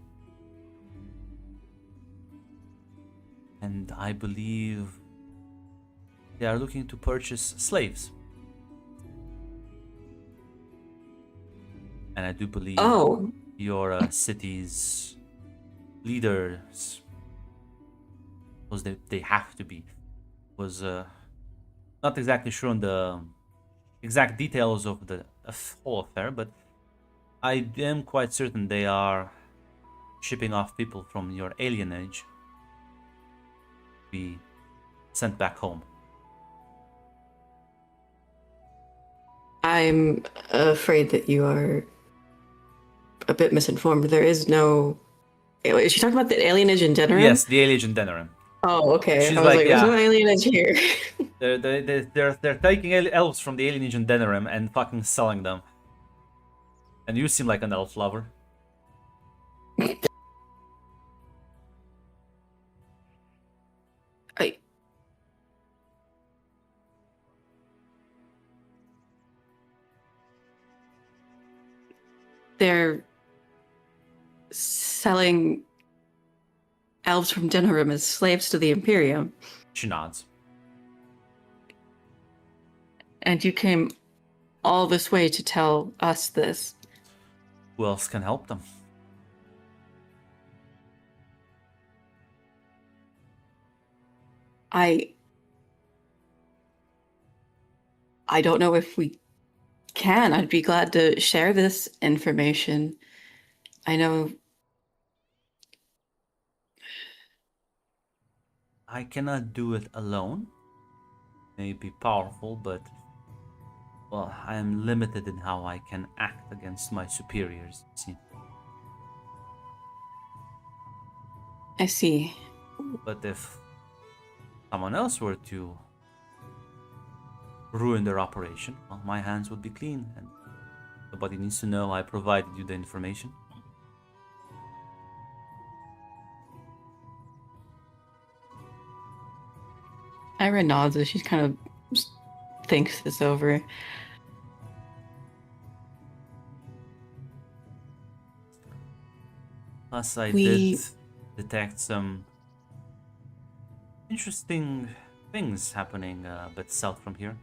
And I believe they are looking to purchase slaves. And I do believe your city's leaders because they have to be. Was not exactly sure on the exact details of the whole affair, but I am quite certain they are shipping off people from your alien age to be sent back home. I'm afraid that you are a bit misinformed. There is no. Is she talking about the alienage in Denerim? Yes, the alien Denerim. Oh, okay. She's I was like, like, there's yeah. no alienage here. They're taking elves from the alien in Denerim and fucking selling them. And you seem like an elf lover. I. They're selling elves from Denerim as slaves to the Imperium. She nods. And you came all this way to tell us this. Who else can help them? I don't know if we can. I'd be glad to share this information. I know I cannot do it alone. May be powerful, but well, I am limited in how I can act against my superiors. See, I see. but if someone else were to ruin their operation, well, my hands would be clean, and nobody needs to know I provided you the information. Ira nods as she kind of just thinks this over. Plus, I We- did detect some interesting things happening a bit south from here.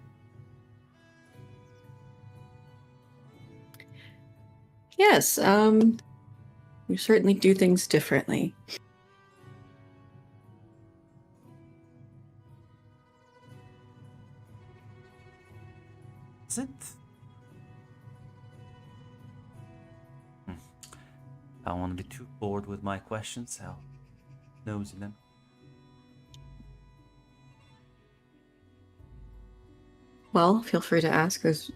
Yes, we certainly do things differently. Is it? I don't want to be too bored with my questions. I'll nosy them. Well, feel free to ask. There's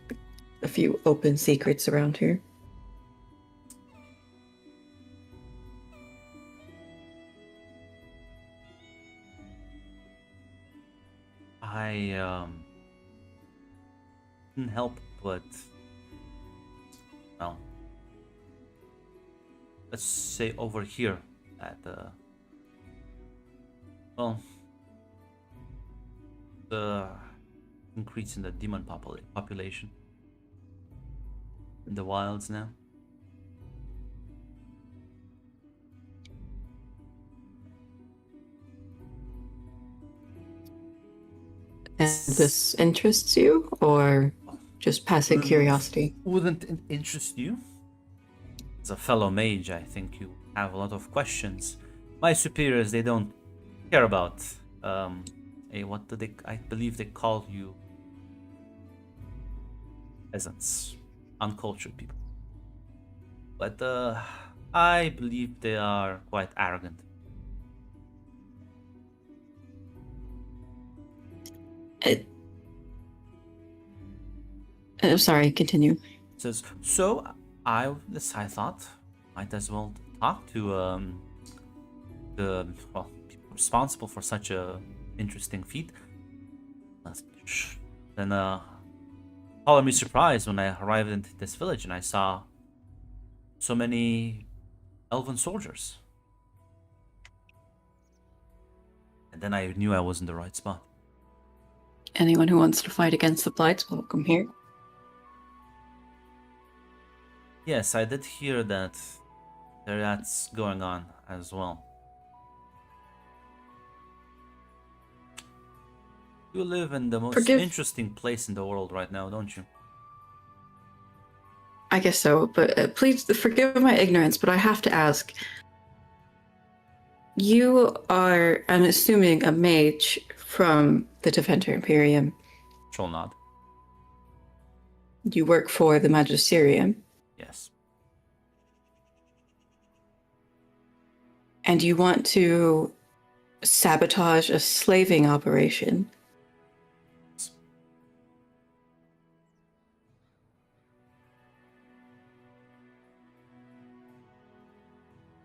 a few open secrets around here. I couldn't help but, well, let's say over here at well, the increase in the demon population in the wilds now. And this interests you, or just passing curiosity? Wouldn't it interest you? As a fellow mage, I think you have a lot of questions. My superiors, they don't care about what do they? I believe they call you peasants, uncultured people. But I believe they are quite arrogant. I'm sorry, continue. Says so. I thought might as well talk to the people responsible for such a interesting feat. Then follow me surprised when I arrived in this village and I saw so many elven soldiers. And then I knew I was in the right spot. Anyone who wants to fight against the Blights, welcome here. Yes, I did hear that that's going on as well. You live in the most interesting place in the world right now, don't you? I guess so, but please forgive my ignorance, but I have to ask. You are, I'm assuming, a mage from the Defender Imperium. She'll nod. You work for the Magisterium, Yes. and you want to sabotage a slaving operation.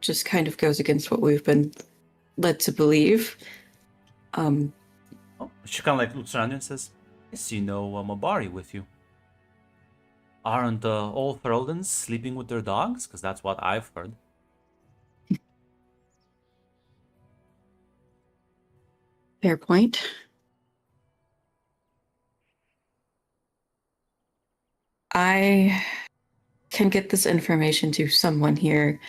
Just kind of goes against what we've been led to believe. Oh, she kind of like looks around you and says, I see no Mabari with you. Aren't all Feraldans sleeping with their dogs? Because that's what I've heard. Fair point. I can get this information to someone here,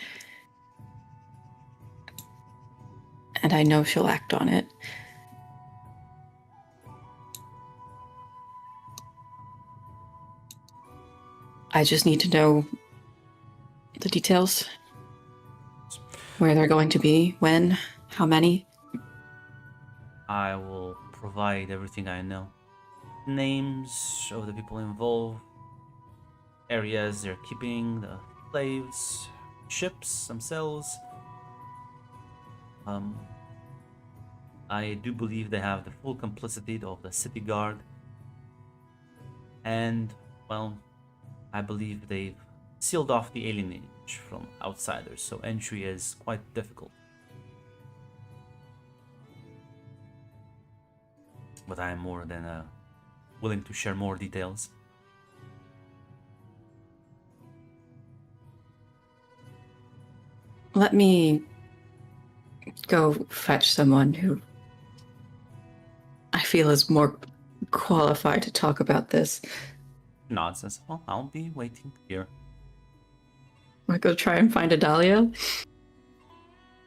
and I know she'll act on it. I just need to know the details. Where they're going to be, when, how many. I will provide everything I know. Names of the people involved, areas they're keeping, the slaves, ships themselves. I do believe they have the full complicity of the city guard. And, well, I believe they've sealed off the alienage from outsiders, so entry is quite difficult. But I am more than willing to share more details. Let me go fetch someone who I feel is more qualified to talk about this. Nods and says, well, I'll be waiting here. I go try and find Adalia.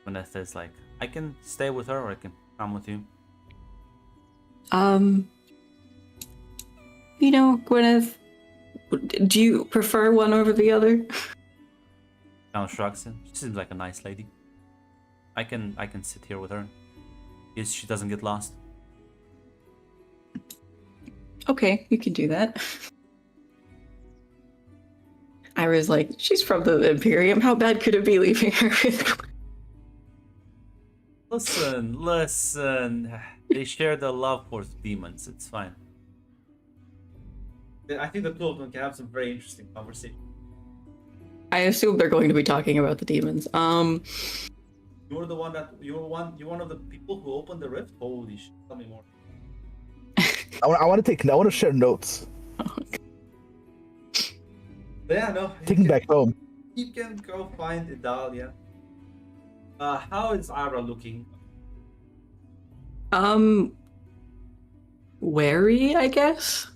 Vanessa is like, I can stay with her or I can come with you. You know, Gwyneth, do you prefer one over the other? Kind of shrugs and she seems like a nice lady. I can sit here with her. If she doesn't get lost. Okay, you can do that. Ira's like, she's from the Imperium. How bad could it be leaving her with? Listen. They share the love for demons. It's fine. I think the two of them can have some very interesting conversation. I assume they're going to be talking about the demons. You're one of the people who opened the rift? Holy shit. Tell me more. I want to share notes. But yeah, no. Taking back home. You can go find Idalia. How is Ira looking? Wary, I guess.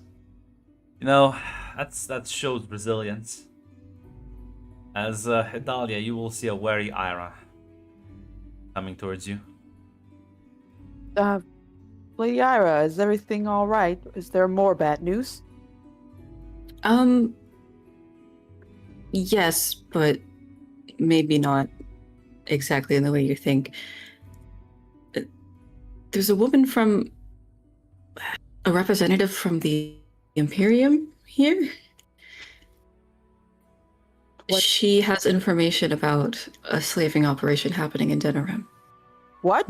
You know, that shows resilience. As Idalia, you will see a wary Ira coming towards you. Lady Ira, is everything all right? Is there more bad news? Yes, but maybe not exactly in the way you think. There's a woman from a representative from the Imperium here. What? She has information about a slaving operation happening in Denerim. What?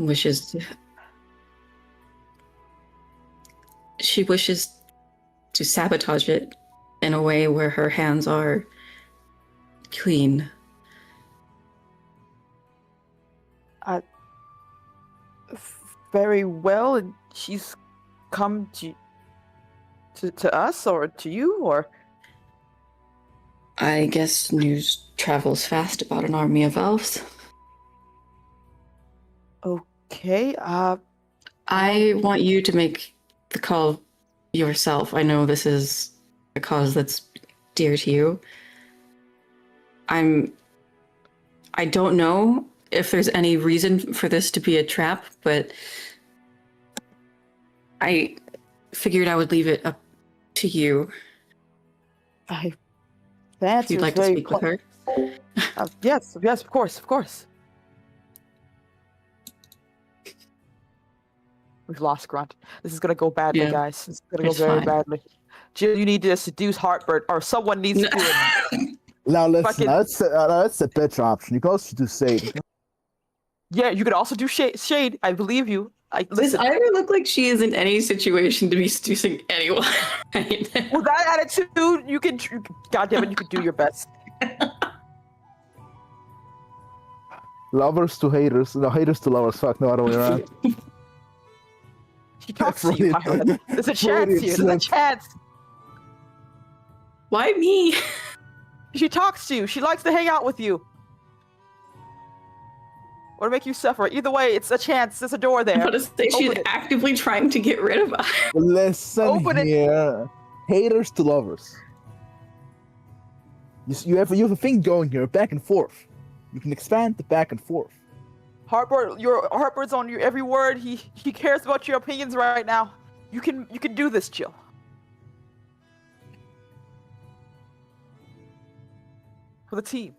She wishes to sabotage it in a way where her hands are clean. Very well. And she's come to us or to you or? I guess news travels fast about an army of elves. Okay. I want you to make the call yourself. I know this is a cause that's dear to you. I don't know if there's any reason for this to be a trap, but I figured I would leave it up to you. The answer If you'd is like to very speak with her. yes, of course. We've lost Grunt. This is gonna go badly, Yeah. guys. It's gonna go It's very fine. badly. Jill, you need to seduce Heartbird, or someone needs to do it. Now listen, Fucking- that's a better option. You can also do Sadie. Yeah, you could also do Shade. I believe you. Does Listen, Ira look like she is in any situation to be seducing anyone right now? with that attitude, you can. God damn it, you could do your best. Lovers to haters, no haters to lovers. Fuck, no other way around. She talks to you. Freudian- Ira. There's a chance Freudian here. There's a slip. chance. Why me? She talks to you. She likes to hang out with you. Or make you suffer. Either way, it's a chance. There's a door I'm there. gonna say she's Open it. actively trying to get rid of us. Listen Open it. here, haters to lovers. You have a thing going here, back and forth. You can expand the back and forth. Heartbird's on your every word. He cares about your opinions right now. You can do this, Jill. For the team.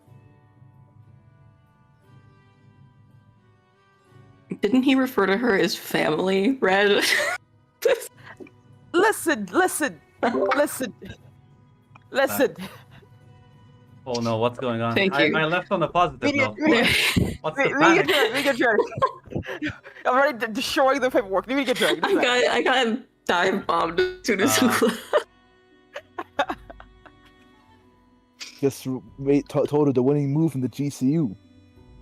Didn't he refer to her as family, Red? Listen. Oh no, what's going on? Thank you. I left on a positive Media- note. media- What's the Let me panic? get dragged. I'm already destroying the paperwork. Let me get dragged. I got dive bombed as soon as Just told her the winning move in the GCU.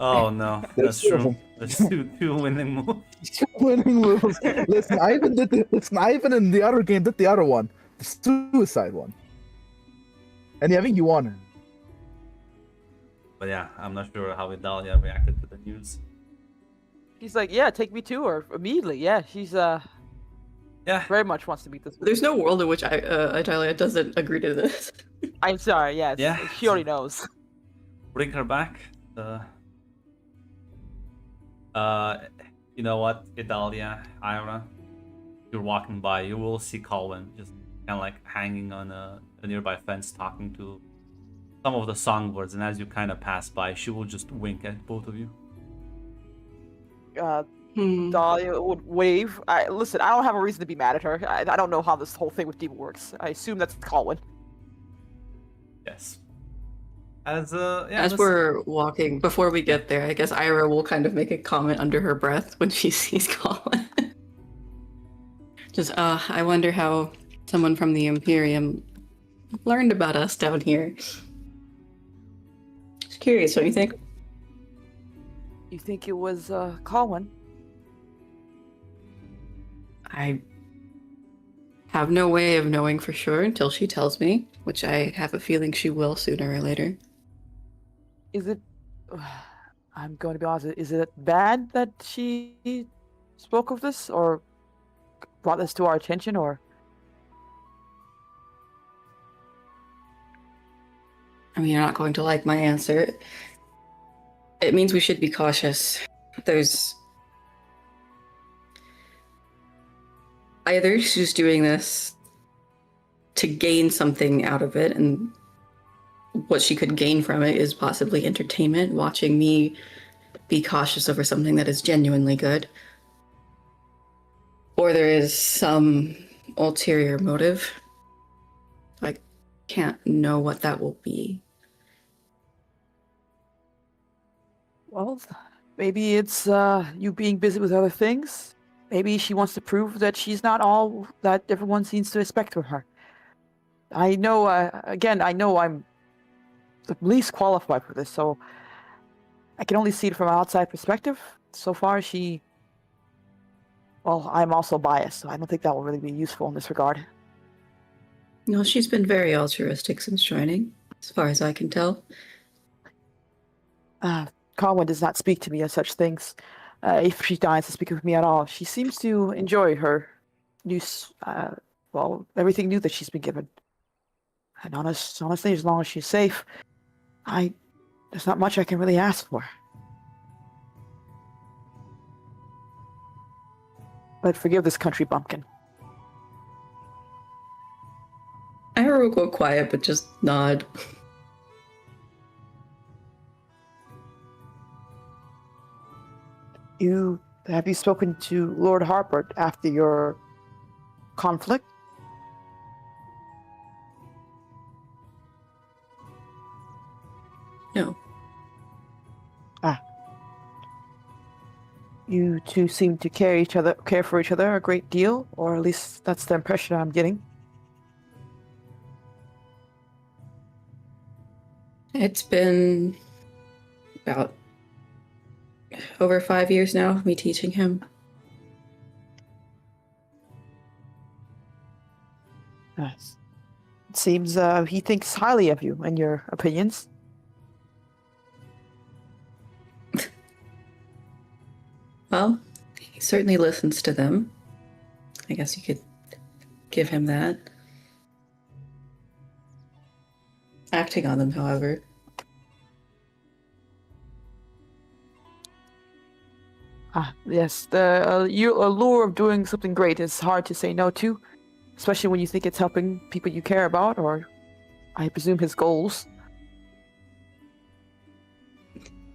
Oh no, There's that's two of true. them. There's two winning moves. Winning moves. Listen, Ivan in the other game did the other one, the suicide one. And yeah, I think you won. But yeah, I'm not sure how Idalia reacted to the news. He's like, yeah, take me to her immediately. Yeah, she's Yeah, very much wants to beat this. There's no world in which Italia doesn't agree to this. I'm sorry. Yes. Yeah. She already knows. bring her back. You know what, Idalia, Ira, you're walking by, you will see Colin just kind of like hanging on a nearby fence talking to some of the songbirds, and as you kind of pass by, she will just wink at both of you. Dahlia would wave. Listen, I don't have a reason to be mad at her. I don't know how this whole thing with Diva works. I assume that's Colin. Yes. As We're walking, before we get there, I guess Ira will kind of make a comment under her breath when she sees Colin. Just, I wonder how someone from the Imperium learned about us down here. Just curious, don't you think? You think it was Colin? I have no way of knowing for sure until she tells me, which I have a feeling she will sooner or later. Is it? I'm going to be honest. Is it bad that she spoke of this, or brought this to our attention, or? I mean, you're not going to like my answer. It means we should be cautious. There's either she's doing this to gain something out of it, and what she could gain from it is possibly entertainment, watching me be cautious over something that is genuinely good. Or there is some ulterior motive. I can't know what that will be. Well, maybe it's you being busy with other things. Maybe she wants to prove that she's not all that everyone seems to expect from her. I know, I know I'm the least qualified for this, so I can only see it from an outside perspective. So far, well, I'm also biased, so I don't think that will really be useful in this regard. No, she's been very altruistic since joining, as far as I can tell. Colin does not speak to me of such things. If she decides to speak with me at all, she seems to enjoy her new, everything new that she's been given. And honestly, as long as she's safe, there's not much I can really ask for. But forgive this country bumpkin. I will go quiet, but just nod. You Have you spoken to Lord Harpert after your conflict? No. You two seem to care for each other a great deal, or at least that's the impression I'm getting. It's been about over 5 years now, me teaching him. Yes. It seems he thinks highly of you and your opinions. Well, he certainly listens to them. I guess you could give him that. Acting on them, however. Yes, the allure of doing something great is hard to say no to, especially when you think it's helping people you care about, or I presume his goals.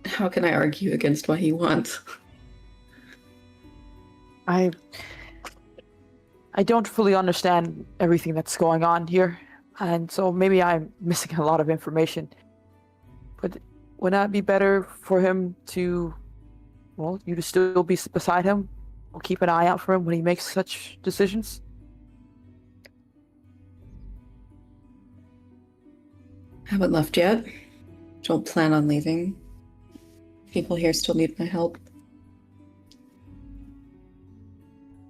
How can I argue against what he wants? I don't fully understand everything that's going on here, and so maybe I'm missing a lot of information. But would that be better for him to, well, you to still be beside him, or keep an eye out for him when he makes such decisions? Haven't left yet. Don't plan on leaving. People here still need my help.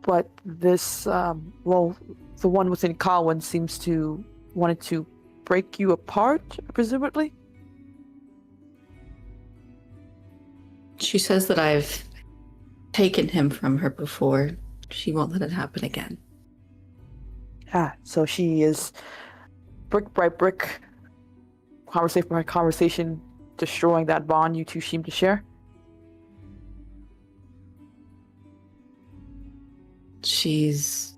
But this, well, the one within Colwyn seems to wanted to break you apart, presumably? She says that I've taken him from her before. She won't let it happen again. So she is brick by brick, conversation by conversation, destroying that bond you two seem to share. She's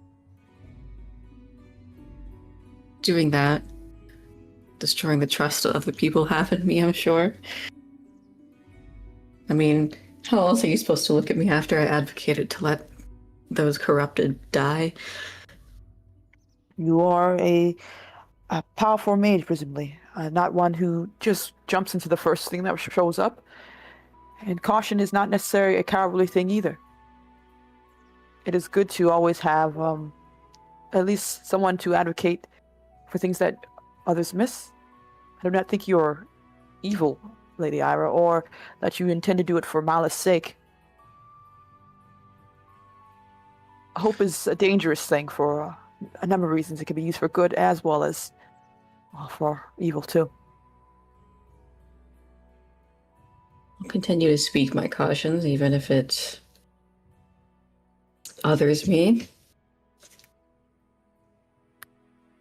doing that, destroying the trust other people have in me, I'm sure. I mean, how else are you supposed to look at me after I advocated to let those corrupted die? You are a powerful mage, presumably, not one who just jumps into the first thing that shows up. And caution is not necessarily a cowardly thing either. It is good to always have at least someone to advocate for things that others miss. I do not think you're evil, Lady Ira, or that you intend to do it for malice sake. Hope is a dangerous thing for a number of reasons. It can be used for good as well as for evil too. I'll continue to speak my cautions, even if it others me.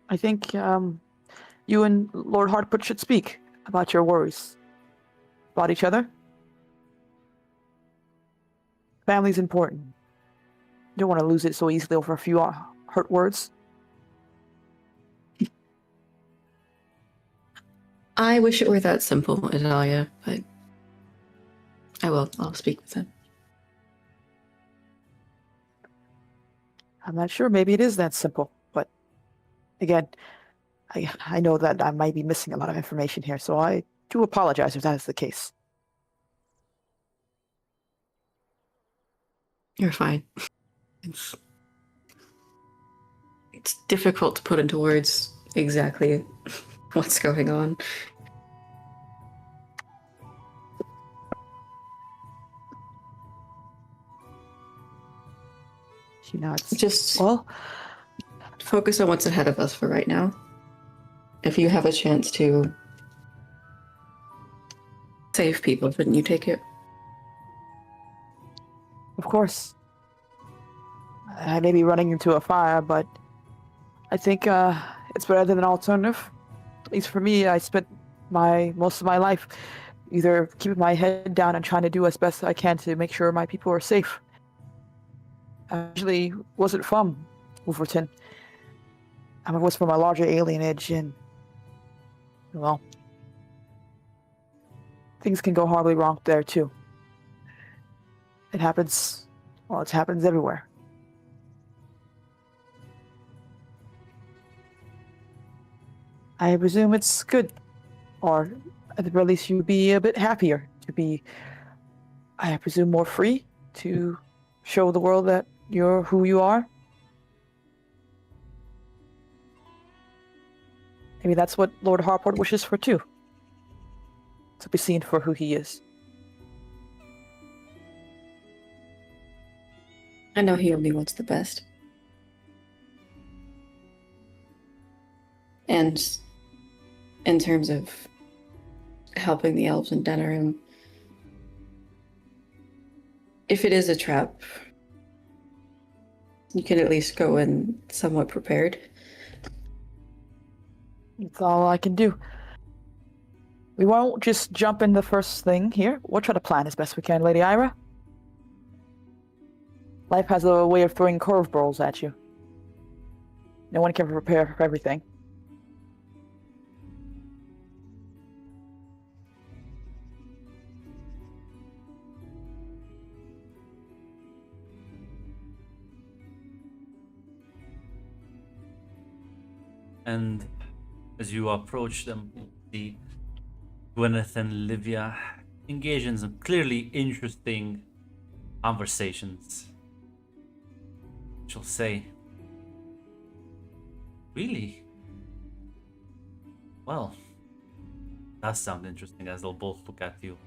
I think you and Lord Hartput should speak about your worries about each other. Family's important. You don't want to lose it so easily over a few hurt words. I wish it were that simple, Adalia, but I'll speak with him. I'm not sure. Maybe it is that simple. But again, I know that I might be missing a lot of information here, so I do apologize if that is the case. You're fine. It's difficult to put into words exactly what's going on. She nods. Just Well, focus on what's ahead of us for right now. If you have a chance to save people, wouldn't you take it? of course. I may be running into a fire, but I think it's better than an alternative. At least for me, I spent most of my life either keeping my head down and trying to do as best I can to make sure my people are safe. I actually wasn't from Wolverton. I was from a larger alienage, and well, things can go horribly wrong there too. It happens Well, it happens everywhere. I presume it's good, or at the very least, you'd be a bit happier to be, I presume, more free to show the world that you're who you are. Maybe that's what Lord Harport wishes for too. To be seen for who he is. I know he only wants the best. And in terms of helping the elves in Denerim, if it is a trap, you can at least go in somewhat prepared. That's all I can do. We won't just jump in the first thing here. We'll try to plan as best we can, Lady Ira. Life has a way of throwing curveballs at you. No one can prepare for everything. And as you approach them, you see Gwyneth and Livia engage in some clearly interesting conversations. She'll say, "Really? Well, that sounds interesting," as they'll both look at you.